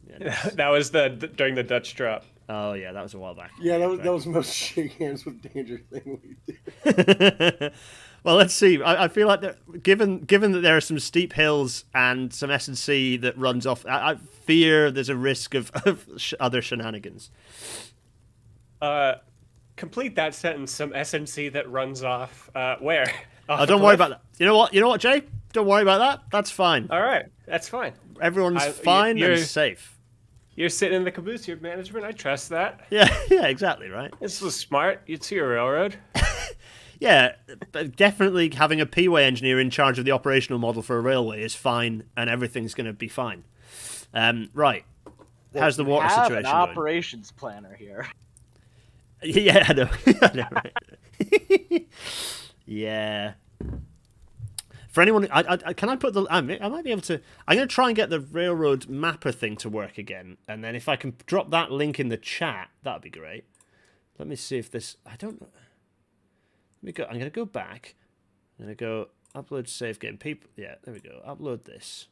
Yeah, That was during the Dutch drop. oh yeah, that was a while back. Yeah, that was the most shake hands with danger thing we did. Well, let's see. I feel like given that there are some steep hills and some S&C that runs off, I fear there's a risk of other shenanigans. Complete that sentence. Some SNC that runs off. Where? Off Oh, a don't worry cliff? about that. You know what, Jay? Don't worry about that. That's fine. All right, that's fine. Everyone's fine you're- and safe. You're sitting in the caboose. Your management. I trust that. Yeah, yeah, exactly, right? This was smart. You'd see a railroad. Yeah, but definitely having a P-way engineer in charge of the operational model for a railway is fine, and everything's going to be fine. Right. How's the water We have situation an going? operations planner here. Yeah, I know. I know, right? Yeah. For anyone, can I put the? I might be able to. I'm going to try and get the railroad mapper thing to work again, and then if I can drop that link in the chat, that'd be great. Let me see if this. I don't know. Let me go. I'm going to go back. I'm going to go upload save game. People. Yeah, there we go. Upload this.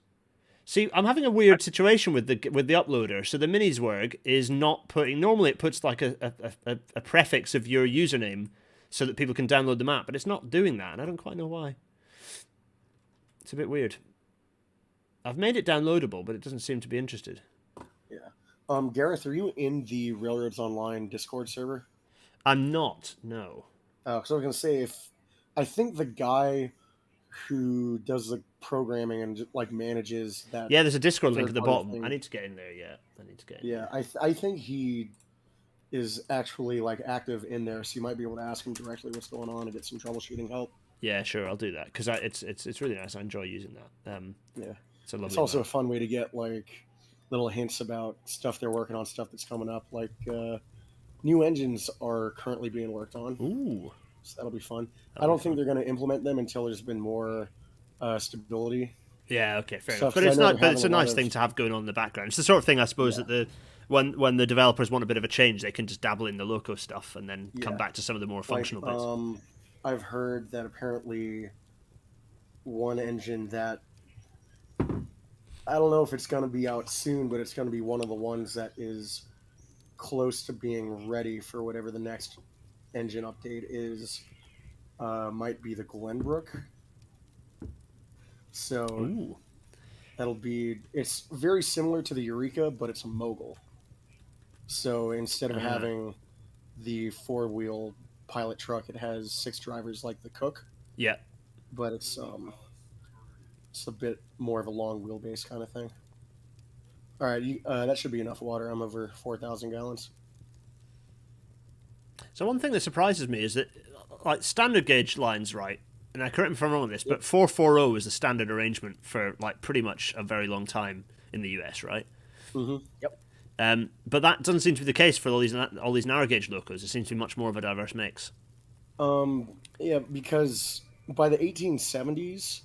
See, I'm having a weird situation with the uploader. So the Miniswerg is not putting. Normally, it puts like a prefix of your username so that people can download the map, but it's not doing that, and I don't quite know why. It's a bit weird. I've made it downloadable, but it doesn't seem to be interested. Yeah. Gareth, are you in the Railroads Online Discord server? I'm not. No. Because I was going to say, I think the guy who does the programming and like manages that. Yeah, there's a Discord link at the third-party bottom. thing. I need to get in there. Yeah, I need to get in. Yeah, I think he is actually like active in there, so you might be able to ask him directly what's going on and get some troubleshooting help. Yeah, sure, I'll do that because it's really nice. I enjoy using that. Yeah, it's a lovely. It's also map. a fun way to get like little hints about stuff they're working on, stuff that's coming up. Like new engines are currently being worked on. Ooh, so that'll be fun. That'll I don't be think fun. they're going to implement them until there's been more stability. Yeah, okay, fair Stuff, enough. But 'cause I it's know not. they're But it's a having a lot nice of- thing to have going on in the background. It's the sort of thing I suppose Yeah. that when the developers want a bit of a change, they can just dabble in the loco stuff and then come Yeah. back to some of the more functional bits. I've heard that apparently one engine that I don't know if it's going to be out soon, but it's going to be one of the ones that is close to being ready for whatever the next engine update is. Might be the Glenbrook. So Ooh, it's very similar to the Eureka, but it's a mogul. So instead of having the 4-wheel pilot truck, it has 6 drivers like the Cook, yeah. but it's a bit more of a long wheelbase kind of thing. All right, that should be enough water. I'm over 4,000 gallons. So one thing that surprises me is that, like, standard gauge lines, right? And I correct me if I'm wrong on this, but 440 is the standard arrangement for like pretty much a very long time in the US, right? Mm-hmm. Yep. But that doesn't seem to be the case for all these narrow gauge locos. It seems to be much more of a diverse mix. Yeah, because by the 1870s,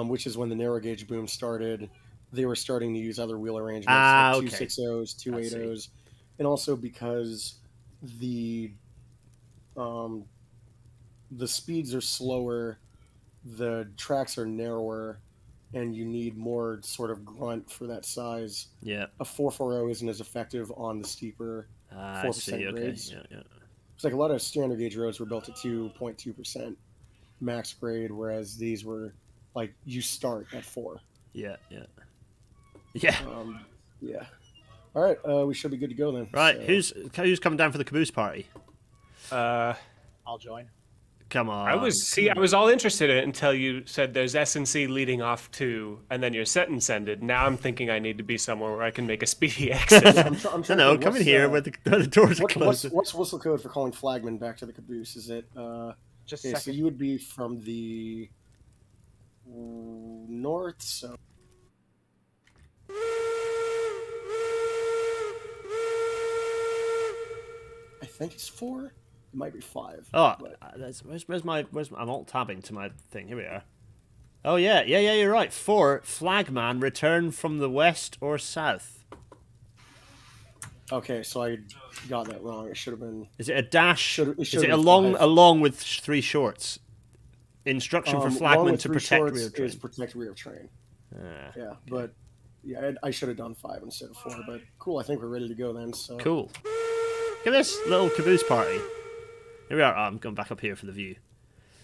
which is when the narrow gauge boom started, they were starting to use other wheel arrangements like okay. 260s, 280s, and also because the speeds are slower, the tracks are narrower, and you need more sort of grunt for that size. Yeah. A 440 isn't as effective on the steeper I 4% see. Okay. grades. Yeah. It's like a lot of standard gauge roads were built at 2.2% max grade, whereas these were like you start at 4. Yeah. Yeah. All right, we should be good to go then. Right. So- Who's coming down for the caboose party? I'll join. Come on. I was all interested in it until you said there's S&C leading off to, and then your sentence ended. Now I'm thinking I need to be somewhere where I can make a speedy exit. I'm trying to No, think, come in what's, here where the doors are closed. what's whistle code for calling flagman back to the caboose? Is it Just okay, a so second. you would be from the north, so think it's 4. It might be 5. Oh, but... I'm alt tabbing to my thing. Here we are. Oh yeah, you're right. 4, flagman, return from the west or south. Okay, so I got that wrong. It should have been... Is it a dash? Is it been along with 3 shorts? Instruction for along flagman with to 3 protect shorts rear train. is protect rear train. Ah, Yeah, but yeah, I should have done 5 instead of 4. But cool, I think we're ready to go then. So cool. Look at this little caboose party. Here we are. Oh, I'm going back up here for the view.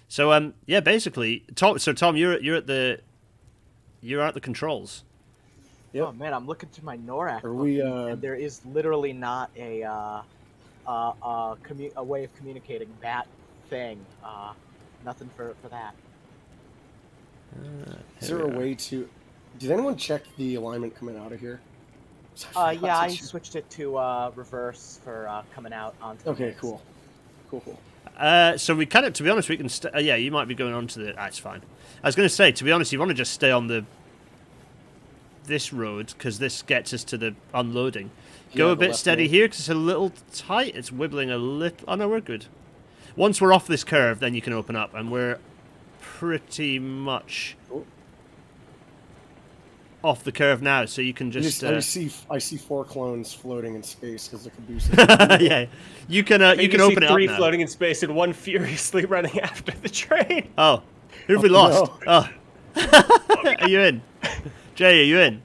So yeah, basically, Tom. So Tom, you're at the controls. Yep. Oh man, I'm looking through my NORAC. Are we? And there is literally not a way of communicating that thing. Nothing for that. Is there a way to? Did anyone check the alignment coming out of here? Yeah, I switched it to reverse for coming out onto. Okay, cool. So we kind of, to be honest, we can. Yeah, you might be going on to the. It's fine. I was going to say, to be honest, you want to just stay on this road because this gets us to the unloading. Go a bit steady here because it's a little tight. It's wibbling a little. Oh no, we're good. Once we're off this curve, then you can open up, and we're pretty much off the curve now. So you can just. I see 4 clones floating in space because the caboose. Yeah, you can open it up 3 now. floating in space and 1 furiously running after the train. Oh, who have we lost? No. Oh, are you in? Jay, are you in?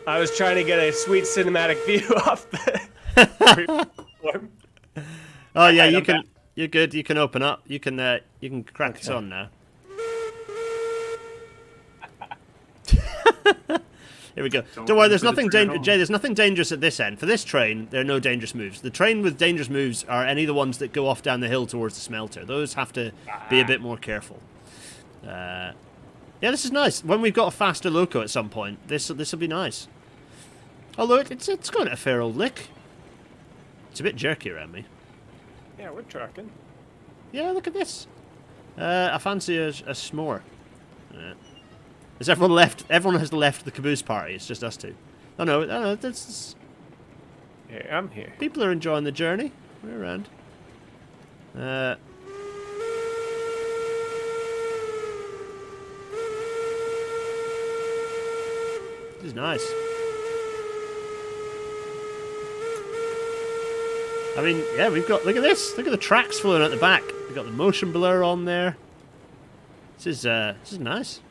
I was trying to get a sweet cinematic view off the platform. Oh yeah, Right, you I'm can. back. You're good. You can open up. You can crack it on now. Here we go. Don't worry. There's nothing dangerous. Jay, there's nothing dangerous at this end. For this train, there are no dangerous moves. The train with dangerous moves are any of the ones that go off down the hill towards the smelter. Those have to be a bit more careful. Yeah, this is nice. When we've got a faster loco at some point, this will be nice. Although it's going at a fair old lick. It's a bit jerky around me. Yeah, we're trucking. Yeah, look at this. I fancy a s'more. Yeah. Has everyone left? Everyone has left the caboose party. It's just us two. Oh no, that's. Hey, I'm here. People are enjoying the journey. We're around. This is nice. I mean, yeah, we've got. Look at this. Look at the tracks flowing at the back. We've got the motion blur on there. This is nice.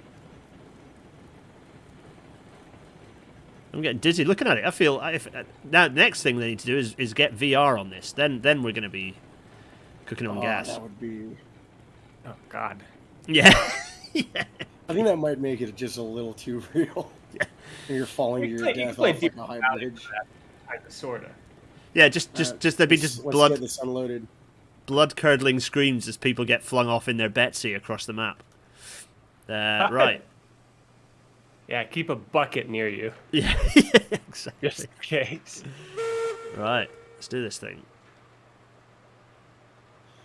I'm getting dizzy looking at it. I feel now. Next thing they need to do is get VR on this. Then we're going to be cooking on gas. That would be. Oh God. Yeah. Yeah. I think that might make it just a little too real. Yeah. You're falling to your death off like a high bridge. Kinda, sorta. Yeah, just there'd be just Let's get this unloaded. blood curdling screams as people get flung off in their Betsy across the map. Right. Yeah, keep a bucket near you. Yeah, exactly. Just in case. Right, let's do this thing.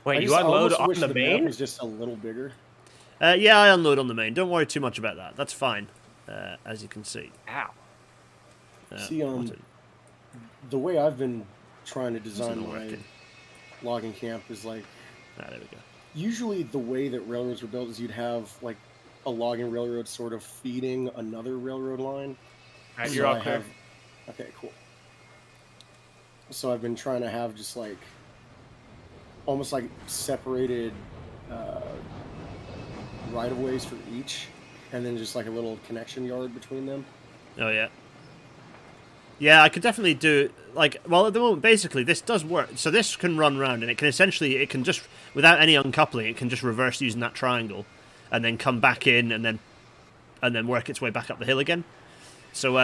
Wait, you unload on the map main? was just a little bigger. Yeah, I unload on the main. Don't worry too much about that. That's fine, as you can see. Ow. See, the way I've been trying to design my logging camp is like. Ah, there we go. Usually, the way that railroads were built is you'd have like a logging railroad sort of feeding another railroad line. All right, So you're all I clear. have- Okay, cool. So I've been trying to have just like almost like separated right of ways for each, and then just like a little connection yard between them. Oh yeah. Yeah, I could definitely do like. Well, at the moment, basically, this does work. So this can run round, and it can just without any uncoupling, it can just reverse using that triangle, and then come back in, and then work its way back up the hill again. So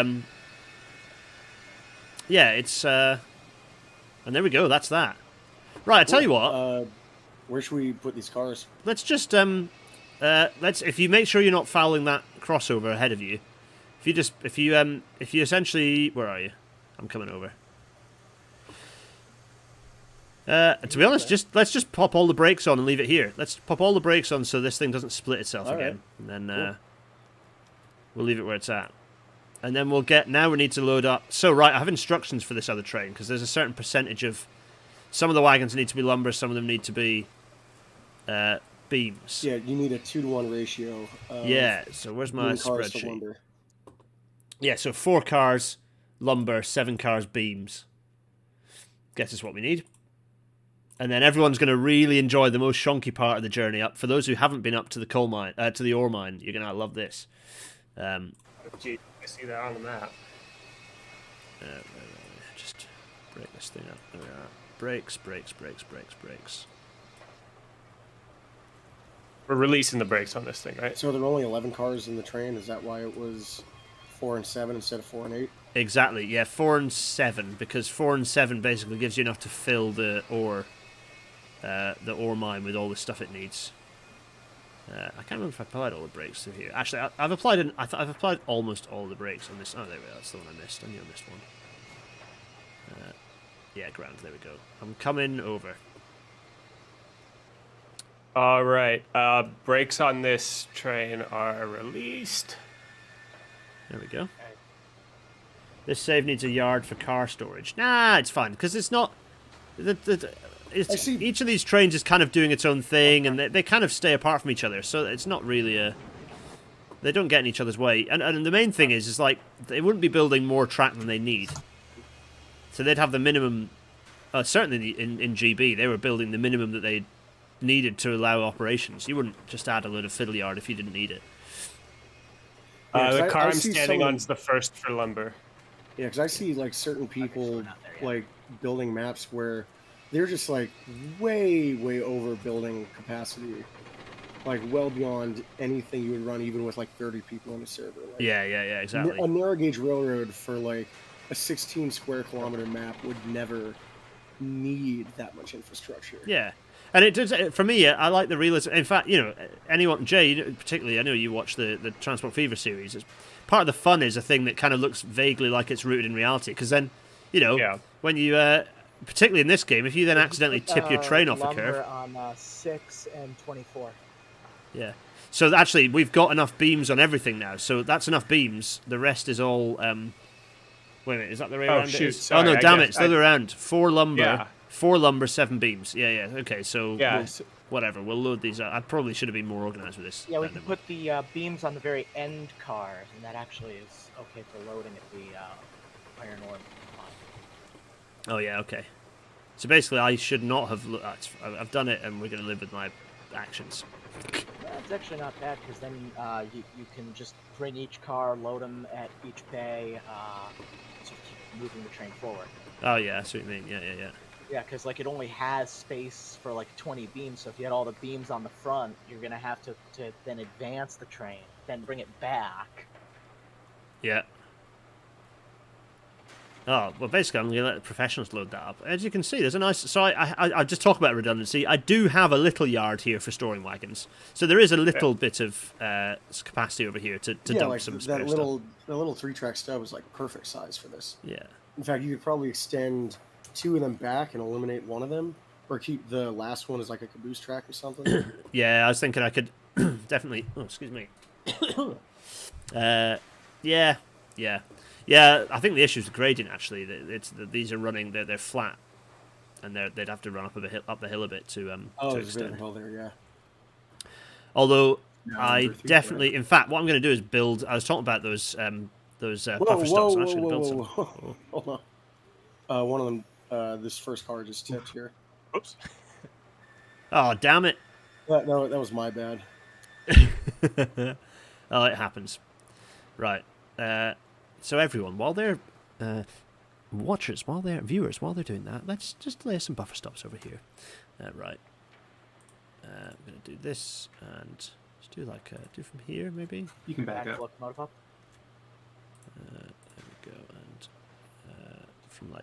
yeah, it's and there we go. That's that. Right, I tell you what. Where should we put these cars? Let's just if you make sure you're not fouling that crossover ahead of you. If you essentially, where are you? I'm coming over. To be honest, let's just pop all the brakes on and leave it here. Let's pop all the brakes on so this thing doesn't split itself All again, right. and then we'll leave it where it's at. And then we'll get... Now we need to load up... So, right, I have instructions for this other train, because there's a certain percentage of... Some of the wagons need to be lumber, some of them need to be beams. Yeah, you need a 2-to-1 ratio. Yeah, so where's my beam cars to spreadsheet? lumber. Yeah, so 4 cars, lumber, 7 cars, beams. Guess is what we need. And then everyone's going to really enjoy the most shonky part of the journey up. For those who haven't been up to the coal mine, to the ore mine, you're going to love this. Gee, I see that on the map. Just break this thing up. There we are. Brakes. We're releasing the brakes on this thing, right? So there were only 11 cars in the train. Is that why it was 4 and 7 instead of 4 and 8? Exactly, yeah, 4 and 7, because 4 and 7 basically gives you enough to fill the ore mine with all the stuff it needs. I can't remember if I applied all the brakes through here. Actually, I've applied I've applied almost all the brakes on this. Oh, there we go. That's the one I missed. I knew I missed one. Yeah, grand. There we go. I'm coming over. All right. Brakes on this train are released. There we go. This save needs a yard for car storage. Nah, it's fine, because it's not... Each of these trains is kind of doing its own thing, and they kind of stay apart from each other, so it's not really a... They don't get in each other's way. And the main thing is like, they wouldn't be building more track than they need. So they'd have the minimum... certainly in GB, they were building the minimum that they needed to allow operations. You wouldn't just add a load of fiddle yard if you didn't need it. The car I'm standing on is the first for lumber. Yeah, because I see like certain people like building maps where they're just like way over building capacity, like well beyond anything you would run even with like 30 people on a server. Like, yeah, exactly. A narrow gauge railroad for like a 16 square kilometer map would never need that much infrastructure. Yeah. And it does, for me, I like the realism. In fact, anyone, Jay, particularly, I know you watch the Transport Fever series. Part of the fun is a thing that kind of looks vaguely like it's rooted in reality. Because then, when you, particularly in this game, if you then accidentally tip your train off a curve. On 6 and 24. Yeah. So actually, we've got enough beams on everything now. So that's enough beams. The rest is all. Wait a minute, is that the way around? Shoot, it? sorry, Oh no, damn it! It's the I- other way around. 4 lumber. Yeah. 4 lumber, 7 beams. Yeah. Okay, so Yeah. whatever. We'll load these out. I probably should have been more organized with this. Yeah, we can put the beams on the very end cars, and that actually is okay for loading at the iron ore mine. Oh yeah, okay. So basically, I should not have. I've done it, and we're going to live with my actions. That's actually not bad, because then you can just bring each car, load them at each bay, to keep moving the train forward. Oh yeah, that's what you mean. Yeah. Yeah, because like it only has space for like 20 beams, so if you had all the beams on the front, you're gonna have to then advance the train, then bring it back. Yeah. Oh, well, basically, I'm going to let the professionals load that up. As you can see, there's a nice... So I just talk about redundancy. I do have a little yard here for storing wagons. So there is a little bit of capacity over here to dump like some spare that stuff. little 3-track stub is like perfect size for this. Yeah. In fact, you could probably extend 2 of them back and eliminate one of them, or keep the last one as like a caboose track or something. Yeah, I was thinking I could definitely... Oh, excuse me. Yeah, I think the issue is the gradient, actually. These are running, they're flat, and they'd have to run up the hill a bit to There's a bit of extend. a hill there, yeah. Although, No, I number 3, definitely... In fact, what I'm going to do is build... I was talking about those puffer stocks. I'm actually going to build some. whoa. Hold on. One of them, this first car just tipped here. Oops. Oh, damn it. No, that was my bad. Oh, it happens. Right. So everyone, while they're viewers, while they're doing that, let's just lay some buffer stops over here. Right. I'm going to do this, and let's do do from here, maybe. You can back up. Locomotive up. There we go, and from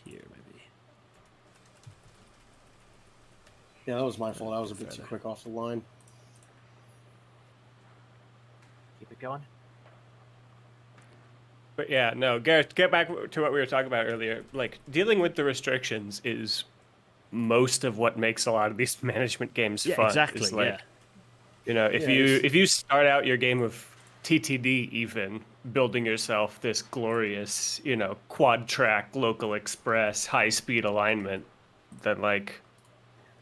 here, maybe. Yeah, that was my fault. I was a bit too Further. quick off the line. Keep it going. But yeah, no, Gareth, get back to what we were talking about earlier. Like, dealing with the restrictions is most of what makes a lot of these management games Yeah, fun. exactly. It's like, Yeah. if you start out your game of TTD even, building yourself this glorious, quad track local express high speed alignment, then like,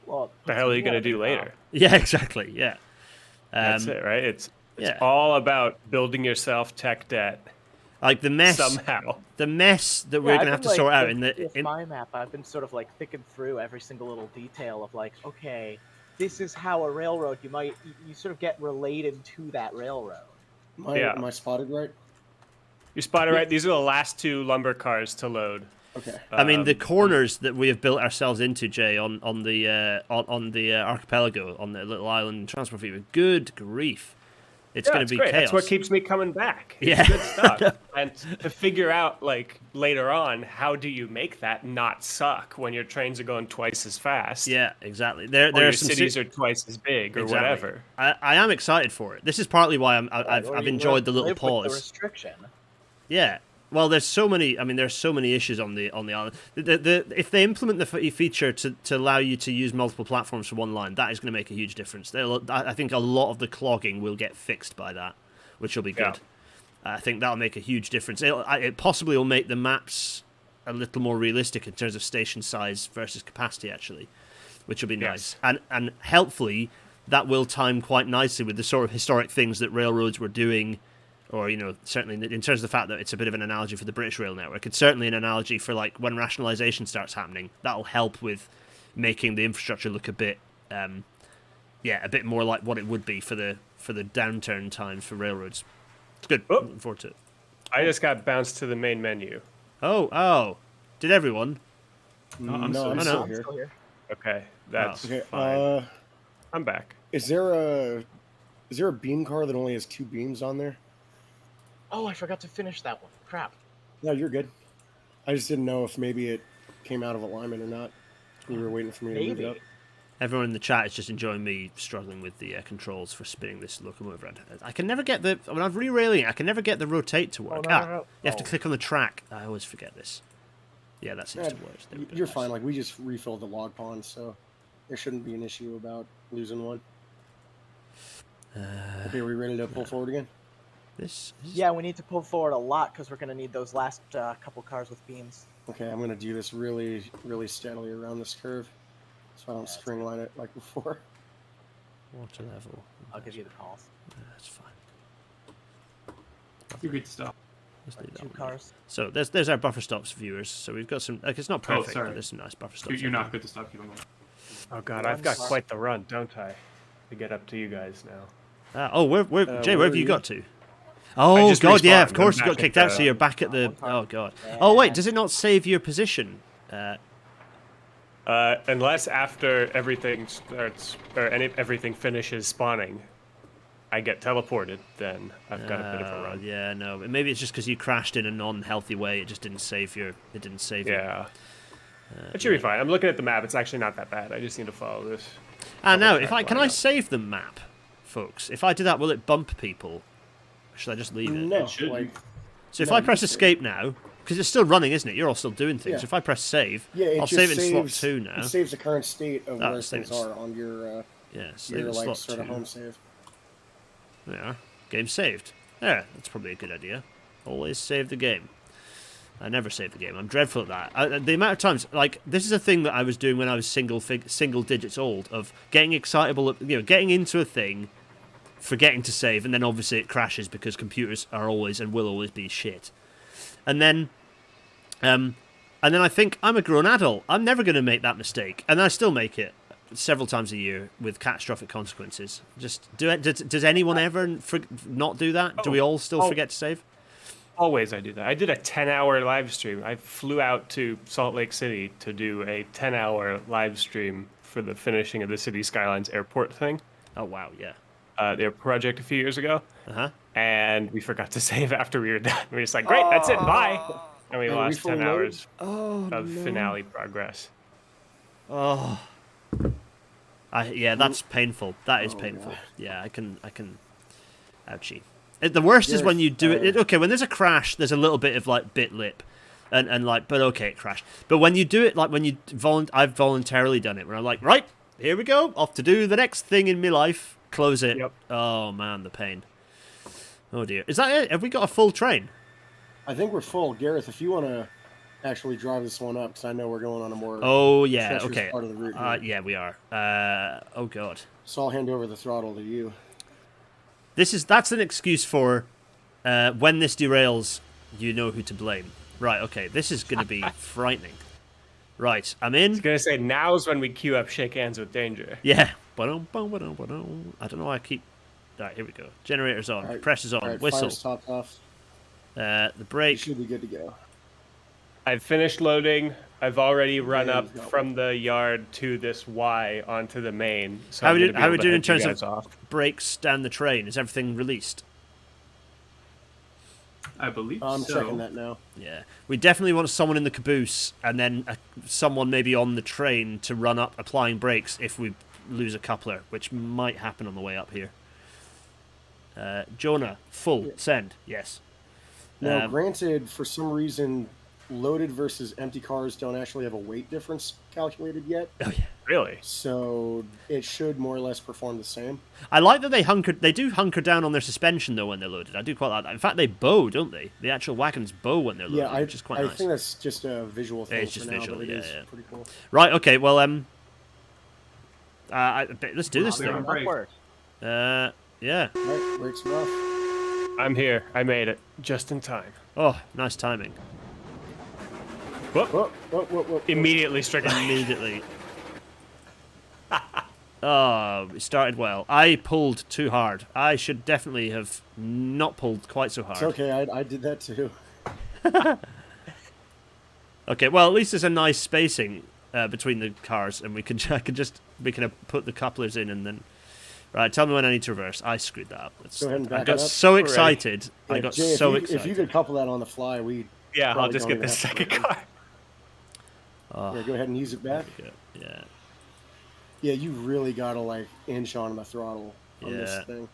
Well, the hell are you gonna do later? Yeah, exactly. Yeah. That's it, right? It's yeah. all about building yourself tech debt. Like the mess Somehow. that we're I've gonna have been, to sort out with my map, I've been sort of like thinking through every single little detail of like, okay, this is how a railroad you sort of get related to that railroad. Am I spotted right? You spotted right. These are the last 2 lumber cars to load. Okay. I mean, the corners that we have built ourselves into, Jay, on the archipelago, on the little island transport feeder. Good grief. It's going to be great. chaos. That's what keeps me coming back. It's Yeah. good stuff. And to figure out, like, later on, how do you make that not suck when your trains are going twice as fast? Yeah, exactly. Or There your are some cities are twice as big or Exactly. whatever. I am excited for it. This is partly why I've enjoyed the little live with pause. the restriction. Yeah. Well, there's so many. I mean, there's so many issues on the island. If they implement the feature to allow you to use multiple platforms for one line, that is going to make a huge difference. I think a lot of the clogging will get fixed by that, which will be good. Yeah. I think that'll make a huge difference. It possibly will make the maps a little more realistic in terms of station size versus capacity, actually, which will be nice. And helpfully, that will time quite nicely with the sort of historic things that railroads were doing. Or, certainly in terms of the fact that it's a bit of an analogy for the British rail network, it's certainly an analogy for like when rationalisation starts happening. That'll help with making the infrastructure look a bit, a bit more like what it would be for the downturn times for railroads. It's good. Oh. Looking forward to it. I just got bounced to the main menu. Oh, did everyone? No, I'm I'm still still I'm here. still here. Okay, that's Okay. fine. I'm back. Is there a beam car that only has 2 beams on there? Oh, I forgot to finish that one. Crap. No, you're good. I just didn't know if maybe it came out of alignment or not. We were waiting for me to move it Maybe. up. Everyone in the chat is just enjoying me struggling with the controls for spinning this locomotive around. I can never get when I'm re-railing it, I can never get the rotate to work. No. You have to click on the track. I always forget this. Yeah, that seems to work. You're fine. Like, we just refilled the log pond, so there shouldn't be an issue about losing one. Okay, are we ready to pull forward again? This is... Yeah, we need to pull forward a lot because we're going to need those last couple cars with beams. Okay, I'm going to do this really, really steadily around this curve so I don't string line it like before. Water level. I'll give you the calls. That's fine. You're good to stop. Let's leave that 2 one. cars. So there's our buffer stops, viewers. So we've got some. Like, it's not perfect, sorry. but there's some nice buffer stops. You're not good to stop. Keep on going. Oh god, I've got quite the run, don't I? To get up to you guys now. Jay, where have are you you? got to? Oh just god, yeah, respawned. of course I'm you got back kicked at out, so the- you're back at the. one car. Oh god. Yeah. Oh wait, does it not save your position? Unless after everything starts or everything finishes spawning, I get teleported. Then I've got a bit of a run. Yeah, no. Maybe it's just because you crashed in a non-healthy way. It just didn't save your. It didn't save you. Yeah, it should be fine. I'm looking at the map. It's actually not that bad. I just need to follow this. And now, track can I line up. save the map, folks? If I do that, will it bump people? Or should I just leave it? No, It should. like, So if No, I you press save. escape now, because it's still running, isn't it? You're all still doing things. Yeah. So if I press save, yeah, it I'll just save it in slot saves, 2 now. It saves the current state of Oh, where it things saves. are on your Yeah, save in like slot sort 2. of home save. Yeah, game saved. Yeah, that's probably a good idea. Always save the game. I never save the game. I'm dreadful at that. The amount of times, like, this is a thing that I was doing when I was single digits old, of getting excitable, getting into a thing, forgetting to save, and then obviously it crashes because computers are always and will always be shit. And then I think I'm a grown adult. I'm never going to make that mistake, and I still make it several times a year with catastrophic consequences. Just does anyone ever not do that? Do we all still forget to save? Always I do that. I did a 10-hour live stream. I flew out to Salt Lake City to do a 10-hour live stream for the finishing of the City Skylines airport thing. Oh wow, yeah. Their project a few years ago. Uh-huh. And we forgot to save after we were done. We were just like, great, that's it, bye. And we And lost 10 refull load? hours of finale progress. Oh. Yeah, that's painful. That is Oh, painful. God. Yeah, I can. Ouchie. The worst is when you do it. Okay, when there's a crash, there's a little bit of like bit lip, and like, but okay, it crashed. But when you do it, like when you I've voluntarily done it, where I'm like, right, here we go, off to do the next thing in my life. Close it. Yep. Oh man, the pain. Oh dear. Is that it? Have we got a full train? I think we're full. Gareth, if you want to actually drive this one up, because I know we're going on a more Oh yeah. treacherous Okay. part of the route here. Yeah, we are. Oh god. So I'll hand over the throttle to you. That's an excuse for when this derails, you know who to blame. Right. Okay. This is going to be frightening. Right. I'm in. I was gonna say now's when we queue up Shake Hands with Danger. Yeah. Ba-dum, bum, ba-dum, ba-dum. I don't know why I keep. All right. Here we go. Generator's on. Right. Pressure's on. All right, Whistle. fire's topped off. The You brake. should be good to go. I've finished loading. I've already run Yeah, up you've got from the yard to this Y onto the main. So How I'm we gonna do- be how able we to doing in head you terms guys of- off. Brakes down the train. Is everything released? I believe I'm so. checking that now. Yeah. We definitely want someone in the caboose and then someone maybe on the train to run up applying brakes if we lose a coupler, which might happen on the way up here. Jonah, full. Send. Yes. Now, granted, for some reason, loaded versus empty cars don't actually have a weight difference calculated yet. Oh yeah. Really? So it should more or less perform the same. I like that they do hunker down on their suspension though when they're loaded. I do quite like that. In fact, they bow, don't they? The actual wagons bow when they're loaded, Yeah, which is quite I nice. think that's just a visual thing It's just for now, visual, but it yeah, is yeah. pretty cool. Right. Okay. Well, let's do this Wow, thing. Break. Upward. Yeah. Right, brakes are off. I'm here. I made it just in time. Oh, nice timing. Whoop. Whoa. Immediately stricken. Immediately. Oh, it started well. I pulled too hard. I should definitely have not pulled quite so hard. It's okay, I did that too. Okay, well, at least there's a nice spacing between the cars, and we can put the couplers in, and then. Right, tell me when I need to reverse. I screwed that up. Go ahead and I back got it up. so We're ready. excited. I Yeah, got Jay, so if excited. you could couple that on the fly, we Yeah, I'll probably just don't get the even have to second do it. car. Oh, Yeah, go ahead and use it back. yeah. Yeah, you really gotta like inch on the throttle on Yeah. this thing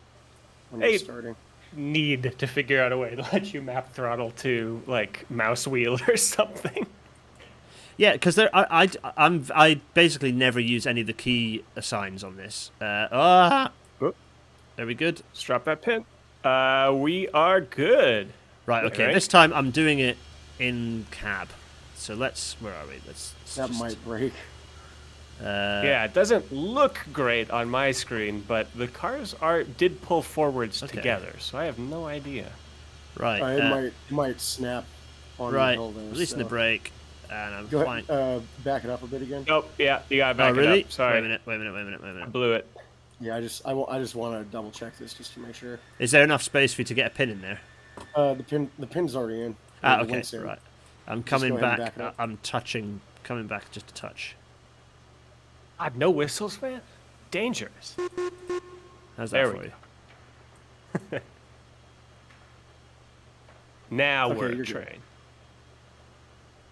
when Hey. you're starting. Need to figure out a way to let you map throttle to like mouse wheel or something. Yeah, because I basically never use any of the key assigns on this. Whoop. Are we good? Just drop that pin. We are good. Right. Okay. Right. This time I'm doing it in cab. So where are we? Let's That just- might break. Yeah, it doesn't look great on my screen, but the cars did pull forwards Okay. together, so I have no idea. Right. It might snap on right. the hill there. Releasing the so- brake, and I'm Go fine. ahead, back it up a bit again. Nope. Yeah, you gotta Oh, back really? it up. Sorry, Wait a minute. I blew it. Yeah, I just want to double check this just to make sure. Is there enough space for you to get a pin in there? The pin's already in. Ah, The okay. link's in. Right. I'm Just coming go ahead and back. back it up. I'm coming back just a touch. No whistles, man. Dangerous. How's that There for we you? go. Now Okay, we're a you're good. train.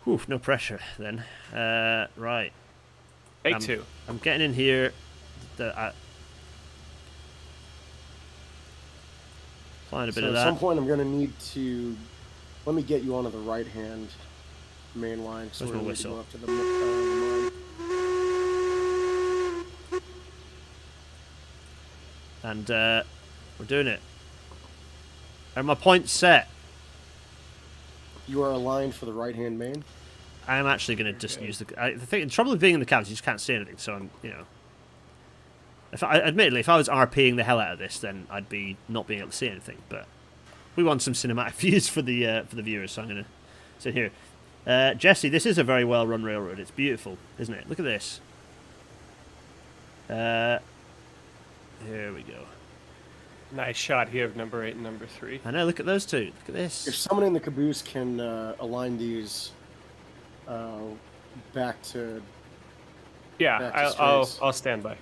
Whew, no pressure then. Right. Take two. I'm getting in here. Applying a bit So of at some that. point, I'm going to need to let me get you onto the right hand main line. So Where's we're my going to whistle? go up to the mine. And we're doing it. Are my points set? You are aligned for the right hand main. I'm actually going to just use the trouble with being in the cabs, you just can't see anything. So I'm, admittedly, if I was RPing the hell out of this, then I'd be not being able to see anything. But we want some cinematic views for the viewers, so I'm going to sit here. Jesse, this is a very well run railroad. It's beautiful, isn't it? Look at this. Here we go. Nice shot here of number 8 and number 3. I know. Look at those two. Look at If this. someone in the caboose can align these back to Yeah, Back to I'll straights. I'll stand by.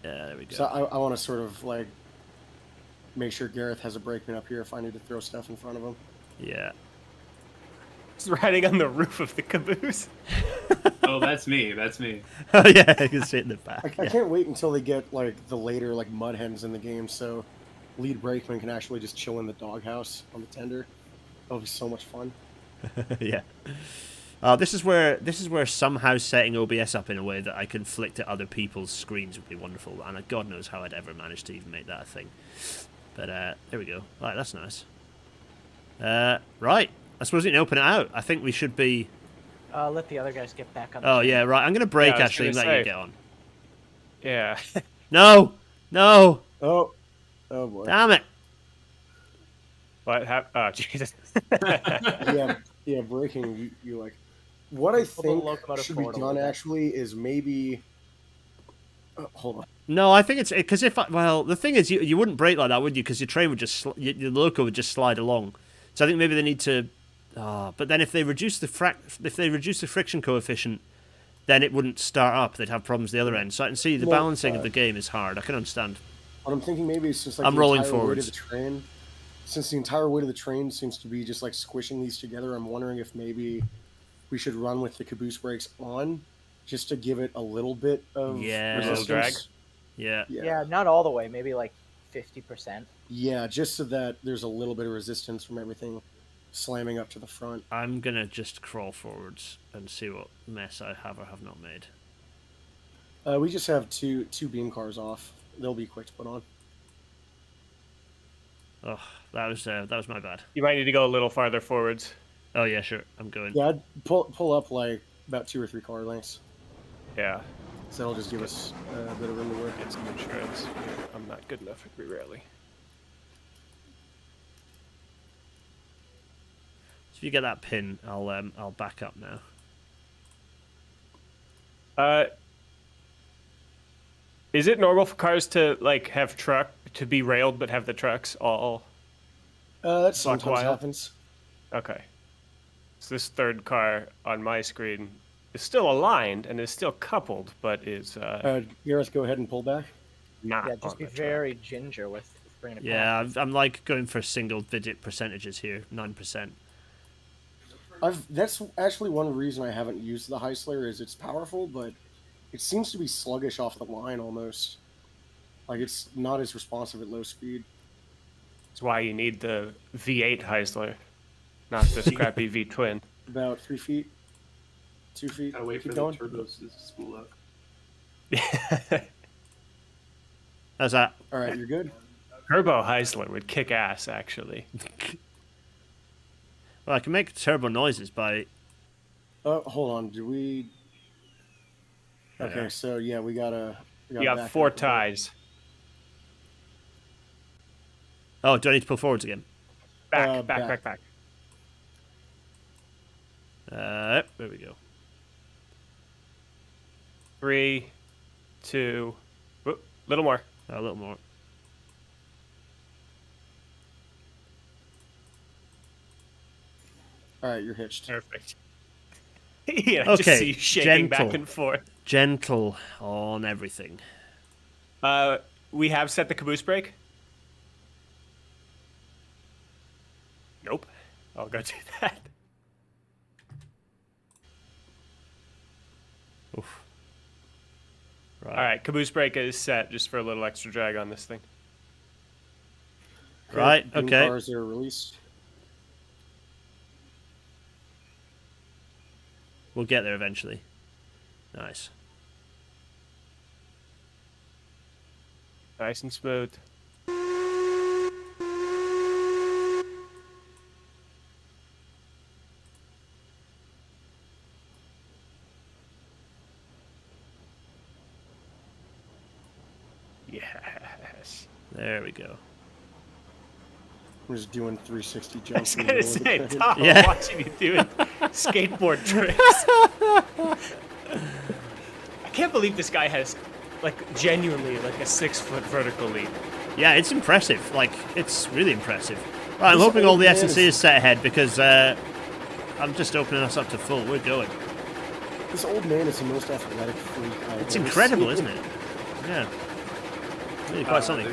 Yeah, there we go. So I want to sort of like make sure Gareth has a brakeman up here if I need to throw stuff in front of him. Yeah. He's riding on the roof of the caboose. Oh, that's me. That's me. Oh yeah, you can see it in the back. I can't wait until they get like the later like mud hens in the game, so lead brakeman can actually just chill in the doghouse on the tender. That'll be so much fun. Yeah. This is where somehow setting OBS up in a way that I can flick to other people's screens would be wonderful, and God knows how I'd ever manage to even make that a thing. But there we go. Right, that's nice. Right. I suppose we can open it out. I think we should be... Let the other guys get back on. Oh, yeah, right. I'm going to break, Yeah, I was actually, and gonna let you say. get on. Yeah. No! No! Oh boy. Damn it! What happened? Oh, Jesus. Yeah, breaking. You like. What I Pull the think locomotive should be forward a little done bit. actually is maybe. Hold on. No, I think it's... Because well, the thing is, you wouldn't break like that, would you? Because your train would just... Your loco would just slide along. So I think maybe they need to... but then if they reduce the friction coefficient, then it wouldn't start up. They'd have problems the other end. So I can see the balancing of the game is hard. I can understand. What I'm thinking maybe is just like I'm the rolling entire weight forwards. of the train. Since the entire weight of the train seems to be just like squishing these together, I'm wondering if maybe we should run with the caboose brakes on, just to give it a little bit of resistance. drag. Yeah, not all the way. Maybe like 50%. Yeah, just so that there's a little bit of resistance from everything slamming up to the front. I'm going to just crawl forwards and see what mess I have or have not made. We just have two beam cars off. They'll be quick to put on. Oh, that was my bad. You might need to go a little farther forwards. Oh, yeah, sure. I'm going. Yeah, I'd pull up like about 2 or 3 car lengths. Yeah. So that'll just give us a bit of room to work. Get some insurance. I'm not good enough at rarely. So if you get that pin, I'll back up now. Is it normal for cars to like have to be railed but have the trucks all? That sometimes wild. happens. Okay. So this third car on my screen is still aligned and is still coupled, but is Gareth, go ahead and pull back. not. Yeah, just on be the very ginger with bringing it Yeah, back. I'm like going for single-digit percentages here, 9%. That's actually one reason I haven't used the Heisler is it's powerful, but it seems to be sluggish off the line almost. Like it's not as responsive at low speed. That's why you need the V8 Heisler, not the scrappy V twin. About 3 feet, 2 feet. Gotta wait for Keep the going. turbos to spool up. How's that? All right, you're good. Turbo Heisler would kick ass, actually. Well, I can make turbo noises by... Hold on. Do we? Okay, so yeah, we gotta. You got 4 ties. Oh, do I need to pull forwards again? Back. There we go. 3, 2, little more. A little more. All right, you're hitched. Perfect. Yeah, Okay, just see you shaking back gentle. and forth. Gentle on everything. We have set the caboose brake. Nope. I'll go do that. Oof. All right, caboose brake is set just for a little extra drag on this thing. Right, Beam okay. Cars are released. We'll get there eventually. Nice. Nice and smooth. Yes. There we go. I'm just doing 360 I jumps. was in the gonna middle of the say, train. Tom, Yeah. I'm watching you doing skateboard tricks. I can't believe this guy has, like, genuinely, like, a 6-foot vertical leap. Yeah, it's impressive. Like, it's really impressive. Right, I'm This hoping all old the man S&C is- is set ahead because I'm just opening us up to full. We're going. This old man is the most athletic freak I've It's ever incredible, seen. isn't it? Yeah. Really quite something.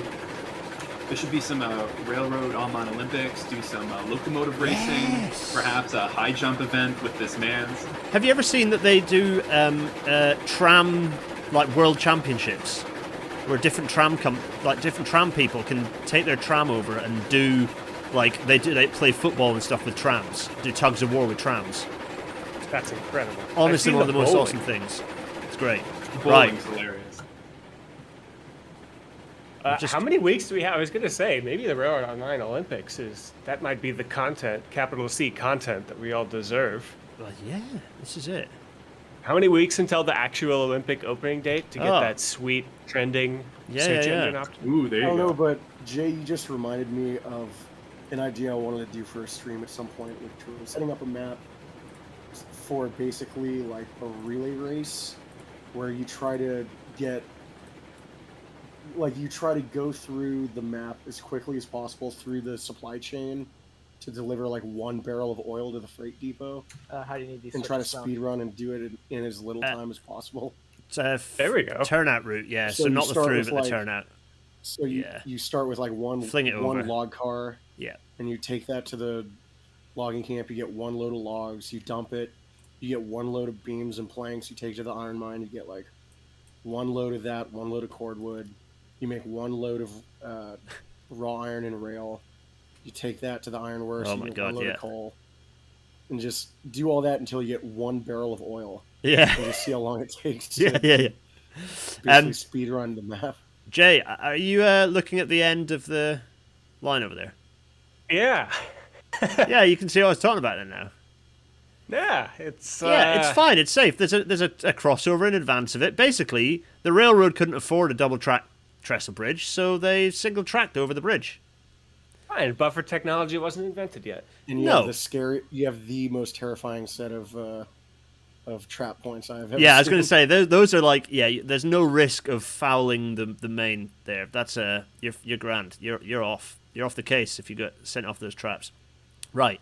There should be some railroad online Olympics. Do some locomotive racing. Yes. Perhaps a high jump event with this man's. Have you ever seen that they do tram, like, world championships? Where different tram people can take their tram over and do, like, they play football and stuff with trams. Do tugs of war with trams. That's incredible. Honestly, I've one of seen the most bowling. awesome things. It's great. Right. Bowling's hilarious. How many weeks do we have? I was going to say, maybe the Railroad Online Olympics that might be the content, capital C content, that we all deserve. Well, yeah, this is it. How many weeks until the actual Olympic opening date to get that sweet trending search engine option? Ooh, there you I don't go. know, but Jay, you just reminded me of an idea I wanted to do for a stream at some point, which was setting up a map for basically like a relay race where you try to go through the map as quickly as possible through the supply chain to deliver like 1 barrel of oil to the freight depot. How do you need these? And try to speed run and do it in as little time as possible. It's a there we go. Turnout route, yeah. So you not the start through, with, but like, the turnout. So you start with like Fling it over. one log car, Yeah. and you take that to the logging camp. You get 1 load of logs. You dump it. You get 1 load of beams and planks. You take to the iron mine. You get like 1 load of that, 1 load of cordwood. You make 1 load of raw iron and rail. You take that to the ironworks. Oh you my get God, 1 load yeah. of coal, and just do all that until you get 1 barrel of oil. Yeah. And just see how long it takes to Yeah. basically speed run the map. Jay, are you looking at the end of the line over there? Yeah. Yeah, you can see what I was talking about it now. Yeah, it's It's fine. It's safe. There's a crossover in advance of it. Basically, the railroad couldn't afford a double track trestle bridge, so they single tracked over the bridge. fine. Buffer technology wasn't invented yet. And you have the most terrifying set of trap points I've ever Yeah, I was going to seen. say those are like there's no risk of fouling the main there. That's you're grand. You're off. You're off the case if you get sent off those traps. Right.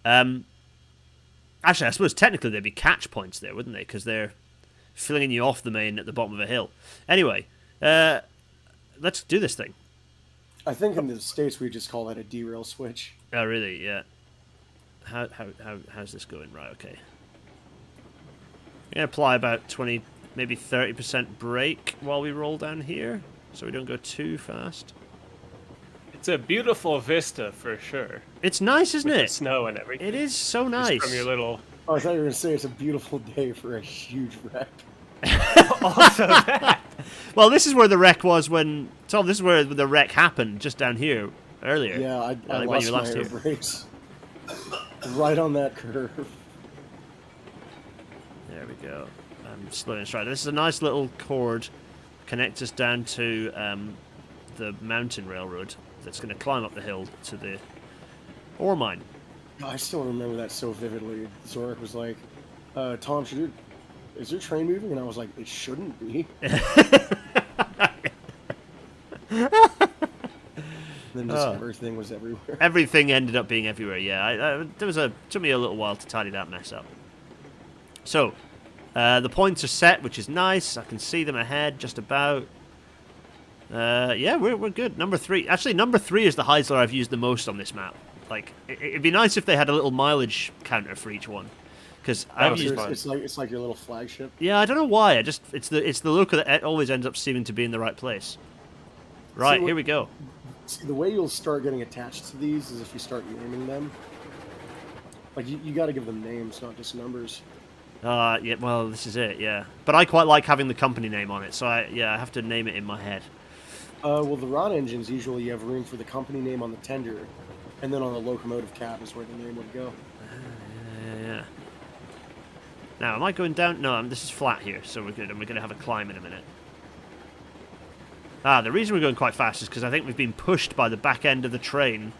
Actually, I suppose technically there'd be catch points there, wouldn't they? Because they're flinging you off the main at the bottom of a hill. Anyway, let's do this thing. I think in the States we just call that a derail switch. Oh, really? Yeah. How's this going? Right. Okay. I'm gonna apply about 20, maybe 30% brake while we roll down here, so we don't go too fast. It's a beautiful vista for sure. It's nice, isn't With the it? snow and everything. It is so Just nice. from your little. Oh, I thought you were going to say it's a beautiful day for a huge wreck. Also that. Well, this is where the wreck was when Tom. This is where the wreck happened, just down here earlier. Yeah, I when lost you my last air here. brakes right on that curve. There we go. Slowing stride. This is a nice little cord. Connects us down to the mountain railroad that's going to climb up the hill to the ore mine. I still remember that so vividly. Zorik was like, Tom, is your train moving? And I was like, it shouldn't be. Then just everything was everywhere. Everything ended up being everywhere. Yeah, took me a little while to tidy that mess up. So, the points are set, which is nice. I can see them ahead just about. Yeah, we're good. Number 3. Actually, number 3 is the Heisler I've used the most on this map. Like, it'd be nice if they had a little mileage counter for each one, because I've used. It's like your little flagship. Yeah, I don't know why. It's the Loco that always ends up seeming to be in the right place. Right, here we go. See, the way you'll start getting attached to these is if you start naming them. Like, you got to give them names, not just numbers. Yeah, well, this is it, yeah. But I quite like having the company name on it, so I have to name it in my head. Well, the rod engines, usually you have room for the company name on the tender, and then on the locomotive cab is where the name would go. Yeah. Now, am I going down? No, this is flat here, so we're good, and we're going to have a climb in a minute. The reason we're going quite fast is because I think we've been pushed by the back end of the train.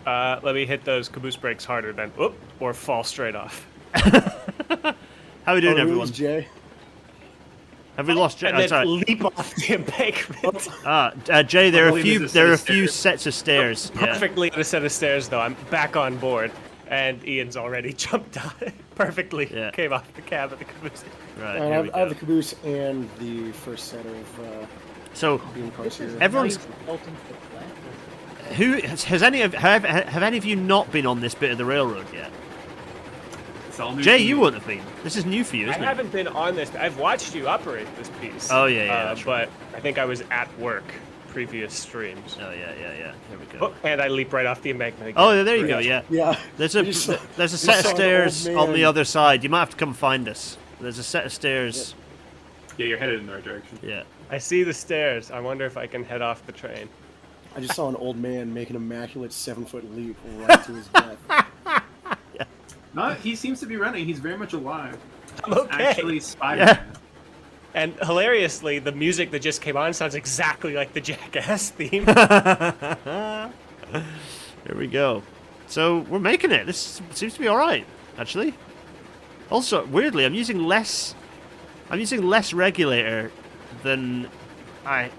Let me hit those caboose brakes harder then. Oop, or fall straight off. How are we doing, everyone? Jay? Have we lost Jay? And then sorry. leap off the embankment. Jay, there are a believe few. there's a There are a set of few stairs. sets of stairs. Yeah. Perfectly on a set of stairs, though. I'm back on board. And Ian's already jumped on it. Perfectly came off the cab of the caboose. Right. And Here we I have the go. caboose and the first set of So, beam cars here. everyone's. built into the plan. Who has any of have any of you not been on this bit of the railroad yet? It's all new Jay, to you me. wouldn't have been. This is new for you, I isn't it? haven't been on this. I've watched you operate this piece. Oh, yeah, that's But I think I was at work previous streams. Oh yeah. Here we go. Oh, and I leap right off the embankment again. Oh, there you go. Yeah. Yeah. There's a You just saw- there's a you set of saw an old stairs on the man. other side. You might have to come find us. There's a set of stairs. Yeah, you're headed in the right direction. Yeah. I see the stairs. I wonder if I can head off the train. I just saw an old man make an immaculate 7-foot leap right to his death. No, he seems to be running. He's very much alive. I'm okay. Actually, Spider-Man. And hilariously, the music that just came on sounds exactly like the Jackass theme. Here we go. So we're making it. This seems to be all right, actually. Also, weirdly, I'm using less regulator than I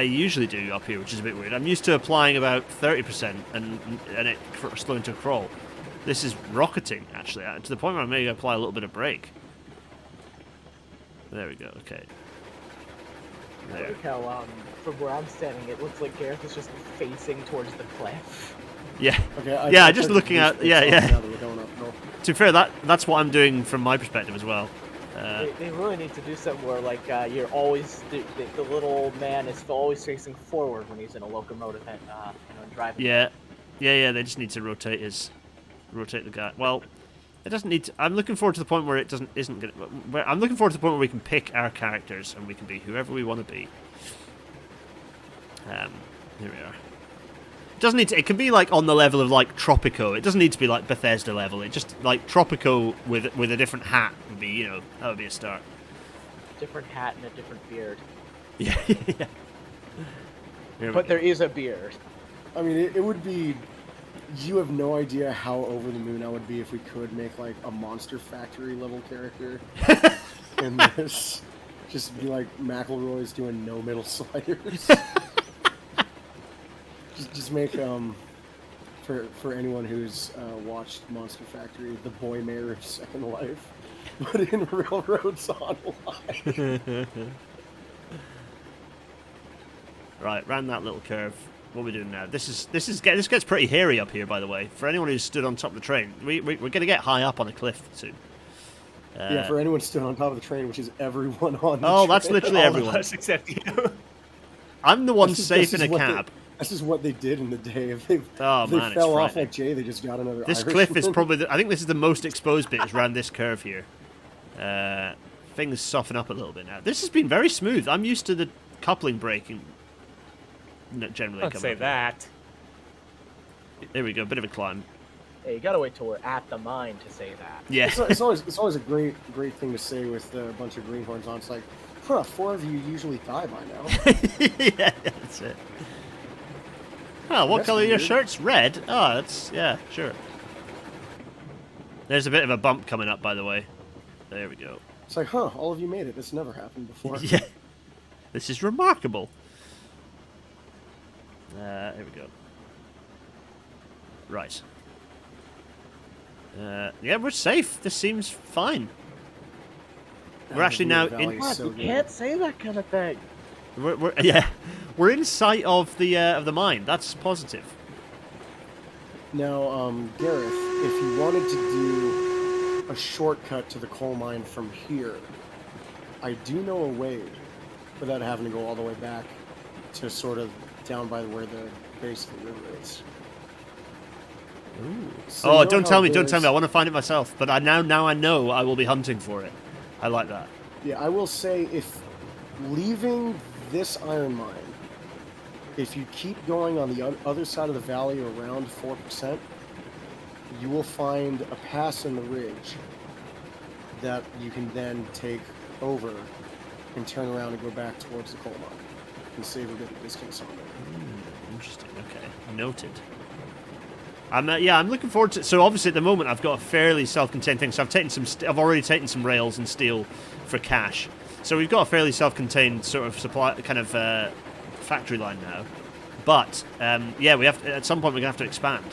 usually do up here, which is a bit weird. I'm used to applying about 30% and it slowing to a crawl. This is rocketing, actually, to the point where I may apply a little bit of brake. There we go. Okay. I like how, from where I'm standing, it looks like Gareth is just facing towards the cliff. Yeah. Okay, Yeah, just looking at. Yeah, yeah. Now that we're going up north. To be fair, that's what I'm doing from my perspective as well. They really need to do something where, like, you're always the little man is always facing forward when he's in a locomotive and driving. Yeah, yeah. They just need to rotate the guy. Well, it doesn't need to. I'm looking forward to the point where it isn't gonna. I'm looking forward to the point where we can pick our characters and we can be whoever we want to be. Here we are. It doesn't need to. It can be like on the level of like Tropico. It doesn't need to be like Bethesda level. It just like Tropico with a different hat would be, that would be a start. Different hat and a different beard. Yeah, yeah. But there is a beard. I mean, it would be. You have no idea how over the moon I would be if we could make like a Monster Factory level character in this. Just be like McElroy's doing no middle sliders. just make for anyone who's watched Monster Factory, the boy mayor of Second Life, but in Railroads Online. Right, round that little curve. What are we doing now? This gets pretty hairy up here, by the way. For anyone who's stood on top of the train, we're going to get high up on a cliff soon. Yeah, for anyone stood on top of the train, which is everyone on the Oh, train. that's literally everyone. Except you. I'm the one safe in a cab. This is what they did in the day. If they Oh, they man, fell it's off frightening. like Jay, they just got another This Irishman. cliff is probably... I think this is the most exposed bit, is around this curve here. Things soften up a little bit now. This has been very smooth. I'm used to the coupling braking. Generally, Don't coming say up. that. There we go, bit of a climb. Hey, you gotta wait till we're at the mine to say that. Yeah. It's always a great thing to say with a bunch of greenhorns on. It's like, 4 of you usually die by now. Yeah, that's it. Oh, what That's colour are your weird. shirts? Red? Oh, that's... Yeah, sure. There's a bit of a bump coming up, by the way. There we go. It's like, all of you made it. This never happened before. Yeah. This is remarkable. Here we go. Right. Yeah, we're safe. This seems fine. We're actually now in... Valley is God, so you good. can't say that kind of thing. We're in sight of the mine. That's positive. Now, Gareth, if you wanted to do a shortcut to the coal mine from here, I do know a way without having to go all the way back to sort of down by where the base of the river is. Ooh. So Oh, you know don't how tell me, don't there's- tell me. I want to find it myself. But now I know I will be hunting for it. I like that. Yeah, I will say if leaving this iron mine, if you keep going on the other side of the valley around 4%, you will find a pass in the ridge that you can then take over and turn around and go back towards the coal mine and save a bit of distance on there. Interesting. Okay, noted. I'm looking forward to. So obviously at the moment I've got a fairly self-contained thing. So I've taken I've already taken some rails and steel for cash. So we've got a fairly self-contained sort of supply kind of factory line now. But yeah, we have to, at some point we're gonna have to expand.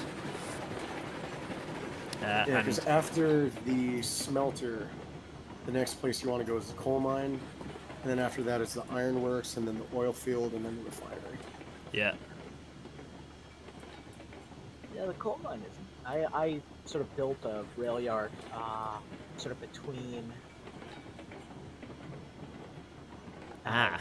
Yeah, because after the smelter, the next place you want to go is the coal mine, and then after that is the ironworks, and then the oil field, and then the refinery. Yeah. Yeah, the coal mine is. I sort of built a rail yard, sort of between. Ah.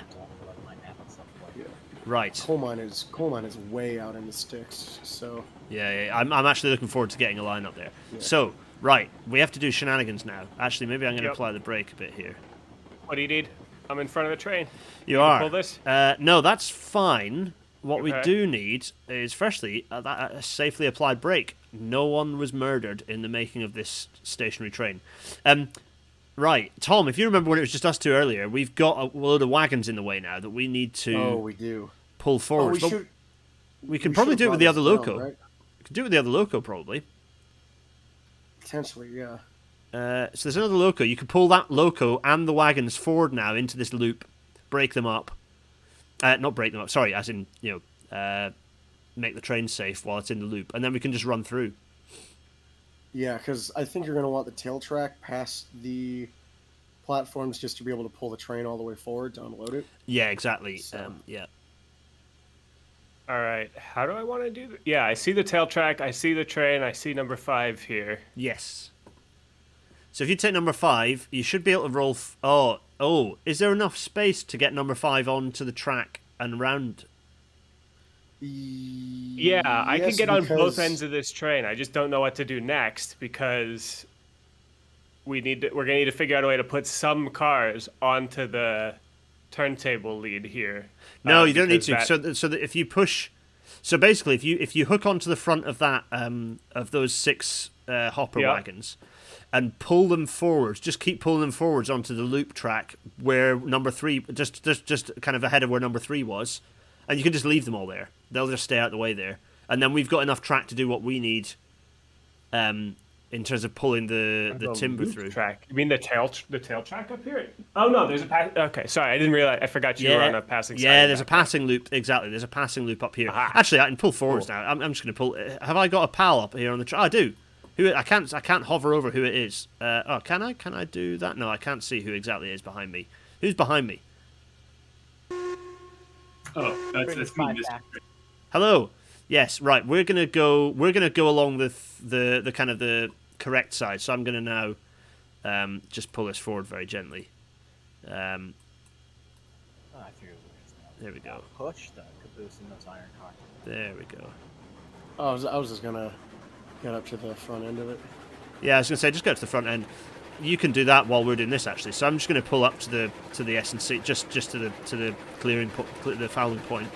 My map at some point. Yeah. Right. Coal mine is way out in the sticks, so Yeah. I'm actually looking forward to getting a line up there. Yeah. So right, we have to do shenanigans now. Actually, maybe I'm going to Yep. apply the brake a bit here. What do you need? I'm in front of the train. You can are. pull this? No, that's fine. What we Okay. do need is, firstly, a safely applied brake. No one was murdered in the making of this stationary train. Right, Tom, if you remember when it was just us two earlier, we've got a load of wagons in the way now that we need to Oh, we do. pull Oh, forward. We can we probably should've do it with the brought other this down, loco. right? We could do it with the other loco, probably. Potentially, yeah. So there's another loco. You could pull that loco and the wagons forward now into this loop, break them up. Not break them up, sorry, as in, make the train safe while it's in the loop, and then we can just run through. Yeah, because I think you're going to want the tail track past the platforms just to be able to pull the train all the way forward to unload it. Yeah, exactly. So- Yeah. All right. How do I want to do that? Yeah, I see the tail track. I see the train. I see number 5 here. Yes. So if you take number 5, you should be able to roll... Oh, is there enough space to get number 5 onto the track and round? Yeah, I can Yes, get on both because- ends of this train. I just don't know what to do next because we're gonna need to figure out a way to put some cars onto the turntable lead here. No, you don't need because to. that- So that if you push... So basically, if you hook onto the front of that of those 6 hopper Yeah. wagons and pull them forwards, just keep pulling them forwards onto the loop track where number 3, just kind of ahead of where number 3 was, and you can just leave them all there. They'll just stay out of the way there, and then we've got enough track to do what we need. In terms of pulling the timber loop through. track. You mean the tail track up here? Oh no, there's a pass. Okay, sorry, I didn't realize. I forgot you were on a passing. Yeah, side there's a back passing loop. Exactly, there's a passing loop up here. Aha. Actually, I can pull forwards Cool. now. I'm just going to pull. Have I got a pal up here on the? I do. Who? I can't hover over who it is. Can I? Can I do that? No, I can't see who exactly is behind me. Who's behind me? Oh, Bring that's five me. back. Hello. Yes, right. We're gonna go along the kind of the correct side. So I'm gonna now just pull us forward very gently. Oh, I figured There we go. push the caboose in those iron cars. There we go. Oh, I was just going to get up to the front end of it. Yeah, I was gonna say just go to the front end. You can do that while we're doing this actually. So I'm just gonna pull up to the S&C, just to the clearing the fouling point.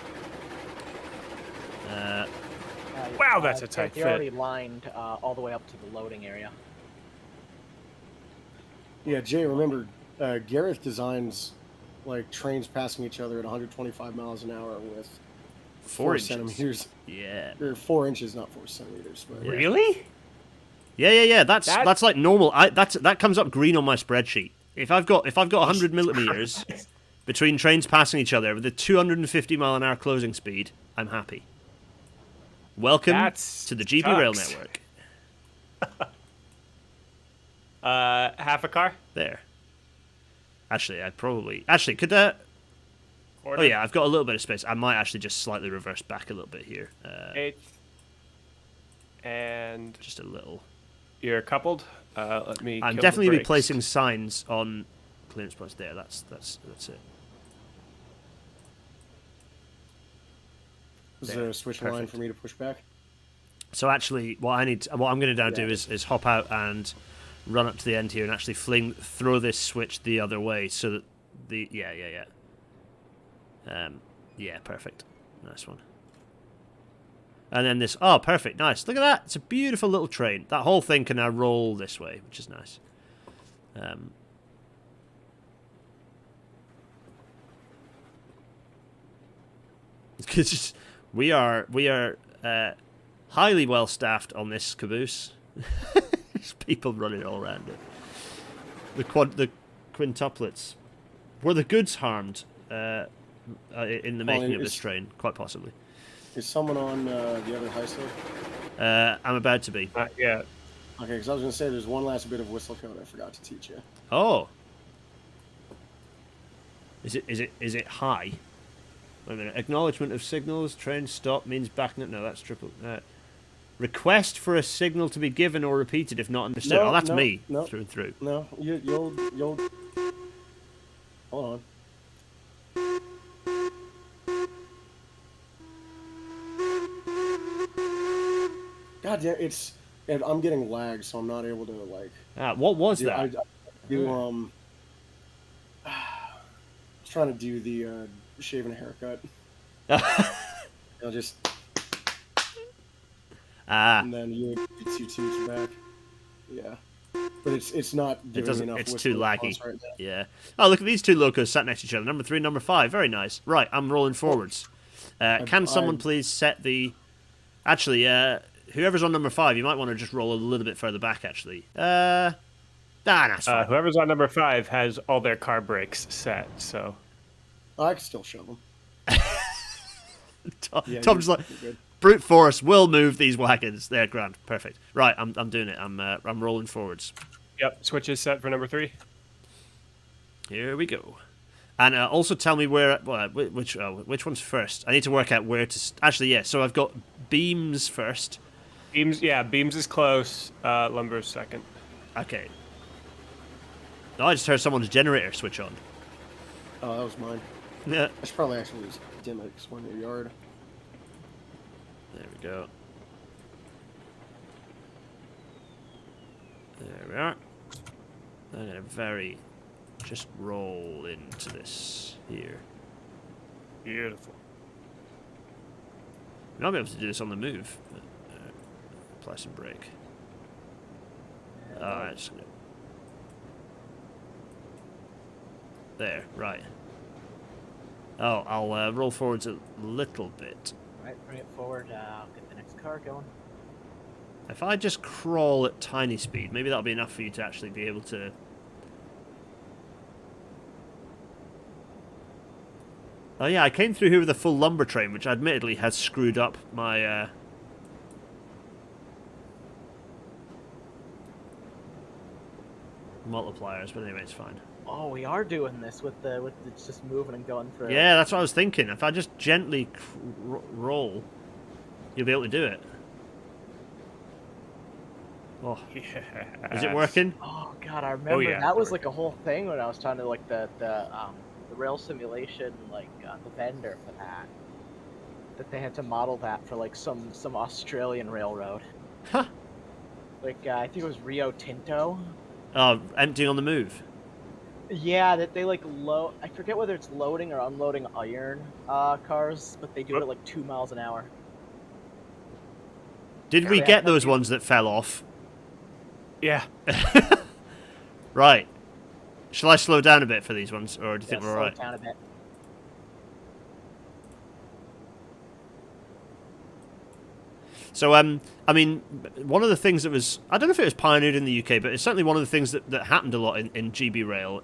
Wow, that's a tight They're fit. already lined all the way up to the loading area. Yeah, Jay, remember, Gareth designs like trains passing each other at 125 miles an hour with 4 inches. centimeters. Yeah. Or 4 inches, not 4 centimeters. But Really? Yeah. That's That- that's like normal. That comes up green on my spreadsheet. If I've got 100 millimeters between trains passing each other with a 250 mile an hour closing speed, I'm happy. Welcome That's to the GB Rail sucks. Network. Half a car. There. Actually, could that? Quarter, Oh yeah, I've got a little bit of space. I might actually just slightly reverse back a little bit here. Eighth. And Just a little. you're coupled. Let me. I'm kill the definitely be brakes. placing signs on clearance points there. That's it. is there a switch line Perfect. for me to push back? So actually, what I'm going to now do is hop out and run up to the end here and actually throw this switch the other way so that yeah, perfect, nice one. And then this, perfect, nice. Look at that, it's a beautiful little train. That whole thing can now roll this way, which is nice. Because we are highly well staffed on this caboose. There's people running all around it. The quintuplets. Were the goods harmed in the making of this train? Quite possibly. Is someone on the other high slope? I'm about to be. Yeah. Okay, because I was going to say there's one last bit of whistle code I forgot to teach you. Oh. Is it high? Wait a minute. Acknowledgement of signals. Train stop means backing up. No, that's triple. Request for a signal to be given or repeated if not understood. No, That's no, me no. through and through. No, you'll. Hold on. God damn, I'm getting lag, so I'm not able to like. What was Do, that? I do trying to do the shaving a haircut. I'll just and then you two back. Yeah, but it's not It giving me doesn't. enough. It's whistle too response laggy. right now. Yeah. Oh, look at these two locos sat next to each other. Number 3, number 5. Very nice. Right, I'm rolling forwards. Can someone please set the? Actually, whoever's on number 5, you might want to just roll a little bit further back. Actually. That's fine. Whoever's on number 5 has all their car brakes set, so. I can still shove them. Yeah, Tom's like, good. brute force will move these wagons. There, grand, perfect. Right, I'm doing it. I'm rolling forwards. Yep, switch is set for number 3. Here we go. And also tell me which one's first. I need to work out where to. Actually, yeah. So I've got beams first. Beams is close. Lumber's second. Okay. Oh, I just heard someone's generator switch on. Oh, that was mine. Yeah. I should probably actually just dim it because we're in your yard. There we go. There we are. I'm gonna just roll into this here. Beautiful. We might be able to do this on the move. Apply some brake. Just gonna... There, right. Oh, I'll roll forwards a little bit. Right, bring it forward. I'll get the next car going. If I just crawl at tiny speed, maybe that'll be enough for you to actually be able to... Oh yeah, I came through here with a full lumber train, which admittedly has screwed up my... multipliers, but anyway, it's fine. Oh, we are doing this with the just moving and going through. Yeah, that's what I was thinking. If I just gently roll, you'll be able to do it. Oh, Yeah. is it working? Oh god, I remember yeah, that was sorry. like a whole thing when I was trying to like the rail simulation, like the vendor for that they had to model that for like some Australian railroad. Huh. Like I think it was Rio Tinto. Oh, emptying on the move. Yeah, that they like load. I forget whether it's loading or unloading iron cars, but they do it at like 2 miles an hour. Did we Yeah, get those ones that fell off? Yeah. Right. Shall I slow down a bit for these ones, or do you think we're slow alright? it down a bit. So, I mean, one of the things that was... I don't know if it was pioneered in the UK, but it's certainly one of the things that happened a lot in GB Rail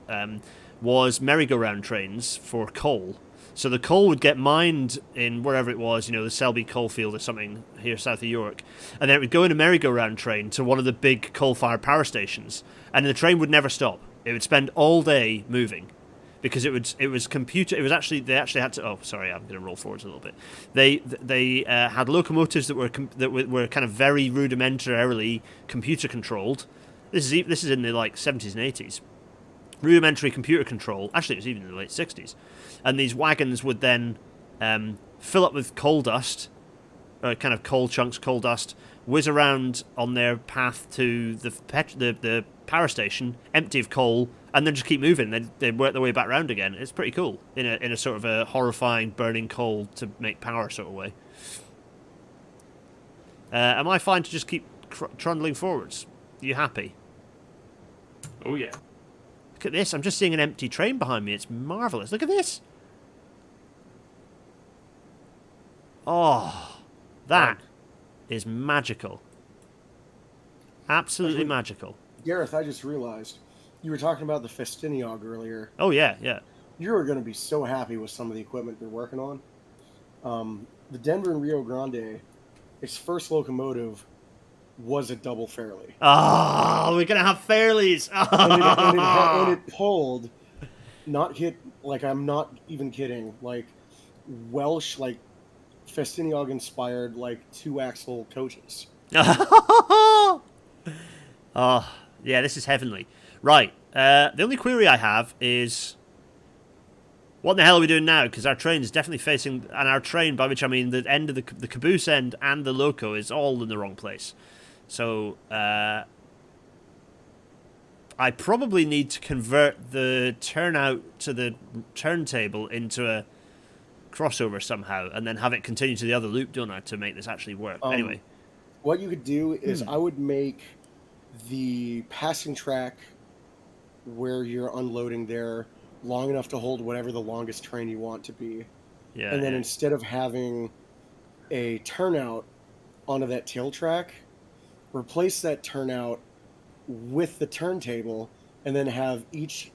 was merry-go-round trains for coal. So the coal would get mined in wherever it was, the Selby coalfield or something here south of York, and then it would go in a merry-go-round train to one of the big coal-fired power stations, and the train would never stop. It would spend all day moving. Because they actually had to. Oh, sorry, I'm going to roll forwards a little bit. They had locomotives that were kind of very rudimentarily computer controlled. This is in the like 70s and 80s. Rudimentary computer control. Actually, it was even in the late 60s. And these wagons would then fill up with coal dust, kind of coal chunks, coal dust, whiz around on their path to the power station, empty of coal, and then just keep moving. They'd work their way back round again. It's pretty cool in a sort of a horrifying burning coal to make power sort of way. Am I fine to just keep trundling forwards? Are you happy? Oh yeah. Look at this. I'm just seeing an empty train behind me. It's marvellous. Look at this. Oh, that is magical. Absolutely magical. Gareth, I just realized you were talking about the Festiniog earlier. Oh, yeah, yeah. You are going to be so happy with some of the equipment you're working on. The Denver and Rio Grande, its first locomotive was a double Fairley. Oh, we're going to have Fairleys. And it pulled, not hit, like I'm not even kidding, like Welsh, like Festiniog inspired, like 2-axle coaches. Oh, yeah, this is heavenly. Right, the only query I have is, what the hell are we doing now? Because our train is definitely facing, and our train, by which I mean the end of the caboose end and the loco, is all in the wrong place. So, I probably need to convert the turnout to the turntable into a crossover somehow, and then have it continue to the other loop, don't I, to make this actually work? Anyway. What you could do is I would make the passing track where you're unloading there long enough to hold whatever the longest train you want to be. Yeah. And then yeah. instead of having a turnout onto that tail track, replace that turnout with the turntable, and then have each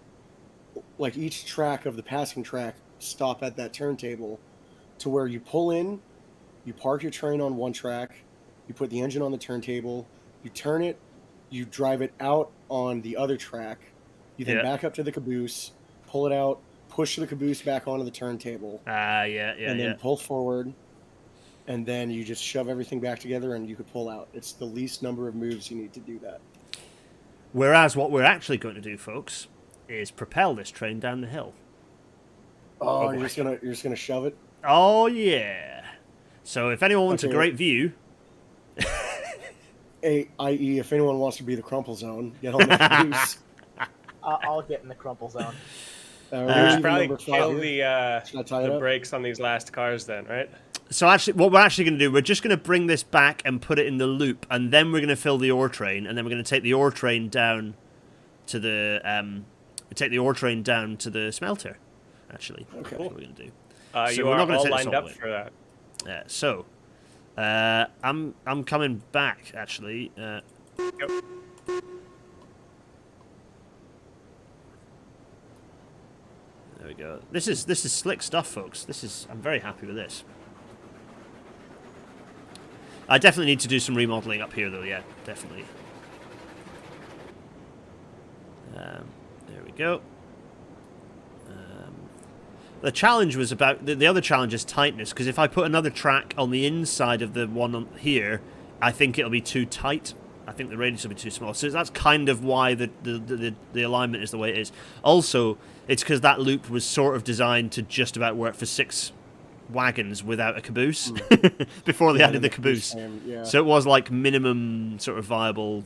track of the passing track stop at that turntable, to where you pull in, you park your train on one track, you put the engine on the turntable, you turn it, you drive it out on the other track, you then back up to the caboose, pull it out, push the caboose back onto the turntable, and then pull forward, and then you just shove everything back together and you could pull out. It's the least number of moves you need to do that. Whereas what we're actually going to do, folks, is propel this train down the hill. Oh, you're just gonna shove it? Oh yeah. So if anyone wants a great view, i.e., if anyone wants to be the crumple zone, get on the caboose. I'll get in the crumple zone. We should probably kill the brakes on these last cars then, right? So actually, what we're actually going to do, we're just going to bring this back and put it in the loop, and then we're going to fill the ore train, and then we're going to take the ore train down to the smelter. Actually, okay. That's what we're going to do. So you are all lined up for that. Yeah. So, I'm coming back actually. Yep. There we go. This is slick stuff, folks. I'm very happy with this. I definitely need to do some remodeling up here, though. Yeah, definitely. There we go. The challenge was about... The other challenge is tightness, because if I put another track on the inside of the one on here, I think it'll be too tight. I think the radius will be too small. So that's kind of why the alignment is the way it is. Also, it's because that loop was sort of designed to just about work for 6 wagons without a caboose before they added the caboose. So it was like minimum sort of viable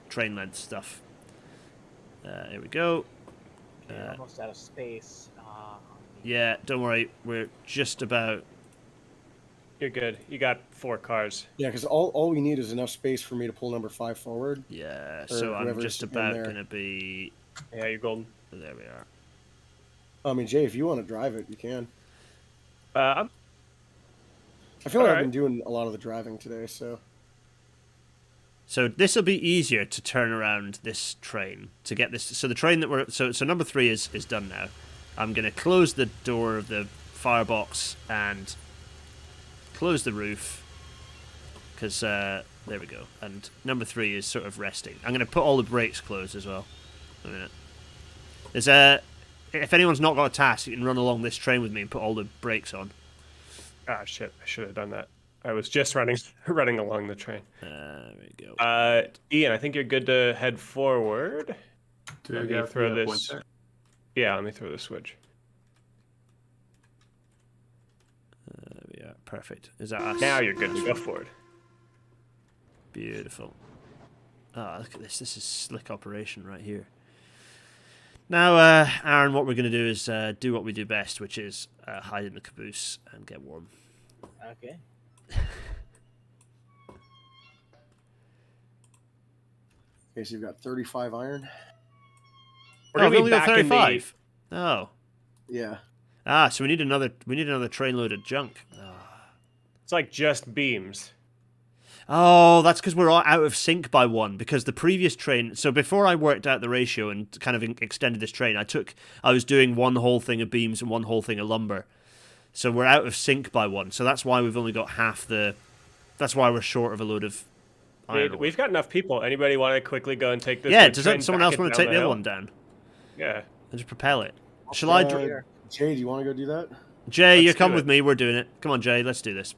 train length stuff. Here we go. Almost out of space. Yeah, don't worry. We're just about... You're good. You got 4 cars. Yeah, because all we need is enough space for me to pull number 5 forward. Yeah, so I'm just about going to be... Yeah, you're golden. There we are. I mean, Jay, if you want to drive it, you can. I feel like I've been doing a lot of the driving today, so... So this will be easier to turn around this train, to get this... So the train that we're... So number 3 is done now. I'm going to close the door of the firebox and close the roof, because there we go. And number 3 is sort of resting. I'm going to put all the brakes closed as well. A minute. If anyone's not got a task, you can run along this train with me and put all the brakes on. Ah, shit. I should have done that. I was just running along the train. There we go. Ian, I think you're good to head forward. Let me throw this. Yeah, let me throw the switch. Yeah, perfect. Is that us? Now you're good to go forward. Beautiful. Oh, look at this. This is slick operation right here. Now, Aaron, what we're going to do is do what we do best, which is hide in the caboose and get warm. Okay. Okay, so you've got 35 iron. We're we only got 35. Oh. Yeah. Ah, so we need another trainload of junk. Oh. It's like just beams. Oh, that's because we're all out of sync by 1. Because the previous train... So before I worked out the ratio and kind of extended this train, I was doing 1 whole thing of beams and 1 whole thing of lumber. So we're out of sync by 1. So that's why we've only got half the... That's why we're short of a load of iron. We've got enough people. Anybody want to quickly go and take this? Yeah, does someone else want to take the other one down? Yeah. And just propel it. Shall I... Jay, do you want to go do that? Jay, you come with me. We're doing it. Come on, Jay. Let's do this.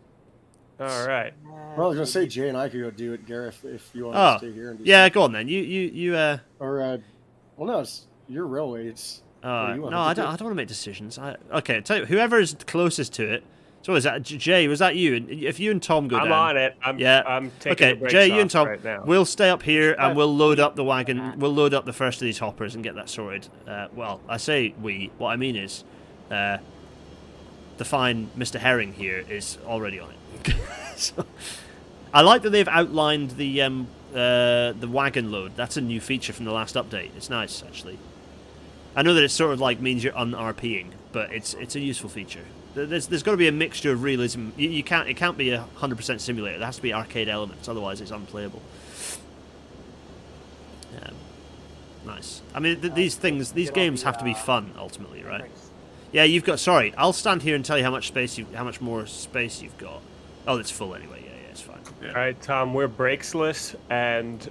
All right. Well, I was going to say Jay and I could go do it, Gareth, if you want to stay here. And do yeah, go on then. You. Or, well, no, it's your railway. It's... No, I don't want to make decisions. Okay, tell you, whoever is closest to it, So is that Jay? Was that you? And if you and Tom go I'm down, on it. I'm taking okay. the brakes Jay, you and off Tom, right now. we'll stay up here and we'll load up the wagon. We'll load up the first of these hoppers and get that sorted. Well, I say we. What I mean is, the fine Mr. Herring here is already on it. So, I like that they've outlined the wagon load. That's a new feature from the last update. It's nice, actually. I know that it sort of like means you're un-RPing, but it's a useful feature. There's got to be a mixture of realism. It can't be 100% simulator. There has to be arcade elements, otherwise it's unplayable. Nice. I mean, these games have to be fun ultimately, right? Yeah, you've got. Sorry, I'll stand here and tell you how much more space you've got. Oh, it's full anyway. Yeah, it's fine. Yeah. All right, Tom, we're brakesless and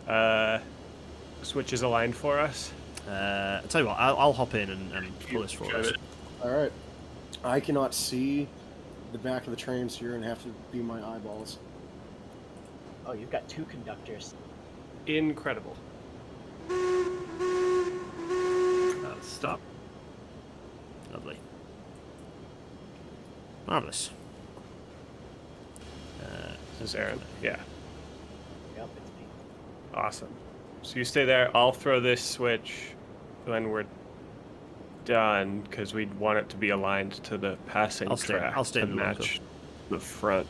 switch is aligned for us. I'll tell you what. I'll hop in and pull this for us. All right. I cannot see the back of the train, so you're gonna have to be my eyeballs. Oh, you've got 2 conductors. Incredible. Stop. Lovely. Marvelous. This is Aaron. Yeah. Yep, it's me. Awesome. So you stay there. I'll throw this switch when we're done, because we'd want it to be aligned to the passing track I'll stay to in the match the front.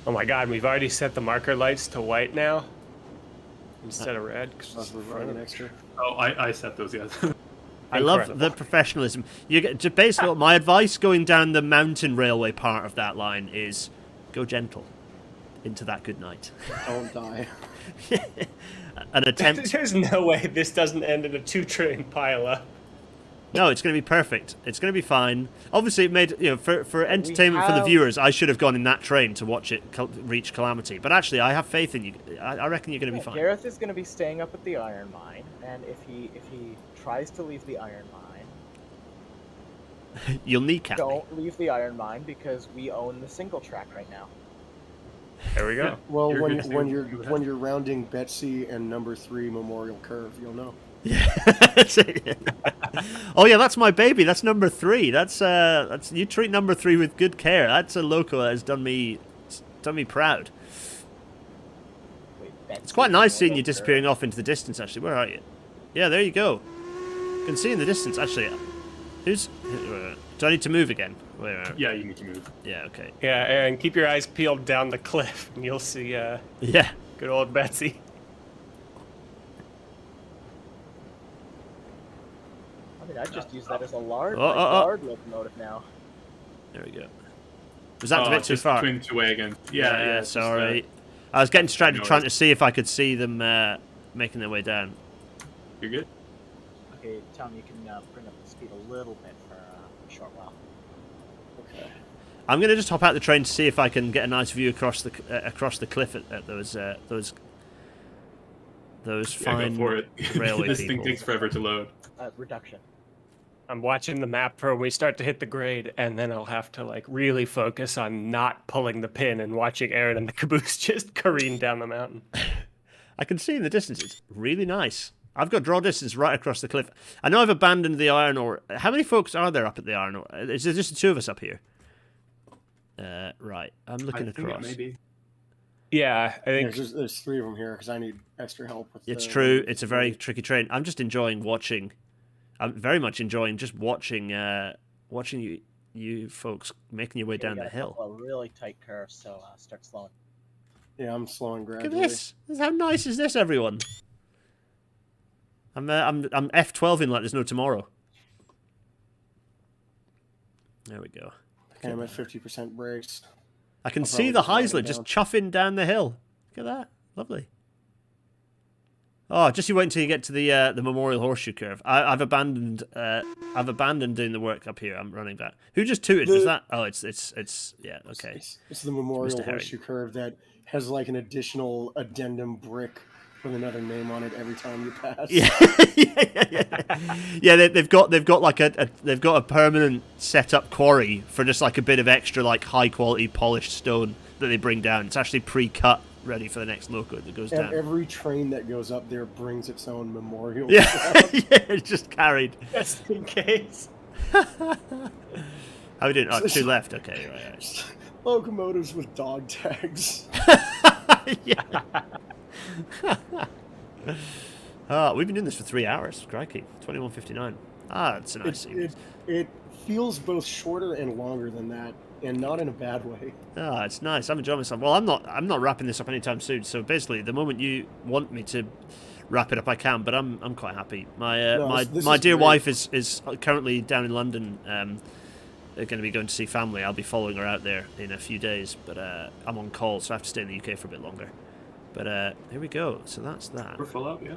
Oh my god, we've already set the marker lights to white now instead of red. We're running extra. Oh, I set those, yes. I love the professionalism. You get basically my advice going down the mountain railway part of that line is go gentle into that good night. Don't die. An attempt. There's no way this doesn't end in a 2-train pile-up. No, it's going to be perfect. It's going to be fine. Obviously, it made for entertainment for the viewers. I should have gone in that train to watch it reach calamity. But actually, I have faith in you. I reckon you're going to be fine. Gareth is going to be staying up at the iron mine, and if he tries to leave the iron mine, you'll kneecap me. don't leave the iron mine because we own the single track right now. There we go. Well, You're when good to do. when you're rounding Betsy and number 3 Memorial Curve, you'll know. Yeah. Oh yeah, that's my baby. That's number 3. That's you treat number 3 with good care. That's a loco that has done me proud. Wait, It's quite nice seeing you disappearing off into the distance. Actually, where are you? Yeah, there you go. You can see in the distance. Actually, who's? Do I need to move again? Wait. Yeah, you need to move. Yeah. Okay. Yeah, Aaron, keep your eyes peeled down the cliff, and you'll see Yeah. good old Betsy. I mean, I just use that as a large locomotive now. There we go. Was that a bit too just far? Between 2 wagons. Yeah, it's just, sorry. I was getting distracted trying to see if I could see them making their way down. You're good. Okay, Tom, you can bring up the speed a little bit for a short while. Okay. I'm going to just hop out the train to see if I can get a nice view across the cliff at those fine Go for it. railway This people. thing takes forever to load. Reduction. I'm watching the map for when we start to hit the grade, and then I'll have to like really focus on not pulling the pin and watching Aaron and the caboose just careen down the mountain. I can see in the distance. It's really nice. I've got draw distance right across the cliff. I know I've abandoned the iron ore. How many folks are there up at the iron ore? Is there just the 2 of us up here? Right. I'm looking across. Maybe. Yeah, I think There's 3 of them here because I need extra help with. It's true. It's a very tricky train. I'm just enjoying watching. I'm very much enjoying just watching you folks making your way down the hill. A really tight curve, so start slowing. Yeah, I'm slowing Look gradually. at this. How nice is this, everyone? I'm F12 in like there's no tomorrow. There we go. Okay, I'm at 50% brakes. I can I'll see probably the just slow it Heisler just down. chuffing down the hill. Look at that. Lovely. Oh, just you wait until you get to the Memorial Horseshoe Curve. I've abandoned doing the work up here. I'm running back. Who just tooted? Was that? Oh, it's yeah. Okay. It's the Memorial Mr. Herring. Horseshoe Curve that has like an additional addendum brick with another name on it every time you pass. Yeah. They've got like they've got a permanent setup quarry for just like a bit of extra like high quality polished stone that they bring down. It's actually pre-cut, ready for the next loco that goes And down. every train that goes up there brings its own memorial. Yeah, it's just carried. just in case. How are we doing? Oh, 2 left. Okay, right. Locomotives with dog tags. Yeah. We've been doing this for 3 hours. Crikey, 21:59. It's a nice sequence. It feels both shorter and longer than that, and not in a bad way. It's nice. I'm enjoying myself. Well, I'm not wrapping this up anytime soon. So basically, the moment you want me to wrap it up, I can. But I'm quite happy. My dear wife is currently down in London. Going to be going to see family. I'll be following her out there in a few days. But I'm on call, so I have to stay in the UK for a bit longer. But here we go. So that's that. We're full up, yeah.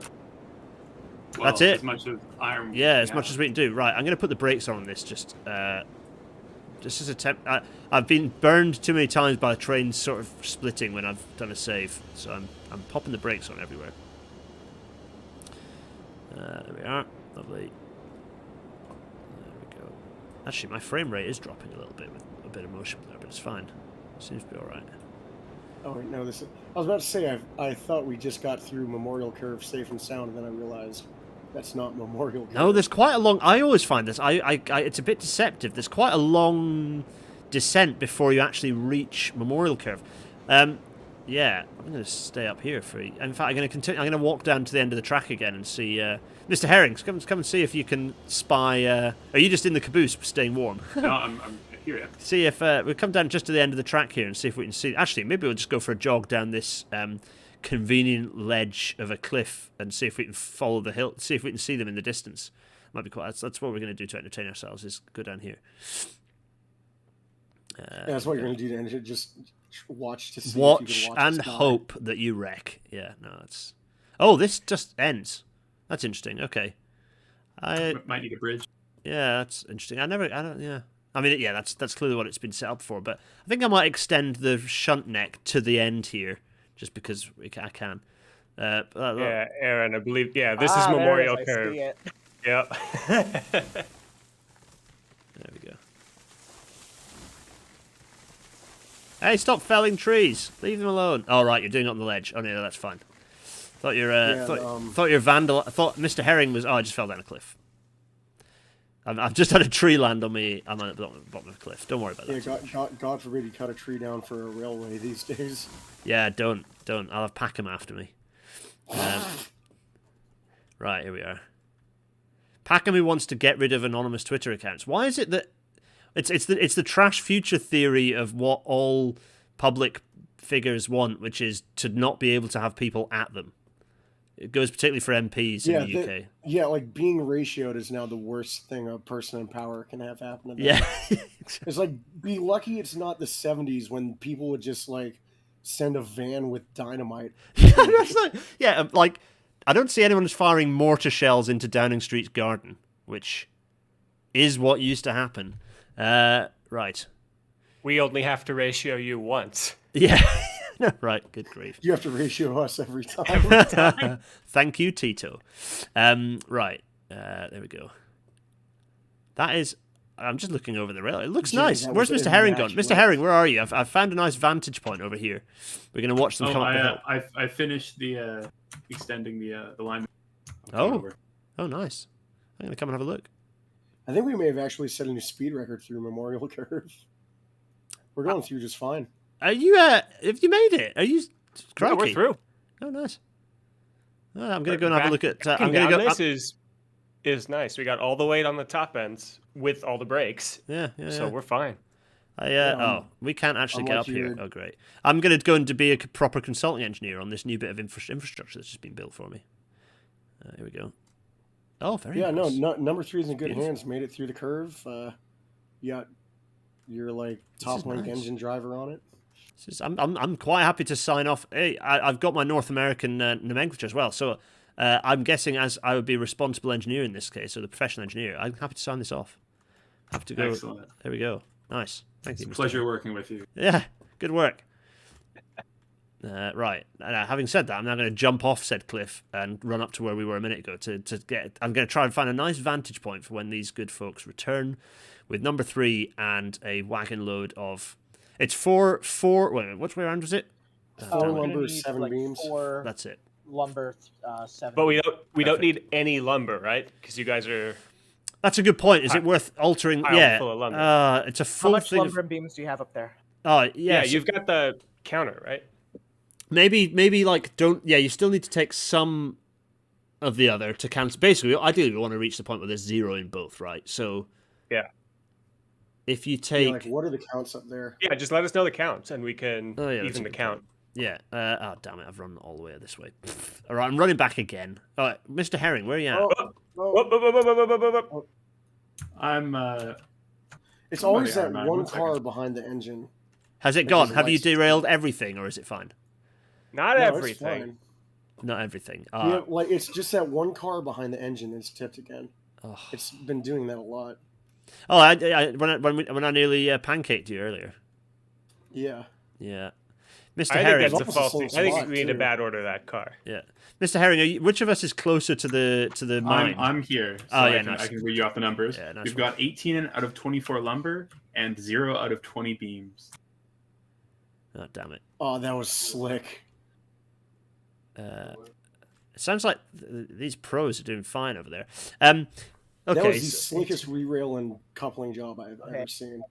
Well, That's it. As much as iron. Yeah, as much as we can do. Right, I'm going to put the brakes on this just as a temp. I've been burned too many times by trains sort of splitting when I've done a save, so I'm popping the brakes on everywhere. There we are. Lovely. There we go. Actually, my frame rate is dropping a little bit with a bit of motion there, but it's fine. Seems to be all right. Oh wait, no, this is, I was about to say I thought we just got through Memorial Curve safe and sound, and then I realized that's not Memorial Curve. No, there's quite a long... I always find this. It's a bit deceptive. There's quite a long descent before you actually reach Memorial Curve. Yeah, I'm going to stay up here for... In fact, I'm going to continue. I'm going to walk down to the end of the track again and see... Mr. Herrings, come and see if you can spy... are you just in the caboose staying warm? No, I'm here. Yeah. See if... we'll come down just to the end of the track here and see if we can see... Actually, maybe we'll just go for a jog down this... convenient ledge of a cliff and see if we can follow the hill, see if we can see them in the distance. Might be quite. That's what we're going to do to entertain ourselves. Is go down here. Yeah, that's what you're going to do. To just watch to see. Watch, if you can and hope that you wreck. Yeah, no, it's. Oh, this just ends. That's interesting. Okay, I Might need a bridge. yeah, that's interesting. I don't. Yeah, I mean, yeah, that's clearly what it's been set up for. But I think I might extend the shunt neck to the end here. Just because I can. Yeah, Aaron, I believe. Yeah, this is there Memorial it is, I Curve. see it. Yep. There we go. Hey, stop felling trees. Leave them alone. Oh, right, you're doing it on the ledge. Oh, no, that's fine. Thought you're thought you're vandal. I thought Mr. Herring was. Oh, I just fell down a cliff. I've just had a tree land on me. I'm at the bottom of a cliff. Don't worry about that. Yeah, God forbid you cut a tree down for a railway these days. Yeah, don't. I'll have Packham after me. Right, here we are. Packham who wants to get rid of anonymous Twitter accounts. Why is it that it's the trash future theory of what all public figures want, which is to not be able to have people at them. It goes particularly for MPs in the UK. Yeah, like being ratioed is now the worst thing a person in power can have happen to them. Yeah. It's like, be lucky it's not the 70s when people would just like send a van with dynamite. Like I don't see anyone firing mortar shells into Downing Street's garden, which is what used to happen. Right. We only have to ratio you once. Yeah. Right, good grief. You have to ratio us every time. Thank you, Tito. Right, there we go. That is... I'm just looking over the rail. It looks nice. Where's Mr. Herring gone? Mr. Herring, where are you? I've found a nice vantage point over here. We're going to watch them come up the hill. I finished the extending the line. Oh, nice. I'm going to come and have a look. I think we may have actually set a new speed record through Memorial Curve. We're going through just fine. Are you? Have you made it? Are you? Yeah, we're through. Oh, nice. I'm going to go and have a look at. I'm going going to go. This is nice. We got all the weight on the top ends with all the brakes. Yeah. So we're fine. We can't actually get up here. Oh, great. I'm going to go and to be a proper consulting engineer on this new bit of infrastructure that's just been built for me. Here we go. Oh, very nice. No, number 3 is in good hands. Made it through the curve. You got your like top link engine driver on it. I'm quite happy to sign off. Hey, I've got my North American nomenclature as well, so I'm guessing as I would be a responsible engineer in this case, or the professional engineer, I'm happy to sign this off. Have to go. Excellent. There we go. Nice. Thank you. It's a pleasure working with you. Yeah, good work. Right. Having said that, I'm now going to jump off said cliff and run up to where we were a minute ago to get. I'm going to try and find a nice vantage point for when these good folks return with number 3 and a wagon load of. It's four. Wait, which way around was it? 4 lumber, 7 beams. That's it. Lumber, 7. But we don't need any lumber, right? Because you guys are That's a good point. Is it worth altering? Pile Yeah, full of lumber. it's a How full much thing. lumber and beams do you have up there? Oh Yeah, so you've got the counter, right? maybe like don't. Yeah, you still need to take some of the other to cancel. Basically, ideally, we want to reach the point where there's 0 in both, right? So Yeah. if you Yeah, take, like, what are the counts up there? Yeah, just let us know the counts, and we can that's a even the good count. point. Yeah. Oh damn it! I've run all the way this way. All right, I'm running back again. All right, Mr. Herring, where are you at? Oh, Whoop, whoop, whoop, whoop, whoop, whoop, whoop, whoop. I'm it's I'm always ready, that R9. one 1 car second. behind the engine. Has it Which gone? is Have you lights. derailed everything, or is it fine? Not No, it's everything. fine. Not everything. Yeah, like it's just that one car behind the engine that's tipped again. Oh. It's been doing that a lot. Oh, when I nearly pancaked you earlier. Yeah. Yeah, Mr. I think Herring. that's a almost the false same thing. I think spot, we need to too. bad order that car. Yeah, Mr. Herring. Which of us is closer to the mine? I'm here. So Oh, yeah, I can, nice. I can read you off the numbers. Yeah, nice We've one. got 18 out of 24 lumber and 0 out of 20 beams. Oh, damn it. Oh, that was slick. It sounds like these pros are doing fine over there. That Okay. was the slickest re-rail and coupling job I've Okay. ever seen.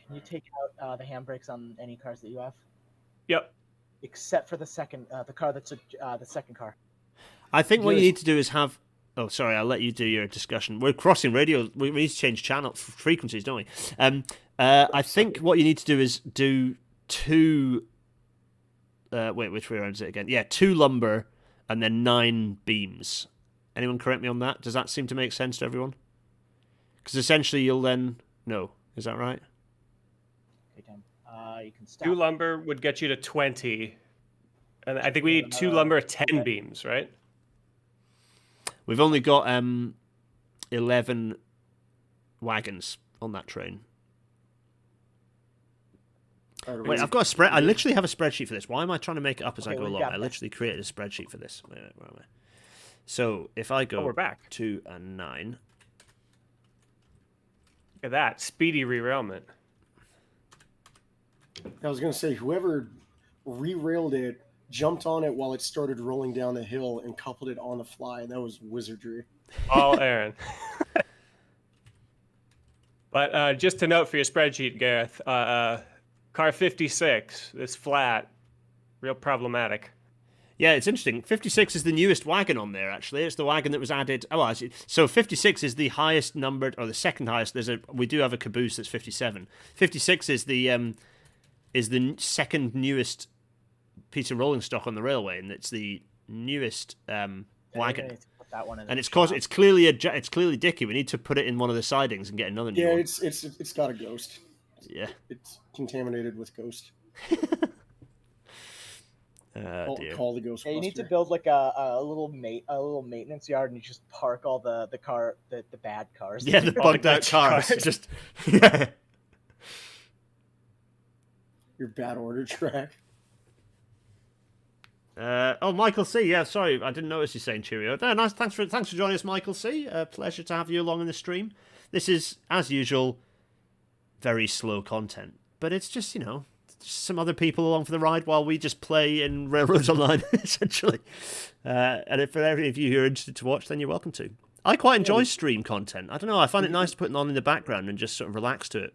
Can you take out the handbrakes on any cars that you have, Yep. except for the second, the car that's the second car? I think what you Yes. need to do is have. Oh, sorry. I'll let you do your discussion. We're crossing radio. We need to change channel frequencies, don't we? I think what you need to do is do 2. Wait, which way around is it again? Yeah, 2 lumber and then 9 beams. Anyone correct me on that? Does that seem to make sense to everyone? Because essentially you'll then no. Is that right? Okay, Tim. You can stop. 2 lumber would get you to 20. And I think we need 2 lumber, 10 beams, right? We've only got 11 wagons on that train. Wait, I've got a spread. I literally have a spreadsheet for this. Why am I trying to make it up as I Okay, go we've along? got I this. literally created a spreadsheet for this. Where am I? So if I go Oh, we're back. 2 and 9, Look at that. Speedy derailment. I was going to say, whoever re-railed it jumped on it while it started rolling down the hill and coupled it on the fly. That was wizardry. All Aaron. But just to note for your spreadsheet, Gareth, car 56, this flat, real problematic. yeah, it's interesting. 56 is the newest wagon on there. Actually, it's the wagon that was added. Oh, actually, so 56 is the highest numbered, or the second highest. We do have a caboose that's 57. 56 is the second newest piece of rolling stock on the railway, and it's the newest wagon. Put that one in And the it's shop. clearly Dicky. We need to put it in one of the sidings and get another new Yeah, one. it's got a ghost. Yeah. It's contaminated with ghost. Dear. Call the ghost. Yeah, you need to build like a little maintenance yard, and you just park all the bad cars. Yeah, the All the bugged out glitchy cars. cars. Just yeah. Your bad order track. Michael C. Yeah, sorry, I didn't notice you saying cheerio. No, nice. Thanks for joining us, Michael C. Pleasure to have you along in the stream. This is, as usual, very slow content, but it's just just some other people along for the ride while we just play in Railroads Online, essentially. And if for any of you who are interested to watch, then you're welcome to. I quite enjoy stream content. I don't know. I find it nice to put it on in the background and just sort of relax to it.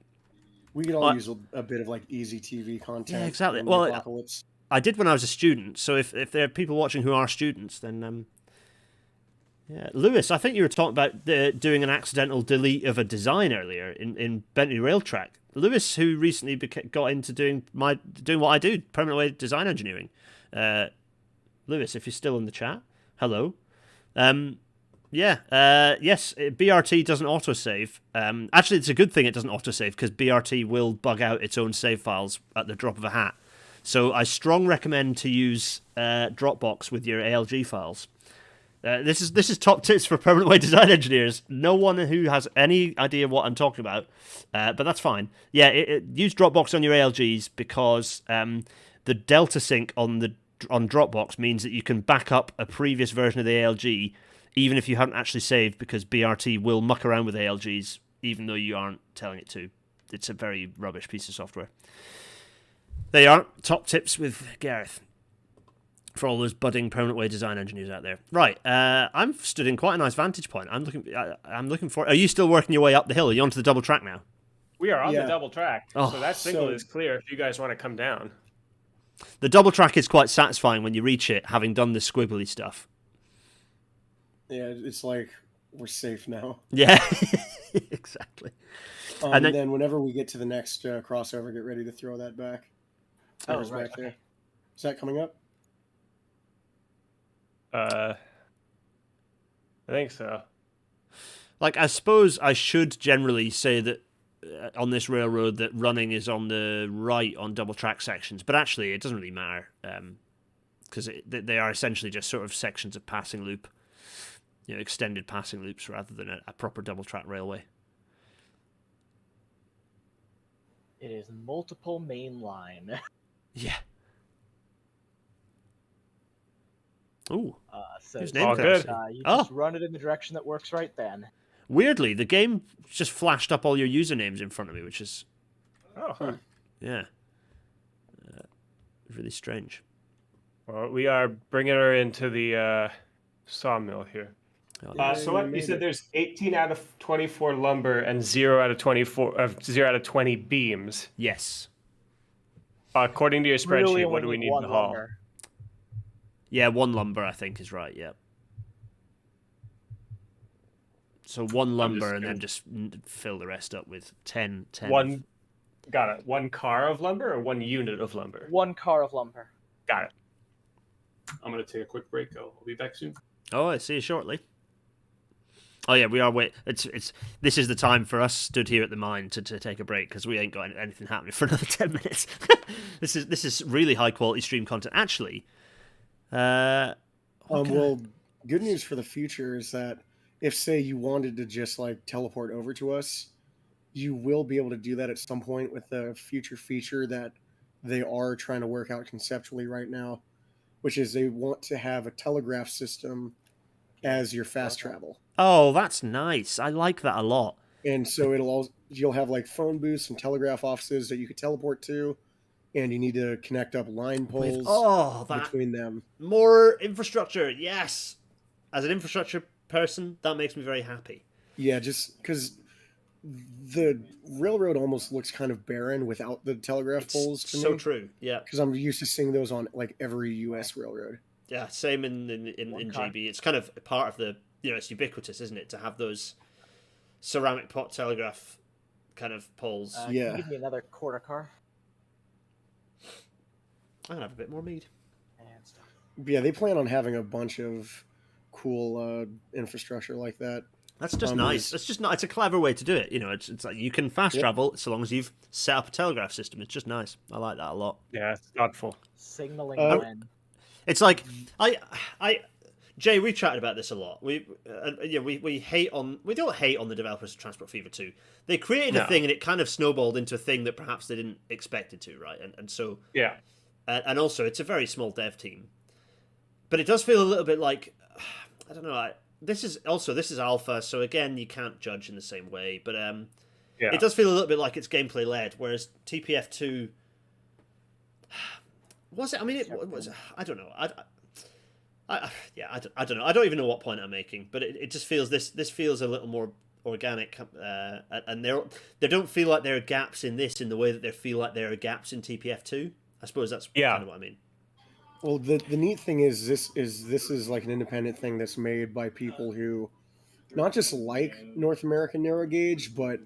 We could all use a bit of like easy TV content. Yeah, exactly. in the Well, apocalypse. I did when I was a student, so if there are people watching who are students, then yeah. Lewis, I think you were talking about doing an accidental delete of a design earlier in Bentley Rail Track. Lewis, who recently got into doing what I do, permanent way design engineering. Lewis, if you're still in the chat, hello. Yes, BRT doesn't autosave. Actually, it's a good thing it doesn't autosave because BRT will bug out its own save files at the drop of a hat. So I strongly recommend to use Dropbox with your ALG files. This is top tips for permanent way design engineers. No one who has any idea what I'm talking about, but that's fine. Yeah, use Dropbox on your ALGs because the Delta sync on Dropbox means that you can back up a previous version of the ALG even if you haven't actually saved, because BRT will muck around with ALGs even though you aren't telling it to. It's a very rubbish piece of software. They are top tips with Gareth. For all those budding permanent way design engineers out there. Right, I'm stood in quite a nice vantage point. I'm looking for. Are you still working your way up the hill? Are you onto the double track now? We are on the Yeah. double track, Oh, so that signal so- is clear if you guys want to come down. The double track is quite satisfying when you reach it, having done the squiggly stuff. Yeah, it's like we're safe now. Yeah, exactly. And then- then whenever we get to the next crossover, get ready to throw that back. Oh, There's right, back there. okay. Is that coming up? I think so. Like, I suppose I should generally say that on this railroad that running is on the right on double track sections, but actually it doesn't really matter because they are essentially just sort of sections of passing loop, extended passing loops rather than a proper double track railway. It is multiple main line. Yeah. Ooh. So Whose it's name all crash? good. You Oh. just run it in the direction that works right then. Weirdly, the game just flashed up all your usernames in front of me, which is, Oh, huh. yeah, really strange. Well, we are bringing her into the sawmill here. Oh, So what you said? There's 18 out of 24 lumber and 0 out of 0 out of 20 beams. yes. According to your spreadsheet, Really what only do we need one to haul? lumber. Yeah, one lumber, I think, is right, yeah. So one lumber and then just fill the rest up with 10. One, got it. 1 car of lumber or 1 unit of lumber? One car of lumber. Got it. I'm gonna take a quick break. I'll be back soon. Oh, I see you shortly. Oh yeah, we are. This is the time for us stood here at the mine to take a break because we ain't got anything happening for another 10 minutes. This is really high quality stream content. Actually, Well, good news for the future is that if, say, you wanted to just like teleport over to us, you will be able to do that at some point with the future feature that they are trying to work out conceptually right now, which is they want to have a telegraph system as your fast travel. oh, that's nice. I like that a lot. And so you'll have like phone booths and telegraph offices that you could teleport to, and you need to connect up line poles That between them. more infrastructure. Yes, as an infrastructure person, that makes me very happy. Yeah, just because the railroad almost looks kind of barren without the telegraph poles to so me. true. Yeah, Because I'm used to seeing those on like every U.S. railroad. yeah. Same in car. GB. It's kind of part of the it's ubiquitous, isn't it, to have those ceramic pot telegraph kind of poles. Can Yeah. you give me another quarter car? I'm gonna have a bit more mead. And stuff. But yeah, they plan on having a bunch of cool infrastructure like that. That's just nice. That's just not. It's a clever way to do it. It's like you can fast travel so long as you've set up a telegraph system. It's just nice. I like that a lot. Yeah, it's thoughtful. Signaling when. It's like Jay, we chatted about this a lot. We hate on. We don't hate on the developers of Transport Fever 2. They created a thing and it kind of snowballed into a thing that perhaps they didn't expect it to, right? And so Yeah. and also it's a very small dev team, but it does feel a little bit like I don't know. This is alpha, so again you can't judge in the same way. But it does feel a little bit like it's gameplay led, whereas TPF2 was it? I mean, it was. I don't know. I don't know. I don't even know what point I'm making, but it just feels this feels a little more organic, and there don't feel like there are gaps in this in the way that there feel like there are gaps in TPF2. I suppose that's kind of what I mean. Well, the neat thing is this is like an independent thing that's made by people who not just like North American narrow gauge, but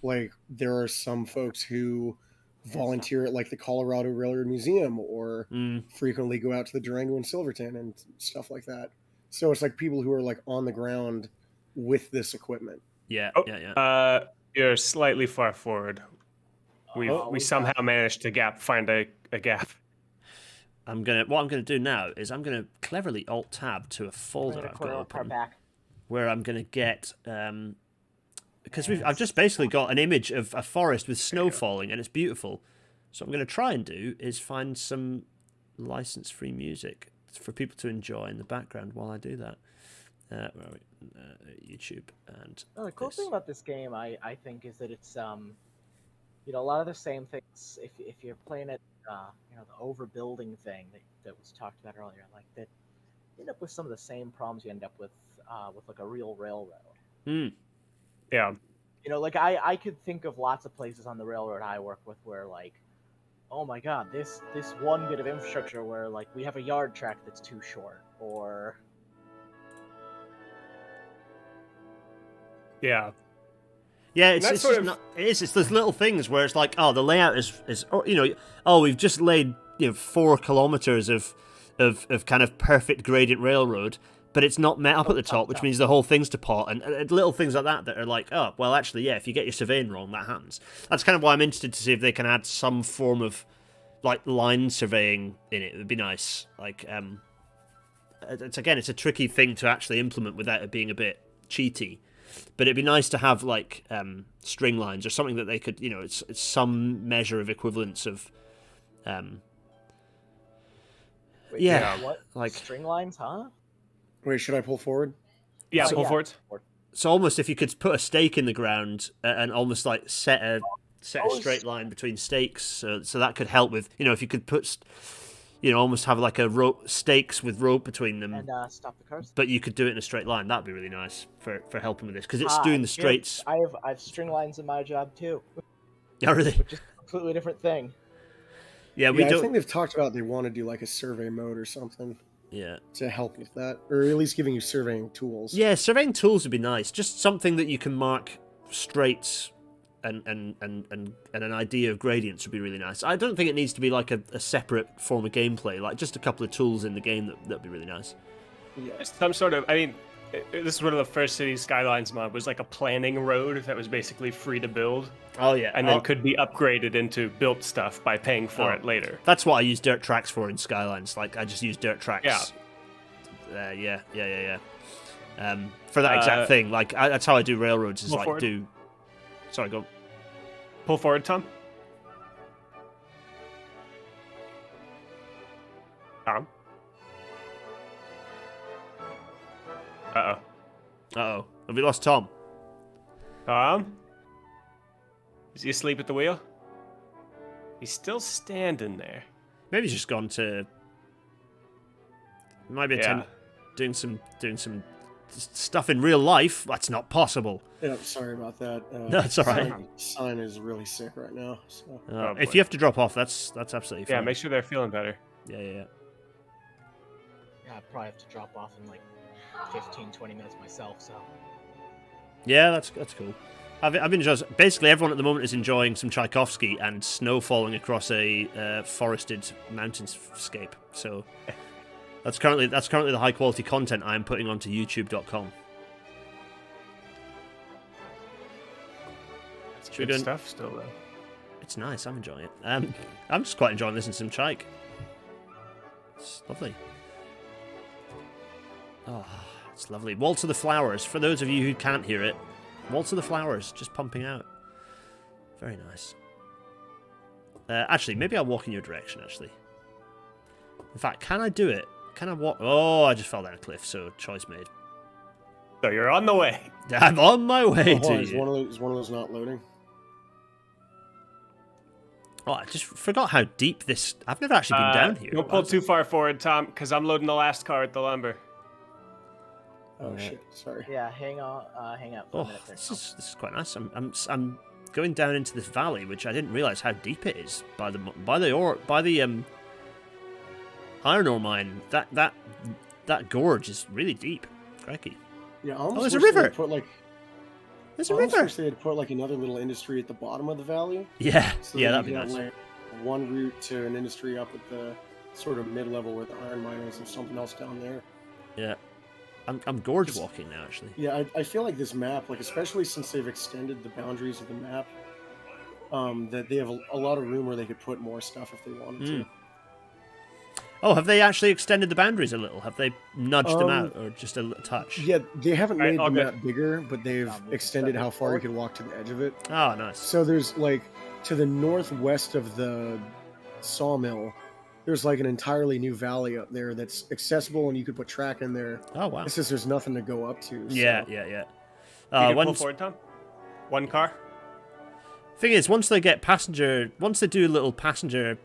like there are some folks who volunteer at like the Colorado Railroad Museum or frequently go out to the Durango and Silverton and stuff like that. So it's like people who are like on the ground with this equipment. Yeah, Oh, yeah. You're slightly far forward. We somehow managed to find a gap. What I'm gonna do now is I'm gonna cleverly Alt Tab to a folder I've got open where I'm gonna get because I've just basically got an image of a forest with snow falling and it's beautiful. So what I'm gonna try and do is find some license-free music for people to enjoy in the background while I do that. Where are we? YouTube and. The cool thing about this game, I think, is that it's a lot of the same things. If you're playing it the overbuilding thing that was talked about earlier, like that, you end up with some of the same problems you end up with like a real railroad. Yeah. Like I could think of lots of places on the railroad I work with where like, oh my god, this one bit of infrastructure where like we have a yard track that's too short, or Yeah. Yeah, And it's that's just sort of- not. It is. It's those little things where it's like, oh, the layout is we've just laid 4 kilometers of kind of perfect gradient railroad, but it's not met up at the top, which means the whole thing's to pot, and little things like that are like, oh, well, actually, yeah, if you get your surveying wrong, that happens. That's kind of why I'm interested to see if they can add some form of like line surveying in it. It would be nice. Like, it's a tricky thing to actually implement without it being a bit cheaty. But it'd be nice to have like string lines or something that they could, it's some measure of equivalence of, wait, yeah, what like string lines, huh? Wait, should I pull forward? Yeah, Oh, pull yeah. forwards. so almost if you could put a stake in the ground and almost like set a straight line between stakes, so that could help with, if you could put, almost have like a rope stakes with rope between them. And stop the cars. But you could do it in a straight line. That'd be really nice for helping with this, because it's Ah, doing the yes, straights. I have string lines in my job too, Yeah, really. which is a completely different thing. Yeah, we I don't. think they've talked about they want to do like a survey mode or something Yeah. to help with that, or at least giving you surveying tools. Yeah, surveying tools would be nice. Just something that you can mark straights and an idea of gradients would be really nice. I don't think it needs to be like a separate form of gameplay. Like just a couple of tools in the game that'd be really nice. Yeah. Some sort of, this is one of the first City Skylines mod, was like a planning road that was basically free to build, Oh yeah, and then could be upgraded into built stuff by paying for Oh. it later. That's what I use dirt tracks for in Skylines. Like I just use dirt tracks. Yeah. Yeah. For that exact thing. Like that's how I do railroads. Is Move like forward. do. Sorry, go. Pull forward, Tom. Tom. Uh-oh. Have we lost Tom? Tom? Is he asleep at the wheel? He's still standing there. Maybe he's just gone to. Might be doing some stuff in real life. That's not possible. Yeah, sorry about that. No, it's all right. Sign is really sick right now. So. If boy. you have to drop off, that's absolutely fine. Yeah, make sure they're feeling better. Yeah. Yeah, I probably have to drop off in like 15, 20 minutes myself. So Yeah, that's cool. I've been just basically everyone at the moment is enjoying some Tchaikovsky and snow falling across a forested mountainscape. So that's currently the high quality content I am putting onto YouTube.com. That's we good go- stuff still, though. It's nice. I'm enjoying it. I'm just quite enjoying listening to some Chaik. It's lovely. Oh, it's lovely. Waltz of the Flowers. For those of you who can't hear it, Waltz of the Flowers just pumping out. Very nice. Actually, maybe I'll walk in your direction, actually. In fact, can I do it? Can I walk? Oh, I just fell down a cliff, so choice made. So you're on the way. I'm on my way to Is you. one of those not loading? Oh, I just forgot how deep this... I've never actually been down here. Don't pull too far forward, Tom, because I'm loading the last car at the lumber. Oh Yeah. shit! Sorry. yeah, hang out for a Oh, minute there. this is quite nice. I'm going down into this valley, which I didn't realize how deep it is by the iron ore mine. That gorge is really deep. Crikey. Yeah, I almost there's a wish they river. had Put like There's I a almost river. wish they had put like another little industry at the bottom of the valley. Yeah, So yeah, that that'd be you could nice. have, like, one route to an industry up at the sort of mid-level where the iron mine is, and something else down there. Yeah, I'm gorge walking now, actually. Yeah, I feel like this map, like especially since they've extended the boundaries of the map, that they have a lot of room where they could put more stuff if they wanted to. Oh, have they actually extended the boundaries a little? Have they nudged them Um, out, or just a little touch? Yeah, they haven't Alright, made all the good. map bigger, but they've extended how far you can walk to the edge of it. Oh, nice. So there's like to the northwest of the sawmill, there's like an entirely new valley up there that's accessible, and you could put track in there. Oh, wow. It's just there's nothing to go up to. So. Yeah. You can pull Once, forward, Tom. One car. thing is, once they do a little passenger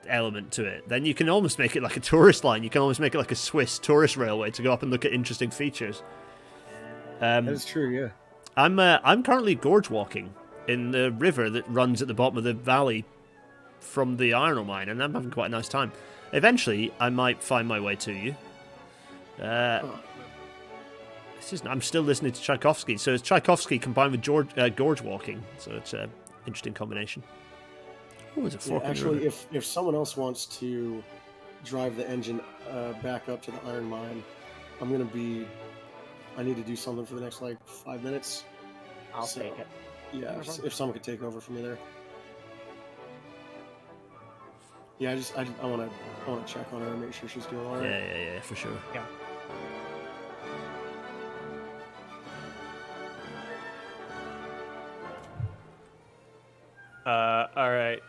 element to it, then you can almost make it like a tourist line. You can almost make it like a Swiss tourist railway to go up and look at interesting features. That is true, yeah. I'm currently gorge walking in the river that runs at the bottom of the valley from the iron ore mine, and I'm having quite a nice time. Eventually, I might find my way to you. I'm still listening to Tchaikovsky, so it's Tchaikovsky combined with gorge walking, so it's an interesting combination. Oh, there's a fork in the Actually, road. if someone else wants to drive the engine back up to the iron mine, I need to do something for the next like 5 minutes. I'll take it. Yeah, if someone could take over for me there. Yeah, I want to check on her and make sure she's doing all right. Yeah, for sure. Yeah. All right.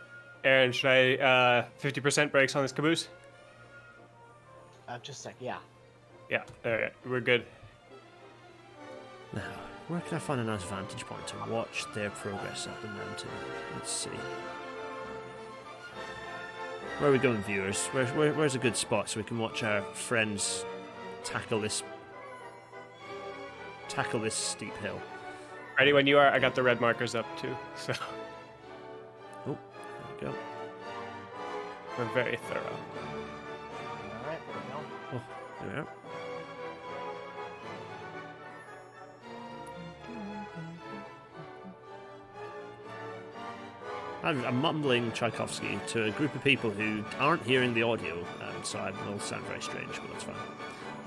Aaron, should I 50% brakes on this caboose? Just a sec. Yeah. Yeah. All right. We're good. Now, where can I find a nice vantage point to watch their progress up the mountain? Let's see. Where are we going, viewers? Where's a good spot so we can watch our friends tackle this steep hill? Ready when you are. I got the red markers up too. So Oh, there we go. we're very thorough. All right. There we go. Oh, there we are. I'm mumbling Tchaikovsky to a group of people who aren't hearing the audio, so I will sound very strange, but that's fine.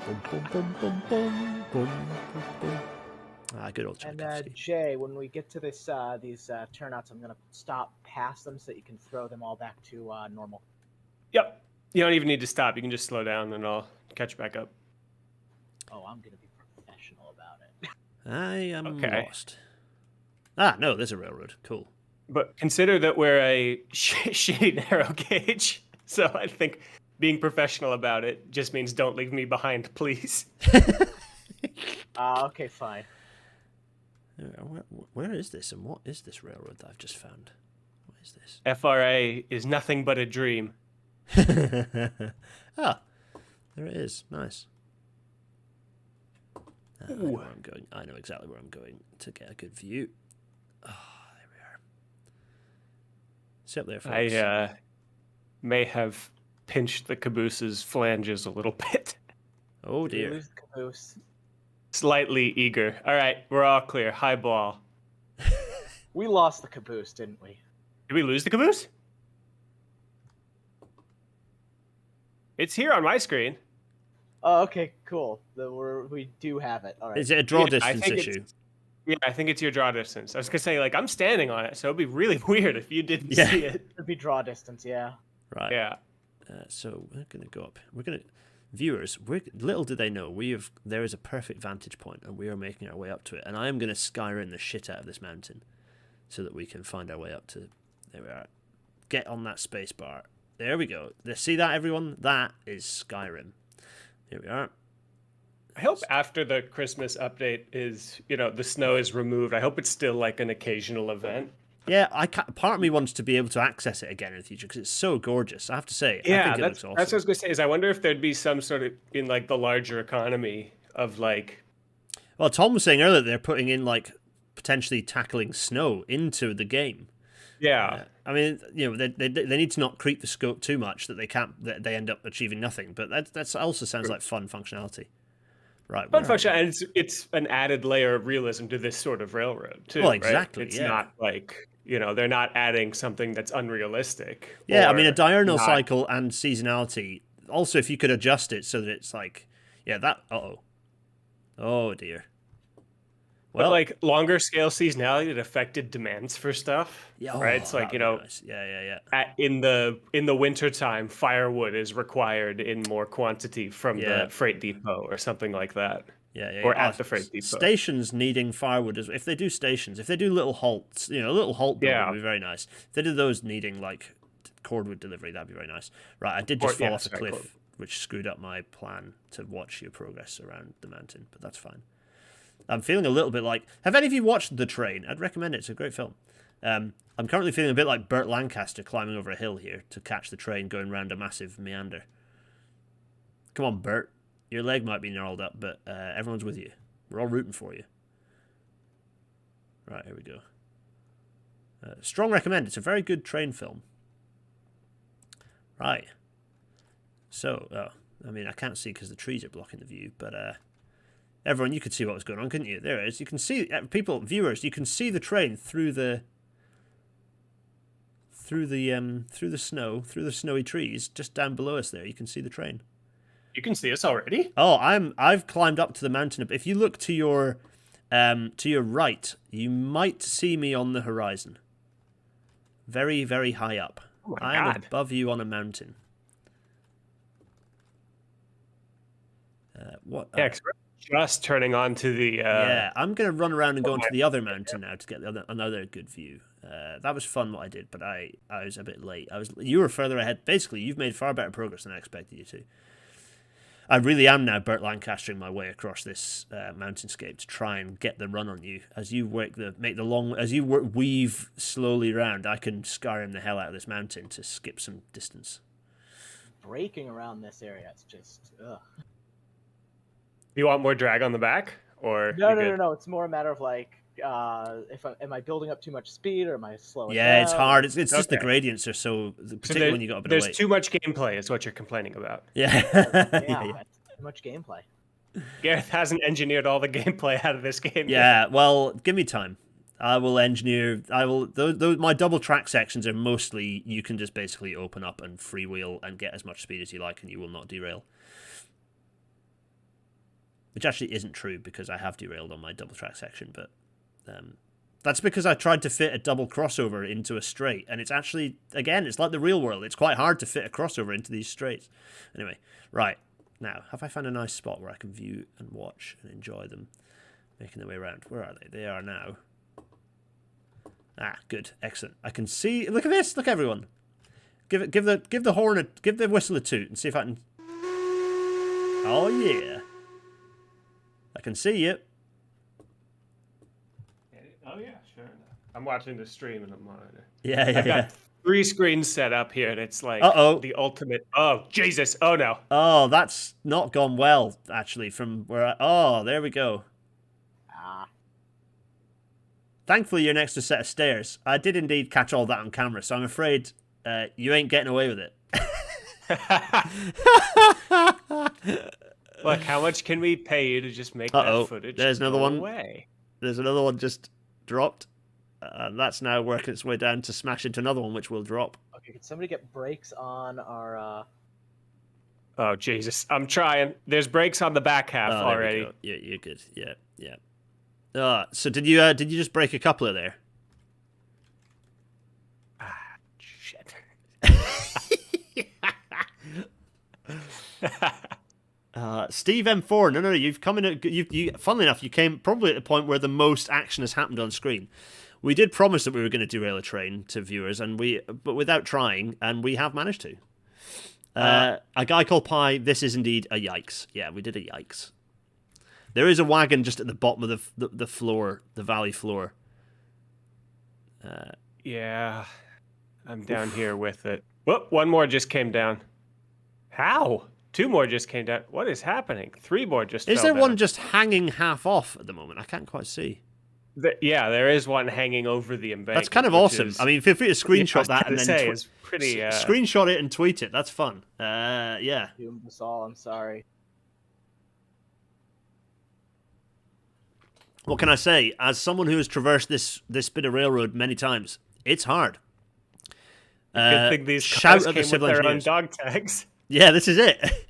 Boom, boom, boom, boom, boom, boom, boom, boom. Good old And Tchaikovsky. Jay, when we get to these turnouts, I'm gonna stop past them so that you can throw them all back to normal. Yep. You don't even need to stop. You can just slow down, and I'll catch back up. Oh, I'm gonna be professional about it. I am Okay. lost. No, there's a railroad. Cool. But consider that we're a shitty narrow gauge. So I think being professional about it just means don't leave me behind, please. Okay, fine. Where is this, and what is this railroad that I've just found? What is this? FRA is nothing but a dream. There it is. Nice. I know where I'm going. I know exactly where I'm going to get a good view. Oh, there we are. Sit up there, folks. I may have pinched the caboose's flanges a little bit. Oh Did we dear. lose the caboose? Slightly eager. All right, we're all clear. High ball. We lost the caboose, didn't we? Did we lose the caboose? It's here on my screen. Oh, okay, cool. We do have it. All right. Is it a draw Yeah, I distance think issue? Yeah, I think it's your draw distance. I was gonna say, like, I'm standing on it, so it'd be really weird if you didn't Yeah. see it. It'd be draw distance, yeah. Right. Yeah. So we're gonna go up. Viewers, little do they know, there is a perfect vantage point, and we are making our way up to it. And I am gonna Skyrim the shit out of this mountain, so that we can find our way up to. There we are. Get on that space bar. There we go. See that, everyone? That is Skyrim. Here we are. I hope after the Christmas update is, the snow is removed. I hope it's still like an occasional event. Yeah, part of me wants to be able to access it again in the future because it's so gorgeous. I have to say, I Yeah, think it that's looks awesome. what I was gonna say. Is I wonder if there'd be some sort of in like the larger economy of like. Well, Tom was saying earlier they're putting in like potentially tackling snow into the game. Yeah. I mean, they need to not creep the scope too much that they end up achieving nothing. But that also sounds like fun functionality. Right. Fun function, and it's an added layer of realism to this sort of railroad too. Well, right? exactly, It's yeah. not like they're not adding something that's unrealistic. Yeah, I mean, a or diurnal not- cycle and seasonality. Also, if you could adjust it so that it's like, oh dear. But Well, like longer scale seasonality that affected demands for stuff. yeah, right. It's like that'd be nice. Yeah. in the winter time, firewood is required in more quantity from Yeah. the freight depot or something like that. Yeah. Or at the freight depot. Stations needing firewood. If they do stations, if they do little halts, a little halt building Yeah. would be very nice. If they do those needing like cordwood delivery, that'd be very nice. Right, I did just fall off a cliff, cordwood. which screwed up my plan to watch your progress around the mountain, but that's fine. I'm feeling a little bit like. Have any of you watched The Train? I'd recommend it. It's a great film. I'm currently feeling a bit like Burt Lancaster climbing over a hill here to catch the train going round a massive meander. Come on, Burt. Your leg might be gnarled up, but everyone's with you. We're all rooting for you. Right, here we go. Strong recommend. It's a very good train film. Right. So, I mean, I can't see because the trees are blocking the view, but everyone, you could see what was going on, couldn't you? There it is. You can see, viewers, you can see the train through the snow, through the snowy trees, just down below us there. You can see the train. You can see us already? Oh, I've climbed up to the mountain. If you look to your right, you might see me on the horizon. Very, very high up. Oh my I am God. above you on a mountain. What? Yeah, 'cause we're just turning on to the... Yeah, I'm going to run around and go onto the other mountain now to get another good view. That was fun what I did, but I was a bit late. You were further ahead. Basically, you've made far better progress than I expected you to. I really am now Burt Lancastering my way across this mountainscape to try and get the run on you. As you weave slowly around, I can Skyrim the hell out of this mountain to skip some distance. Breaking around this area, it's just ugh. You want more drag on the back? Or No. It's more a matter of like, am I building up too much speed or am I slowing Yeah, down? it's hard. It's just the gradients are so, particularly when you got a bit of weight. There's too much gameplay is what you're complaining about. Yeah. Yeah, it's too much gameplay. Gareth hasn't engineered all the gameplay out of this game Yeah, well, give me time. I will engineer. My double track sections are mostly you can just basically open up and freewheel and get as much speed as you like, and you will not derail. Which actually isn't true because I have derailed on my double track section, but that's because I tried to fit a double crossover into a straight, and it's actually, again, it's like the real world. It's quite hard to fit a crossover into these straights. Anyway, right. Now, have I found a nice spot where I can view and watch and enjoy them making their way around? Where are they? They are now. Ah, good. Excellent. I can see. Look at this. Look, everyone. Give the horn give the whistle a toot and see if I can. Oh, yeah. I can see you. Oh, yeah, sure. I'm watching the stream in the monitor. Yeah. I've got 3 screens set up here, and it's like the ultimate... Oh, Jesus. Oh, no. Oh, that's not gone well, actually, from where Oh, there we go. Ah. Thankfully, you're next to a set of stairs. I did indeed catch all that on camera, so I'm afraid you ain't getting away with it. Look, how much can we pay you to just make that footage There's another go one. away? There's another one just dropped. That's now working its way down to smash into another one, which will drop. Okay, can somebody get brakes on our... Oh, Jesus. I'm trying. There's brakes on the back half already. Yeah, you're good. Yeah. So did you just break a couple of there? Ah, shit. Steve M4. No, you've come in. Funnily enough, you came probably at the point where the most action has happened on screen. We did promise that we were going to derail a train to viewers, but without trying, and we have managed to. A guy called Pi. This is indeed a yikes. Yeah, we did a yikes. There is a wagon just at the bottom of the floor, the valley floor. Yeah, I'm down here with it. Whoop, 1 more just came down. How? 2 more just came down. What is happening? 3 more just Is fell there down. one just hanging half off at the moment? I can't quite see. Yeah, there is one hanging over the embankment. That's kind of awesome. I mean, feel free to screenshot that and then it's pretty, screenshot it and tweet it. That's fun. Yeah. Doomed us all, I'm sorry. What can I say? As someone who has traversed this bit of railroad many times, it's hard. Good thing these shout cars at the came with civil their own engineers. dog tags. Yeah, this is it.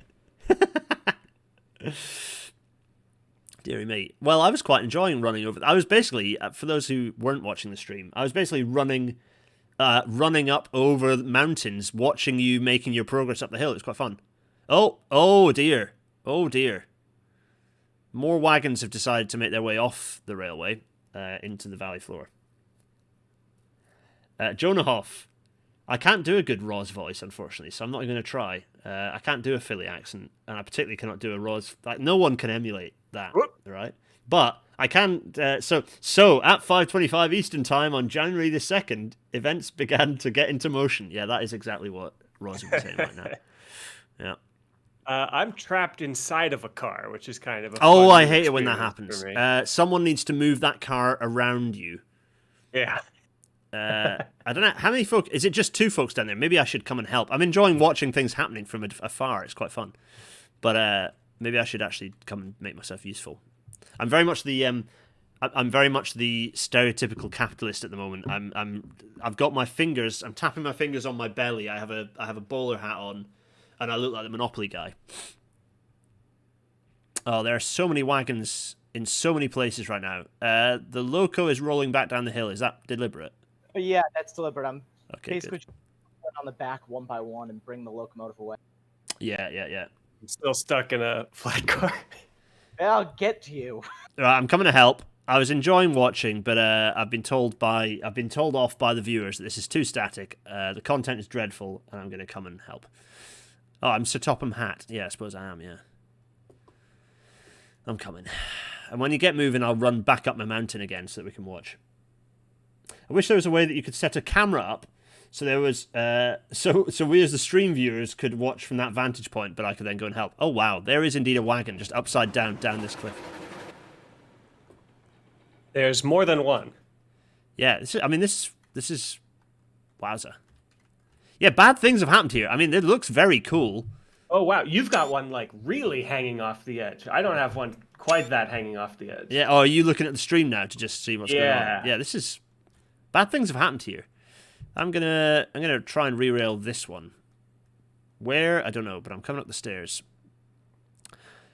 Deary me. Well, I was quite enjoying running over. I was basically, for those who weren't watching the stream, I was basically running up over mountains, watching you making your progress up the hill. It was quite fun. Oh dear. More wagons have decided to make their way off the railway into the valley floor. Jonah Hoff. I can't do a good Roz voice, unfortunately, so I'm not going to try. I can't do a Philly accent, and I particularly cannot do a Roz. Like, no one can emulate that, right? But I can. So at 5:25 Eastern Time on January the 2nd, events began to get into motion. Yeah, that is exactly what Rosie was saying right now. Yeah. I'm trapped inside of a car, which is kind of a Oh, fun I new hate it when that experience happens. for me. Someone needs to move that car around you. Yeah. I don't know how many folk. Is it just 2 folks down there? Maybe I should come and help. I'm enjoying watching things happening from afar. It's quite fun, but maybe I should actually come and make myself useful. I'm very much the I'm very much the stereotypical capitalist at the moment. I've got my fingers. I'm tapping my fingers on my belly. I have a bowler hat on, and I look like the Monopoly guy. Oh, there are so many wagons in so many places right now. The loco is rolling back down the hill. Is that deliberate? Yeah, that's deliberate. I'm Okay, basically good. just on the back one by one and bring the locomotive away. Yeah. I'm still stuck in a flat car. I'll get to you. Right, I'm coming to help. I was enjoying watching, but I've been told off by the viewers that this is too static. The content is dreadful, and I'm going to come and help. Oh, I'm Sir Topham Hatt. Yeah, I suppose I am. Yeah, I'm coming. And when you get moving, I'll run back up my mountain again so that we can watch. I wish there was a way that you could set a camera up, so there was so we as the stream viewers could watch from that vantage point, but I could then go and help. Oh wow, there is indeed a wagon just upside down this cliff. There's more than one. Yeah, this is wowza. Yeah, bad things have happened here. I mean, it looks very cool. Oh wow, you've got one like really hanging off the edge. I don't have one quite that hanging off the edge. Yeah. Oh, are you looking at the stream now to just see what's going on? Yeah, this is bad things have happened here. I'm gonna try and re-rail this one. Where? I don't know, but I'm coming up the stairs.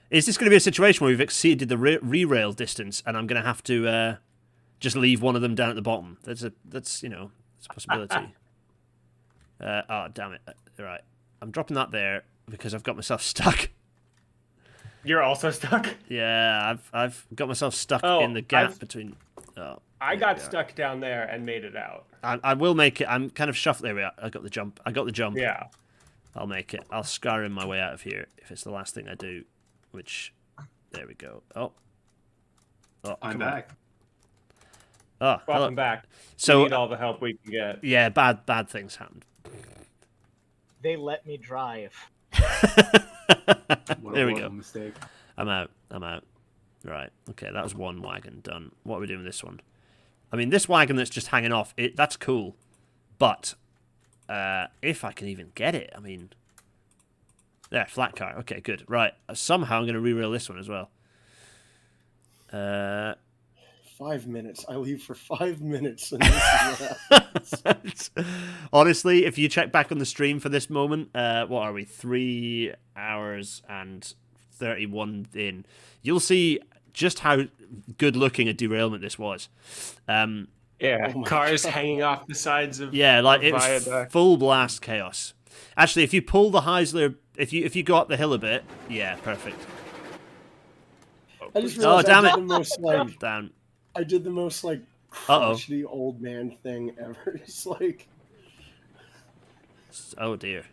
Is this going to be a situation where we've exceeded the re-rail distance, and I'm going to have to just leave one of them down at the bottom? That's a possibility. Oh damn it! All right, I'm dropping that there because I've got myself stuck. You're also stuck? Yeah, I've got myself stuck in the gap between. Oh, I got stuck down there and made it out. I will make it. I'm kind of shuffled. There we are. I got the jump. Yeah. I'll make it. I'll Skyrim my way out of here if it's the last thing I do. Which, there we go. Oh, I'm back. Oh, Welcome back. So we need all the help we can get. Yeah, bad things happened. They let me drive. There we go. Mistake. I'm out. Right. Okay, that was one wagon done. What are we doing with this one? I mean, this wagon that's just hanging off, that's cool. But if I can even get it, I mean... There, flat car. Okay, good. Right. Somehow I'm going to re-rail this one as well. 5 minutes. I leave for 5 minutes. And this is what happens. Honestly, if you check back on the stream for this moment, what are we? 3 hours and 31 in. You'll see just how good looking a derailment this was. Yeah, cars hanging off the sides of like it was viaduct. full blast chaos. Actually, if you pull the Heisler, if you go up the hill a bit, yeah, perfect. I just realized damn I it! did the most like Down. I did the most like crotchety old man thing ever. It's like, oh dear.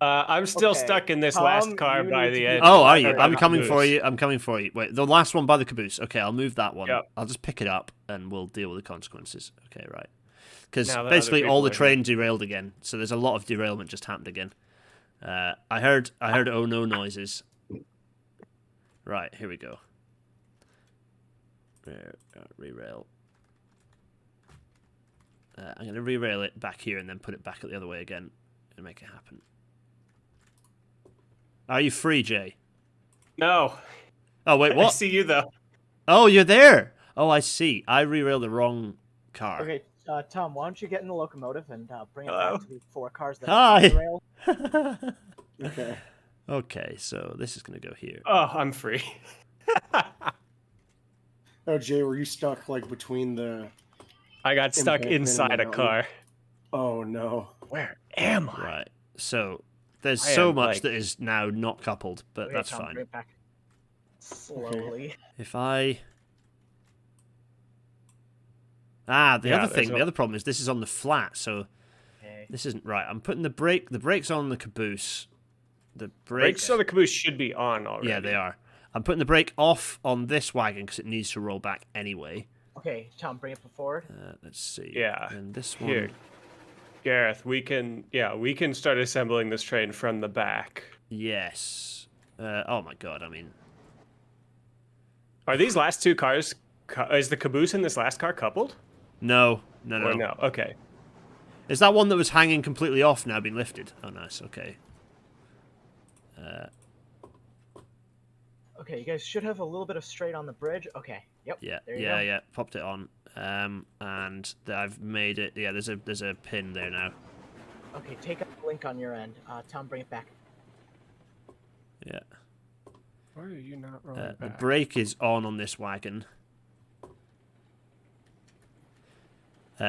I'm still Okay, stuck in this Tom, last car you by need the to edge. Oh, are you? Or I'm the coming for caboose. you. I'm coming for you. Wait, the last one by the caboose. Okay, I'll move that one. Yep. I'll just pick it up and we'll deal with the consequences. Okay, right. Because Now that basically other all the people are here. train derailed again. So there's a lot of derailment just happened again. I heard oh no noises. Right, here we go. Re-rail. I'm going to re-rail it back here and then put it back the other way again and make it happen. Are you free, Jay? No. Oh, wait, I what? see you, though. Oh, you're there. Oh, I see. I re-railed the wrong car. Okay, Tom, why don't you get in the locomotive and bring it Hello? back to the 4 cars that Hi. are on the rail? okay. Okay, so this is going to go here. Oh, I'm free. Oh, Jay, were you stuck like between the? I got stuck Embankment inside a and car. Oh no. Where am I? Right. So there's I so am, much like- that is now not coupled, but Okay, that's Tom, fine. bring it back slowly. If I... Ah, the Yeah, other there's thing, the other problem is this is on the flat, so Okay. this isn't right. I'm putting the brakes on the caboose. The Brakes on the caboose should be on already. Yeah, they are. I'm putting the brake off on this wagon because it needs to roll back anyway. Okay, Tom, bring it forward. Let's see. Yeah. And this one. Here, Gareth, we can start assembling this train from the back. Yes. Oh my god, I mean. Are these last two cars? Is the caboose in this last car coupled? No. Or no? Okay. Is that one that was hanging completely off now been lifted? Oh, nice. Okay. Okay, you guys should have a little bit of straight on the bridge. Okay. Yep. Yeah. There you go. Yeah. Popped it on. And I've made it. Yeah. There's a pin there now. Okay, take up the link on your end. Tom, bring it back. Yeah. Why are you not rolling The back? brake is on this wagon.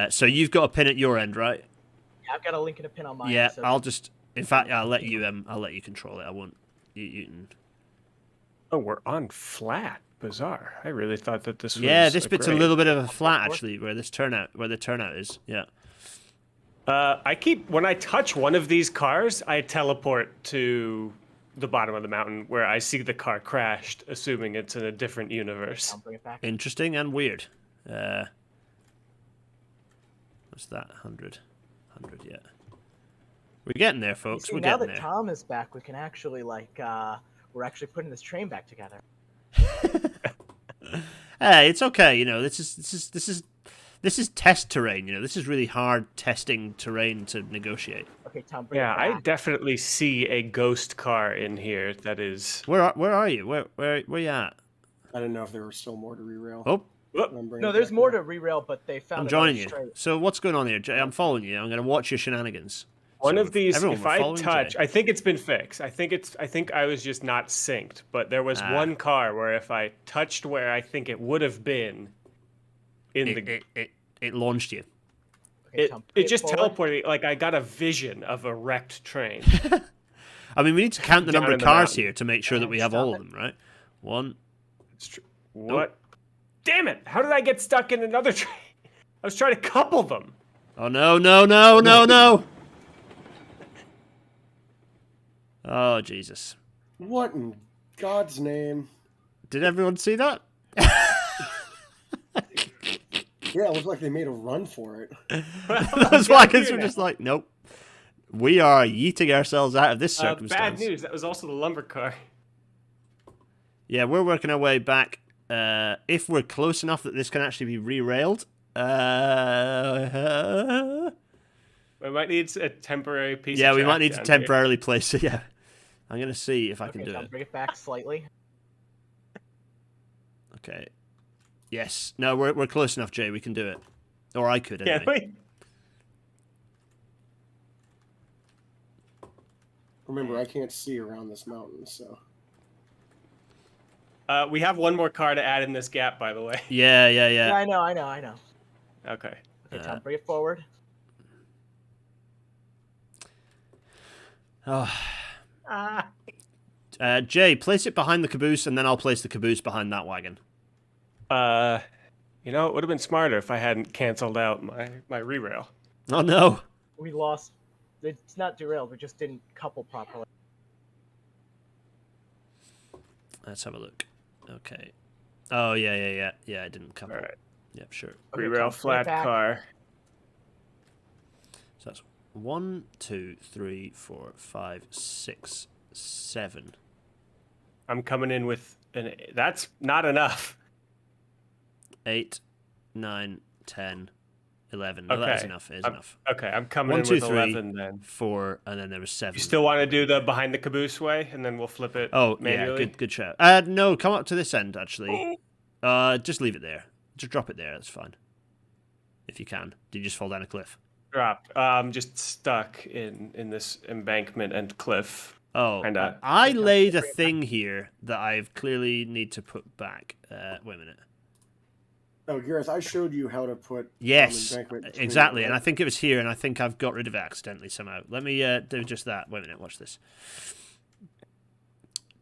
So you've got a pin at your end, right? Yeah, I've got a link and a pin on mine. Yeah. So I'll just. In fact, I'll let you control it. I won't. You can. Oh, we're on flat. Bizarre. I really thought that this was. Yeah, this bit's a grade. little bit of a flat actually, where the turnout is. Yeah. When I touch one of these cars, I teleport to the bottom of the mountain where I see the car crashed, assuming it's in a different universe. I'll bring it back. Interesting and weird. What's that? 100, yeah. We're getting there, folks. See, We're now getting that there. Tom is back, we can actually we're actually putting this train back together. Hey, it's okay. You know, this is test terrain. You know, this is really hard testing terrain to negotiate. Okay, Tom, bring Yeah, it I back. definitely see a ghost car in here that is. Where are you? Where you at? I didn't know if there was still more to rerail. Oh, I'm bringing No, it there's back more now. to rerail, but they found I'm another joining you. straight. So what's going on here, Jay? I'm following you. I'm going to watch your shenanigans. One So of these, everyone, if we're I following touch, Jay. I think it's been fixed. I think I was just not synced. But there was one car where if I touched where I think it would have been, It launched you. Okay, Tom, bring it just forward. teleported. Like I got a vision of a wrecked train. I mean, we need to count the Down number in of the cars mountain. here to make sure that we have Stop all it. of them, right? One. It's true. What? Damn it! How did I get stuck in another train? I was trying to couple them. Oh no! Oh Jesus! What in God's name? Did everyone see that? Yeah, it looked like they made a run for it. Those wagons were just like, nope. We are yeeting ourselves out of this circumstance. Bad news. That was also the lumber car. Yeah, we're working our way back. If we're close enough that this can actually be re-railed. We might need a temporary piece. Yeah, of we track might need to down temporarily place it. Yeah, I'm gonna see if I can Okay, do Tom, it. bring it back slightly. Okay. Yes. No, we're close enough, Jay. We can do it. Or I could Here. anyway. Remember, I can't see around this mountain, so. We have one more car to add in this gap, by the way. Yeah. Yeah, I know. Okay. Okay, Tom, bring it forward. Oh. Ah. Jay, place it behind the caboose, and then I'll place the caboose behind that wagon. You know, it would have been smarter if I hadn't canceled out my re-rail. Oh no. We lost. It's not derailed. We just didn't couple properly. Let's have a look. Okay. Oh yeah. Yeah, I didn't couple. All right. Yep, sure. Okay, Re-rail Tom, bring it flat back. car. So that's 1, 2, 3, 4, 5, 6, 7. I'm coming in with that's not enough. 8, 9, 10, 11. No, that is Okay. enough. It is I'm- enough. Okay, I'm coming 1, in 2, with 3, 11 then. 4, and then there was 7. You still want to do the behind the caboose way, and then we'll flip it Oh, manually? yeah, good shout. No, come up to this end, actually. Just leave it there. Just drop it there, that's fine. If you can. Did you just fall down a cliff? Dropped. Just stuck in this embankment and cliff. Oh, Kinda. I laid a thing here that I clearly need to put back. Wait a minute. Oh, Gareth, I showed you how to put Yes, embankment between exactly. them, And I right? think it was here, and I think I've got rid of it accidentally somehow. Let me do just that. Wait a minute, watch this.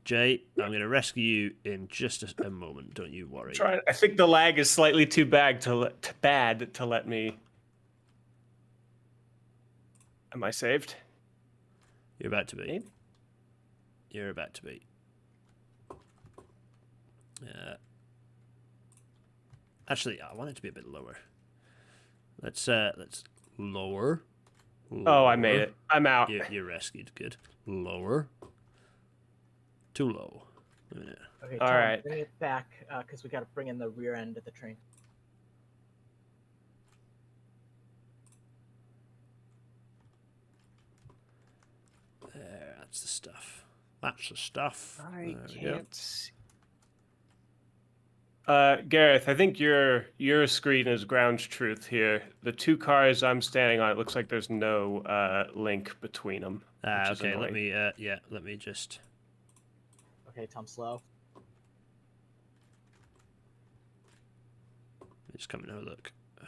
Jay, I'm going to rescue you in just a moment. Don't you worry. I think the lag is slightly too bad to let me. Am I saved? You're about to be. Me? You're about to be. Actually, I want it to be a bit lower. Let's lower. Oh, I made it. I'm out. You're rescued. Good. Lower. Too low. Wait a minute. Okay, All Tom, right. bring it back because we got to bring in the rear end of the train. There, that's the stuff. That's the stuff. I There we go. can't see. Gareth, I think your screen is ground truth here. The two cars I'm standing on, it looks like there's no link between them. Okay. Let me. Let me just. Okay, Tom, slow. Just come and have a look. A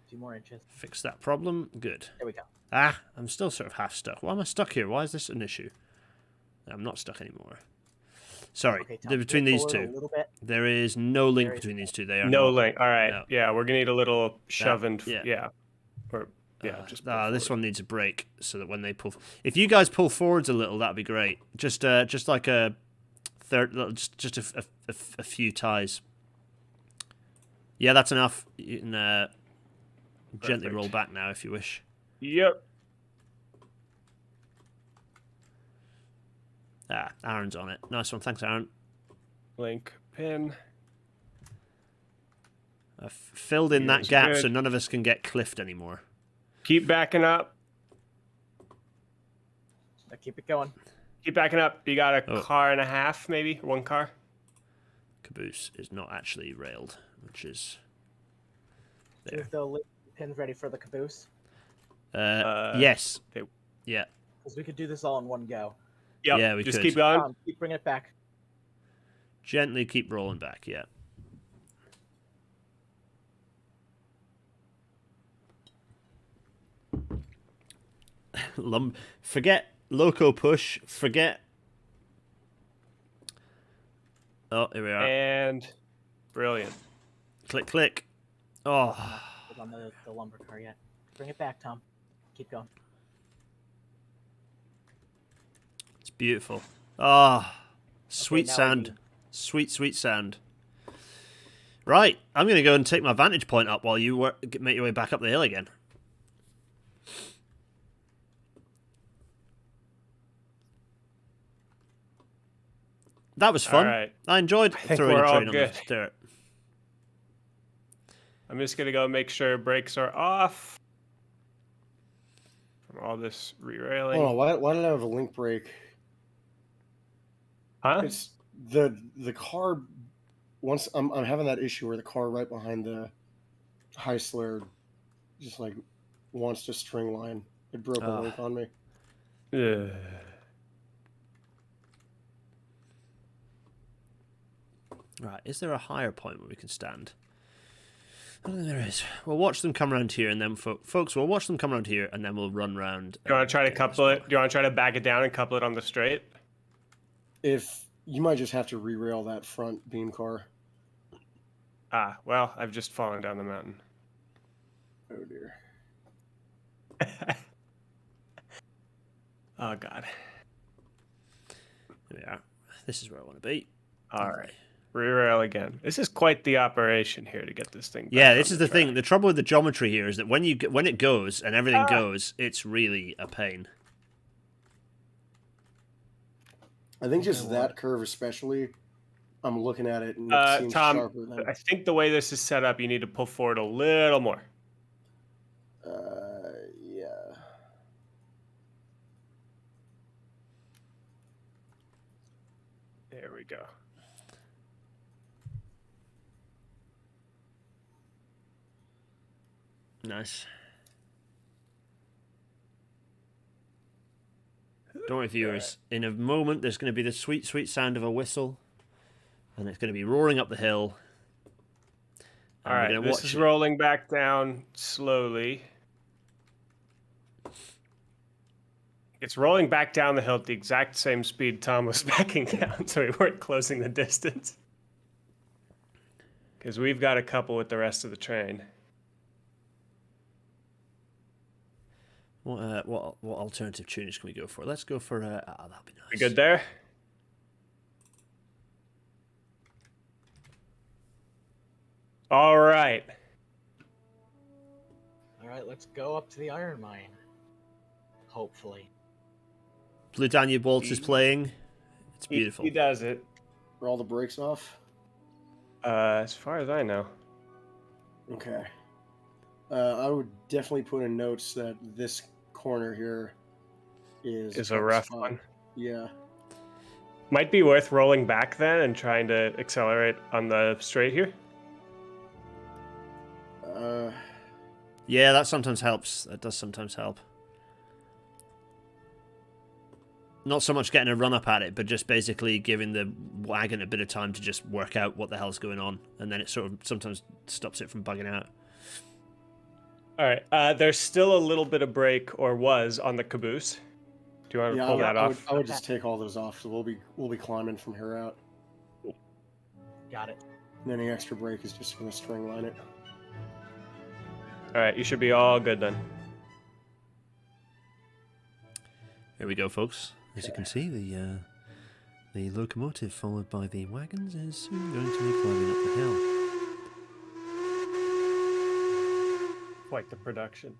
few more inches. Fix that problem. Good. There we go. Ah, I'm still sort of half stuck. Why am I stuck here? Why is this an issue? I'm not stuck anymore. Sorry. Okay, Tom, Between these forward a two, little bit. there is no link There is between these two. They are No not. link. All right. No. Yeah, we're gonna need a little shove and yeah. Or just. This one needs a break so that when they pull, if you guys pull forwards a little, that'd be great. Just like a third, just a few ties. Yeah, that's enough. You can gently roll back now if you wish. Yep. Aaron's on it. Nice one. Thanks, Aaron. Link pin. I've filled in that Feels gap good. so none of us can get cliffed anymore. Keep backing up. Now keep it going. Keep backing up. You got a Oh. car and a half, maybe one car. Caboose is not actually railed, which is See there. if the pin's ready for the caboose. Yes. Yeah. Because we could do this all in one go. Yep. Yeah, we just could. keep going. Tom, keep bringing it back. Gently keep rolling back. Yeah. Forget loco push. Forget. Oh, here we are. And brilliant. Click, click. Oh, Hold on the lumber car yet. Bring it back, Tom. Keep going. it's beautiful. Ah, sweet now sound. we- Sweet, sweet sound. Right, I'm going to go and take my vantage point up while you make your way back up the hill again. That was fun. All right. I enjoyed think throwing we're a all train on the good. dirt. I'm just gonna go make sure brakes are off from all this re-railing. Hold on, why did I have a link break? Huh? It's the car. Once I'm having that issue where the car right behind the Heisler just like wants to string line. It broke a link on me. Ugh. Right, is there a higher point where we can stand? I don't think there is. We'll watch them come around here, and then folks, we'll watch them come around here, and then we'll run round. Do you want to try to couple it? Do you want to try to back it down and couple it on the straight? If you might just have to re-rail that front beam car. Ah, well, I've just fallen down the mountain. Oh dear. Oh God. Here we are. This is where I want to be. All right. Re-rail again. This is quite the operation here to get this thing. Yeah, back this on is the thing. track. The trouble with the geometry here is that when it goes and everything goes, it's really a pain. I think just that curve especially, I'm looking at it and it seems Tom, sharper than. I think the way this is set up, you need to pull forward a little more. Yeah. There we go. Nice. Don't worry, viewers. In a moment, there's going to be the sweet, sweet sound of a whistle, and it's going to be roaring up the hill. And All we're right, gonna this watch is it. rolling back down slowly. It's rolling back down the hill at the exact same speed Tom was backing down, so we weren't closing the distance. Because we've got a couple with the rest of the train. What alternative tunage can we go for? Let's go for that'll be nice. We good there? All right. All right, let's go up to the iron mine. Hopefully. Blue Danube Waltz is playing. It's beautiful. He does it. Are all the brakes off? As far as I know. Okay. I would definitely put in notes that this corner here is A rough spot. one. Yeah. Might be worth rolling back then and trying to accelerate on the straight here. Yeah, that sometimes helps. That does sometimes help. Not so much getting a run up at it, but just basically giving the wagon a bit of time to just work out what the hell's going on, and then it sort of sometimes stops it from bugging out. All right. There's still a little bit of brake, or was, on the caboose. Do you want to pull that off? I would just take all those off. So we'll be climbing from here out. Got it. And any extra brake is just going to string line it. All right. You should be all good then. Here we go, folks. As you can see, the locomotive followed by the wagons is soon going to be climbing up the hill. Quite the production.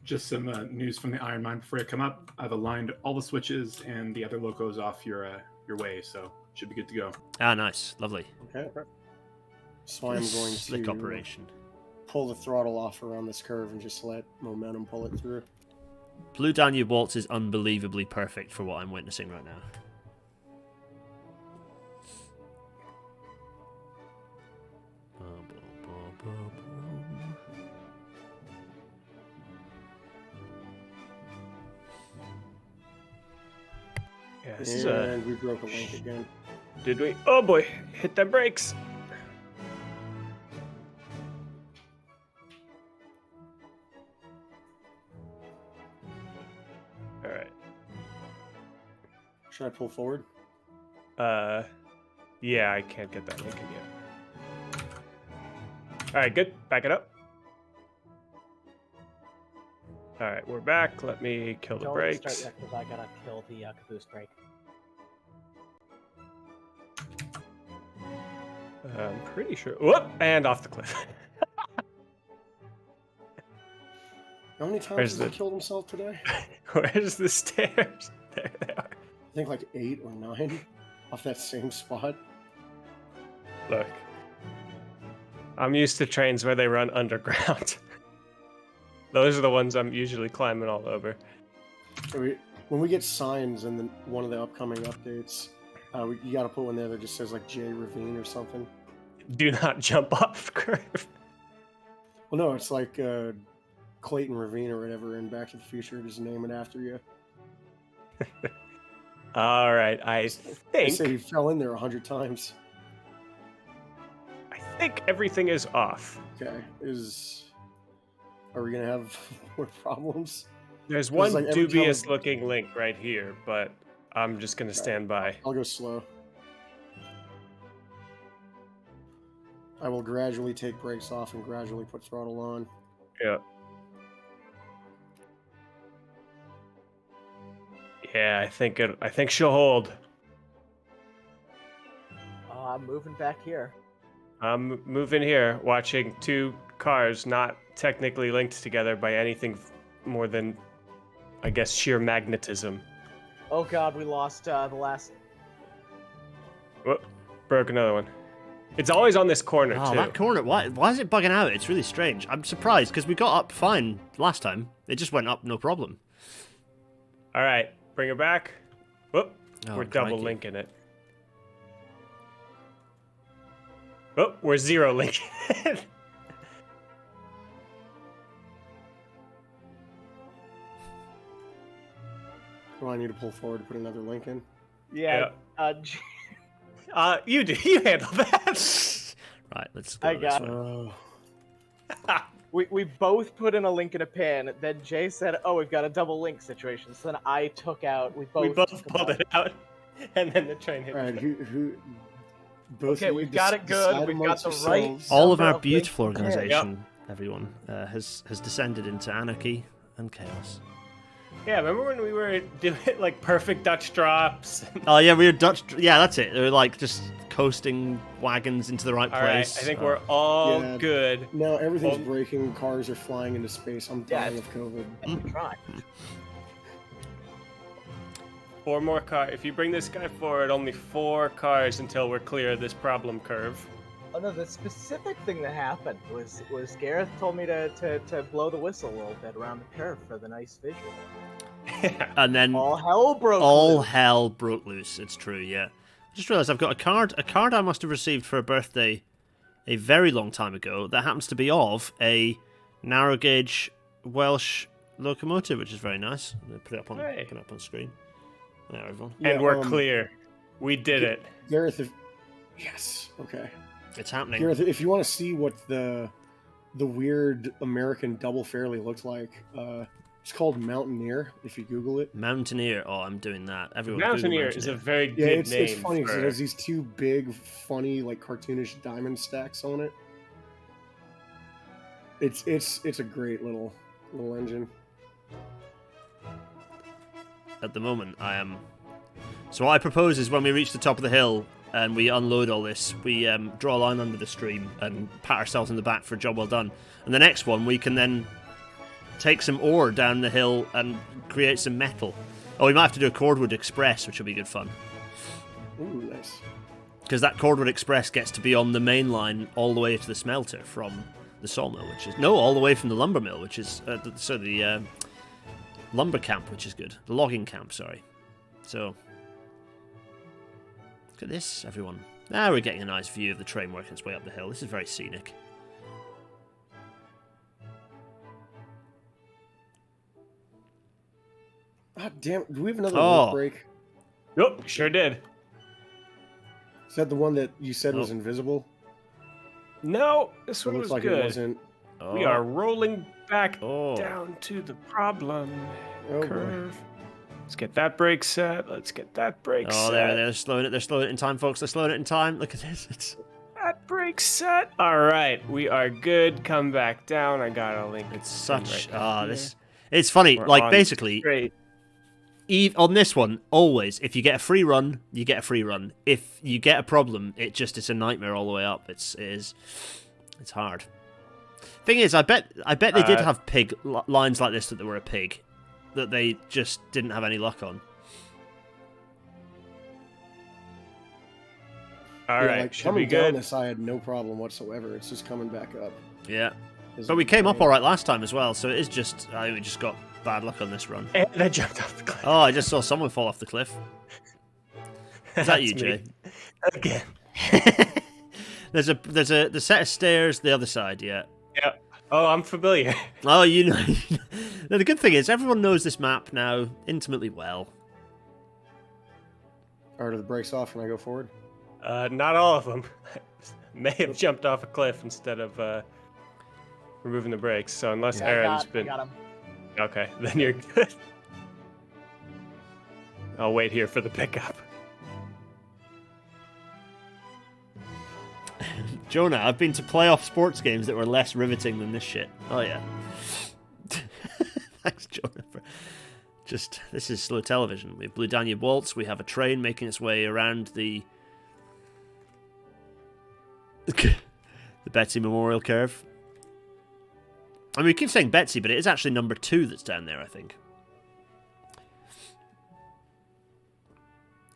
Just some news from the iron mine before I come up. I've aligned all the switches and the other locos off your way, so should be good to go. Ah, nice. Lovely. Okay. So I'm going Slick to operation. pull the throttle off around this curve and just let momentum pull it through. Blue Danube Waltz is unbelievably perfect for what I'm witnessing right now. Yeah, this And we broke a link again. Did we? Oh boy, hit them brakes. All right. Should I pull forward? Yeah, I can't get that Lincoln yet. All right, good. Back it up. All right, we're back. Let me kill the Don't brakes. start yet, because I gotta kill the caboose brake. I'm pretty sure. Whoop! And off the cliff. How many times Where's has he the- killed himself today? Where's the stairs? There they are. I think like 8 or 9 off that same spot. Look. I'm used to trains where they run underground. Those are the ones I'm usually climbing all over. When we get signs in one of the upcoming updates, you got to put one there that just says like J Ravine or something. Do not jump off curve. Well, no, it's like Clayton Ravine or whatever in Back to the Future. Just name it after you. All right, I They say think he fell in there 100 times. everything is off. Okay, are we gonna have more problems? There's Feels one like every time dubious I- looking link right here, but I'm just gonna stand by. I'll go slow. I will gradually take brakes off and gradually put throttle on. Yeah. Yeah, I think she'll hold. I'm moving back here. I'm moving here, watching two cars not technically linked together by anything more than, I guess, sheer magnetism. Oh god, we lost the last... Whoop, broke another one. It's always on this corner, Oh, too. that corner. Why is it bugging out? It's really strange. I'm surprised because we got up fine last time. It just went up no problem. All right, bring it back. Whoop, Oh, we're double crikey. linking it. Oh, we're zero linking it. Do I need to pull forward to put another link in? Yeah, You do. You handle that. Right, let's go. I this got way. Oh, we both put in a link and a pin, then Jay said, oh, we've got a double link situation, so then I took out... We We both took pulled it out, and then the train hit. all right. Who? Both Okay, of you we've got it good. decide We've got amongst the right- yourselves. All of number our of beautiful links. organization, everyone, has descended into anarchy and chaos. Yeah, remember when we were doing like perfect Dutch drops? Oh yeah, we were Dutch. Yeah, that's it. They were like just coasting wagons into the right All right, place. I think we're all Yeah. good. No, everything's Well- breaking. Cars are flying into space. I'm dying of COVID. And try. 4 more cars. If you bring this guy forward, only 4 cars until we're clear of this problem curve. Oh no, the specific thing that happened was Gareth told me to blow the whistle a little bit around the curve for the nice visual. And then All hell broke all loose. hell broke loose. It's true, yeah. I just realised I've got a card I must have received for a birthday a very long time ago that happens to be of a narrow gauge Welsh locomotive, which is very nice. I'm gonna put it up on Hey. put it up on screen. There, everyone. And we're clear. We did it. Gareth, yes. Okay. It's happening. Gareth, if you want to see what the weird American double fairly looked like, it's called Mountaineer. If you Google it, Mountaineer. Oh, I'm doing that. Everyone. Google Mountaineer is a very yeah, good it's name. funny because for- it has these 2 big, funny, like cartoonish diamond stacks on it. It's a great little engine. At the moment, I am. So what I propose is when we reach the top of the hill and we unload all this, we draw a line under the stream and pat ourselves on the back for a job well done. And the next one, we can then take some ore down the hill and create some metal. Oh, we might have to do a Cordwood Express, which will be good fun. Ooh, nice. Because that Cordwood Express gets to be on the main line all the way to the smelter from the sawmill, which is... No, all the way from the lumber mill, which is... the lumber camp, which is good. The logging camp, sorry. So... Look at this, everyone. Now we're getting a nice view of the train working its way up the hill. This is very scenic. Ah, damn. Do we have another Oh. work break? Nope, sure did. Is that the one that you said was Nope. invisible? No, this It one looks was like good. it wasn't. We are rolling back Oh. down to the problem Oh, boy. curve. Let's get that brake set. Let's get that brake Oh, set. they're slowing it. They're slowing it in time, folks. They're slowing it in time. Look at this. It's That brake set. All right, we are good. Come back down. I got a link. such right here. this. It's funny. We're like on basically, Great. on this one, always if you get a free run, you get a free run. If you get a problem, it's a nightmare all the way up. It's hard. Thing is, I bet they did have pig lines like this that they were a pig, that they just didn't have any luck on. All right, like should coming be down good. this, I had no problem whatsoever. It's just coming back up. Yeah, Is but we it came up great? all right last time as well. So it is just I think we just got bad luck on this run. And I jumped off the cliff. Oh, I just saw someone fall off the cliff. Is that you, That's Jay? me. Again. There's the set of stairs the other side, yeah. Yeah. Oh, I'm familiar. Oh, you know. Now, the good thing is everyone knows this map now intimately well. Are the brakes off when I go forward? Not all of them. May have jumped off a cliff instead of removing the brakes. So unless I Aaron's got been him. okay, then you're good. I'll wait here for the pickup. Jonah, I've been to playoff sports games that were less riveting than this shit. Oh, yeah. Thanks, Jonah. This is slow television. We have Blue Danube Waltz. We have a train making its way around the Betsy Memorial Curve. I mean, we keep saying Betsy, but it is actually number 2 that's down there, I think.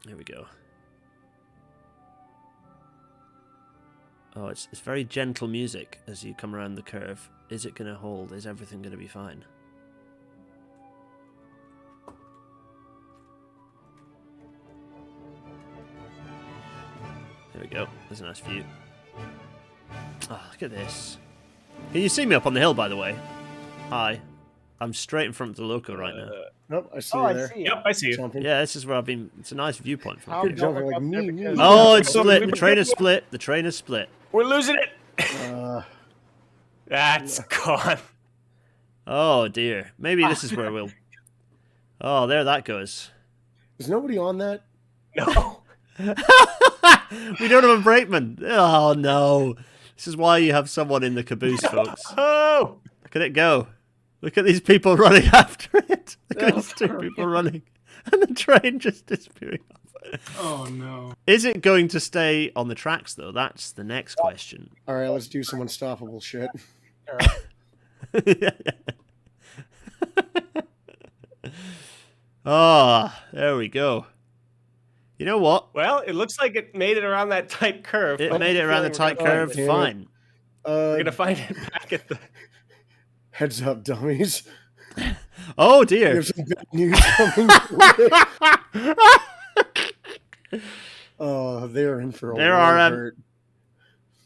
There we go. Oh, it's very gentle music as you come around the curve. Is it going to hold? Is everything going to be fine? There we go. There's a nice view. Oh, look at this. Can you see me up on the hill, by the way? Hi. I'm straight in front of the loco right now. Nope, I see Oh, you I there. see. Yep, I see you. Jumping. Yeah, this is where I've been. It's a nice viewpoint from How here. You're jumping like up there me. because- Oh, it's split. The train is split. The train is split. We're losing it. Uh, That's gone. Oh, dear. Maybe this is where we'll... Oh, there that goes. is nobody on that? No. We don't have a brakeman. Oh, no. This is why you have someone in the caboose, folks. Oh. Look at it go. Look at these people running after it. Look at these 2 people running. And the train just disappearing off. Oh no. Is it going to stay on the tracks, though? That's the next question. All right, let's do some unstoppable shit. Ah, there we go. You know what? Well, it looks like it made it around that tight curve. It but made it around the feeling tight we're gonna curve find it. fine. We're gonna find it back at the. Heads up, dummies. Oh We dear. have some bad news coming. Oh, they're in for a There world are, of hurt.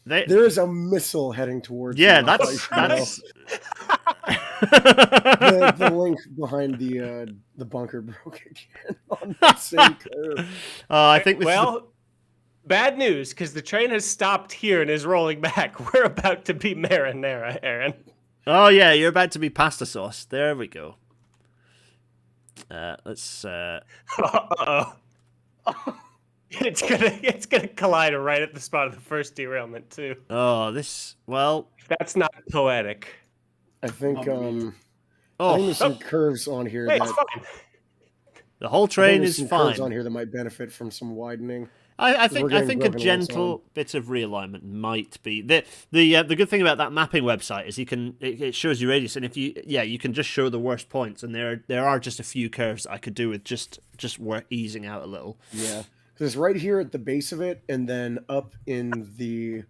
They, There is a missile heading towards yeah, them that's right now. that's. The link behind the bunker broke again on that same curve. I think this is the- Well, bad news because the train has stopped here and is rolling back. We're about to be marinara, Aaron. Oh yeah, you're about to be pasta sauce. There we go. Let's. Uh-oh. It's gonna collide right at the spot of the first derailment too. Oh, this. Well. That's not poetic. I think I think Oh, there's some curves on here Hey, that it's fine. the whole I think train there's is some fine. curves on here that might benefit from some widening. I we're think getting a broken gentle bit of realignment might be the good thing about that mapping website is it shows you radius, and if you can just show the worst points, and there are just a few curves that I could do with just easing out a little. Yeah, because it's right here at the base of it, and then up in the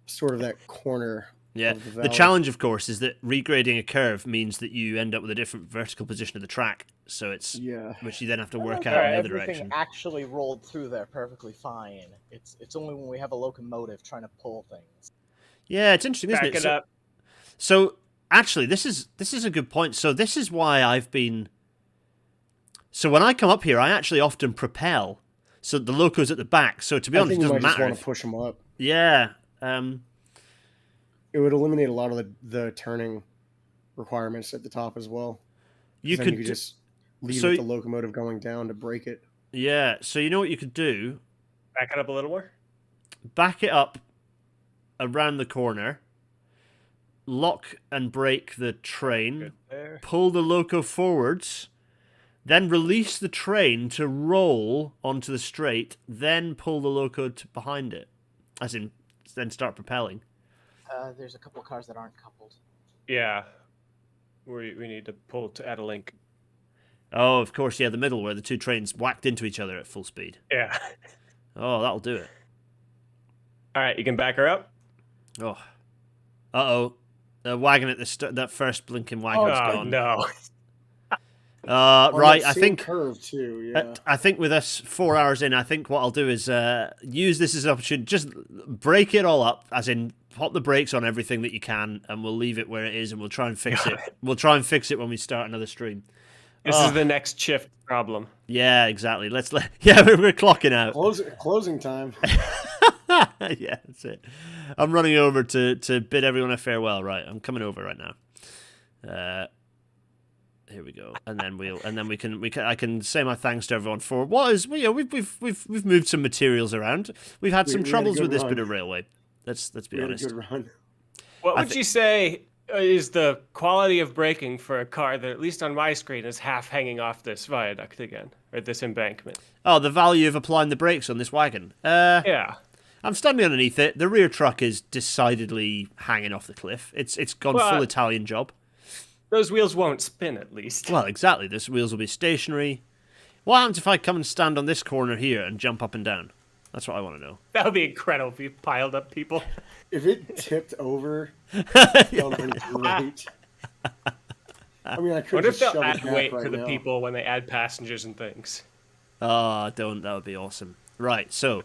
sort of that corner. Yeah, of the the valley. challenge, of course, is that regrading a curve means that you end up with a different vertical position of the track, so it's Yeah. which you then have to work out Alright, in the other everything direction. actually rolled through there perfectly fine. It's only when we have a locomotive trying to pull things. Yeah, it's interesting, isn't Back it? it up. So actually, this is a good point. So this is why I've been. So when I come up here, I actually often propel. So the loco's at the back. So to be I honest, think it you doesn't might just matter. want to push them up. Yeah. It would eliminate a lot of the turning requirements at the top as well. You Then could you could do- just leave so- with the locomotive going down to break it. Yeah. So you know what you could do? Back it up a little more. Back it up around the corner. Lock and brake the train. Good there. Pull the loco forwards. Then release the train to roll onto the straight. Then pull the loco behind it, as in then start propelling. There's a couple of cars that aren't coupled. Yeah. We need to pull to add a link. Oh, of course, yeah, the middle where the two trains whacked into each other at full speed. Yeah. Oh, that'll do it. All right, you can back her up. Oh, the wagon at that first blinking wagon's Oh gone. no. On Right, that I same think curve too. Yeah. I think with us 4 hours in, I think what I'll do is use this as an opportunity. Just break it all up, as in pop the brakes on everything that you can, and we'll leave it where it is, and we'll try and fix it. We'll try and fix it when we start another stream. This Oh. is the next shift problem. Yeah, exactly. Yeah, we're clocking out. Closing time. Yeah, that's it. I'm running over to bid everyone a farewell. Right, I'm coming over right now. Here we go, and then we can I can say my thanks to everyone for what is we've moved some materials around. We've had some We had a troubles good with this run. bit of railway. Let's be We had a honest. good run. What I would you say is the quality of braking for a car that, at least on my screen, is half hanging off this viaduct again, or this embankment? Oh, the value of applying the brakes on this wagon. Yeah. I'm standing underneath it. The rear truck is decidedly hanging off the cliff. It's gone Well, full Italian job. Those wheels won't spin, at least. Well, exactly. This wheels will be stationary. What happens if I come and stand on this corner here and jump up and down? That's what I want to know. That would be incredible if you piled up people. If it tipped over, that would have been great. I mean, I could What if just they'll shove add it back weight right for the now. people when they add passengers and things? Oh, don't. That would be awesome. Right, so...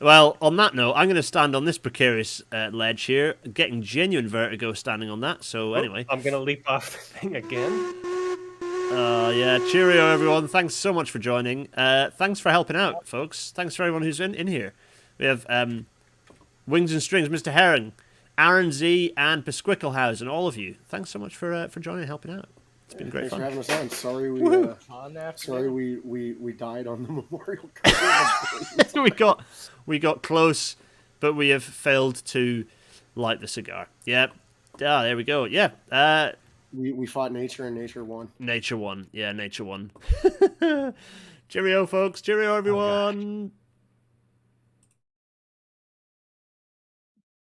Well, on that note, I'm going to stand on this precarious ledge here, getting genuine vertigo standing on that. So anyway, I'm going to leap off the thing again. yeah, cheerio everyone. Thanks so much for joining. Thanks for helping out, folks. Thanks for everyone who's in here. We have Wings and Strings, Mr. Herring, Aaron Z, and Pesquicklehouse, and all of you. Thanks so much for joining and helping out. It's been great Thanks for fun. having us on. Sorry Fun sorry afternoon. we died on the memorial cover. we got close, but we have failed to light the cigar. Yep. Ah, there we go. Yeah. We fought nature and nature won. Nature won. Yeah, nature won. Cheerio, folks. Cheerio, everyone.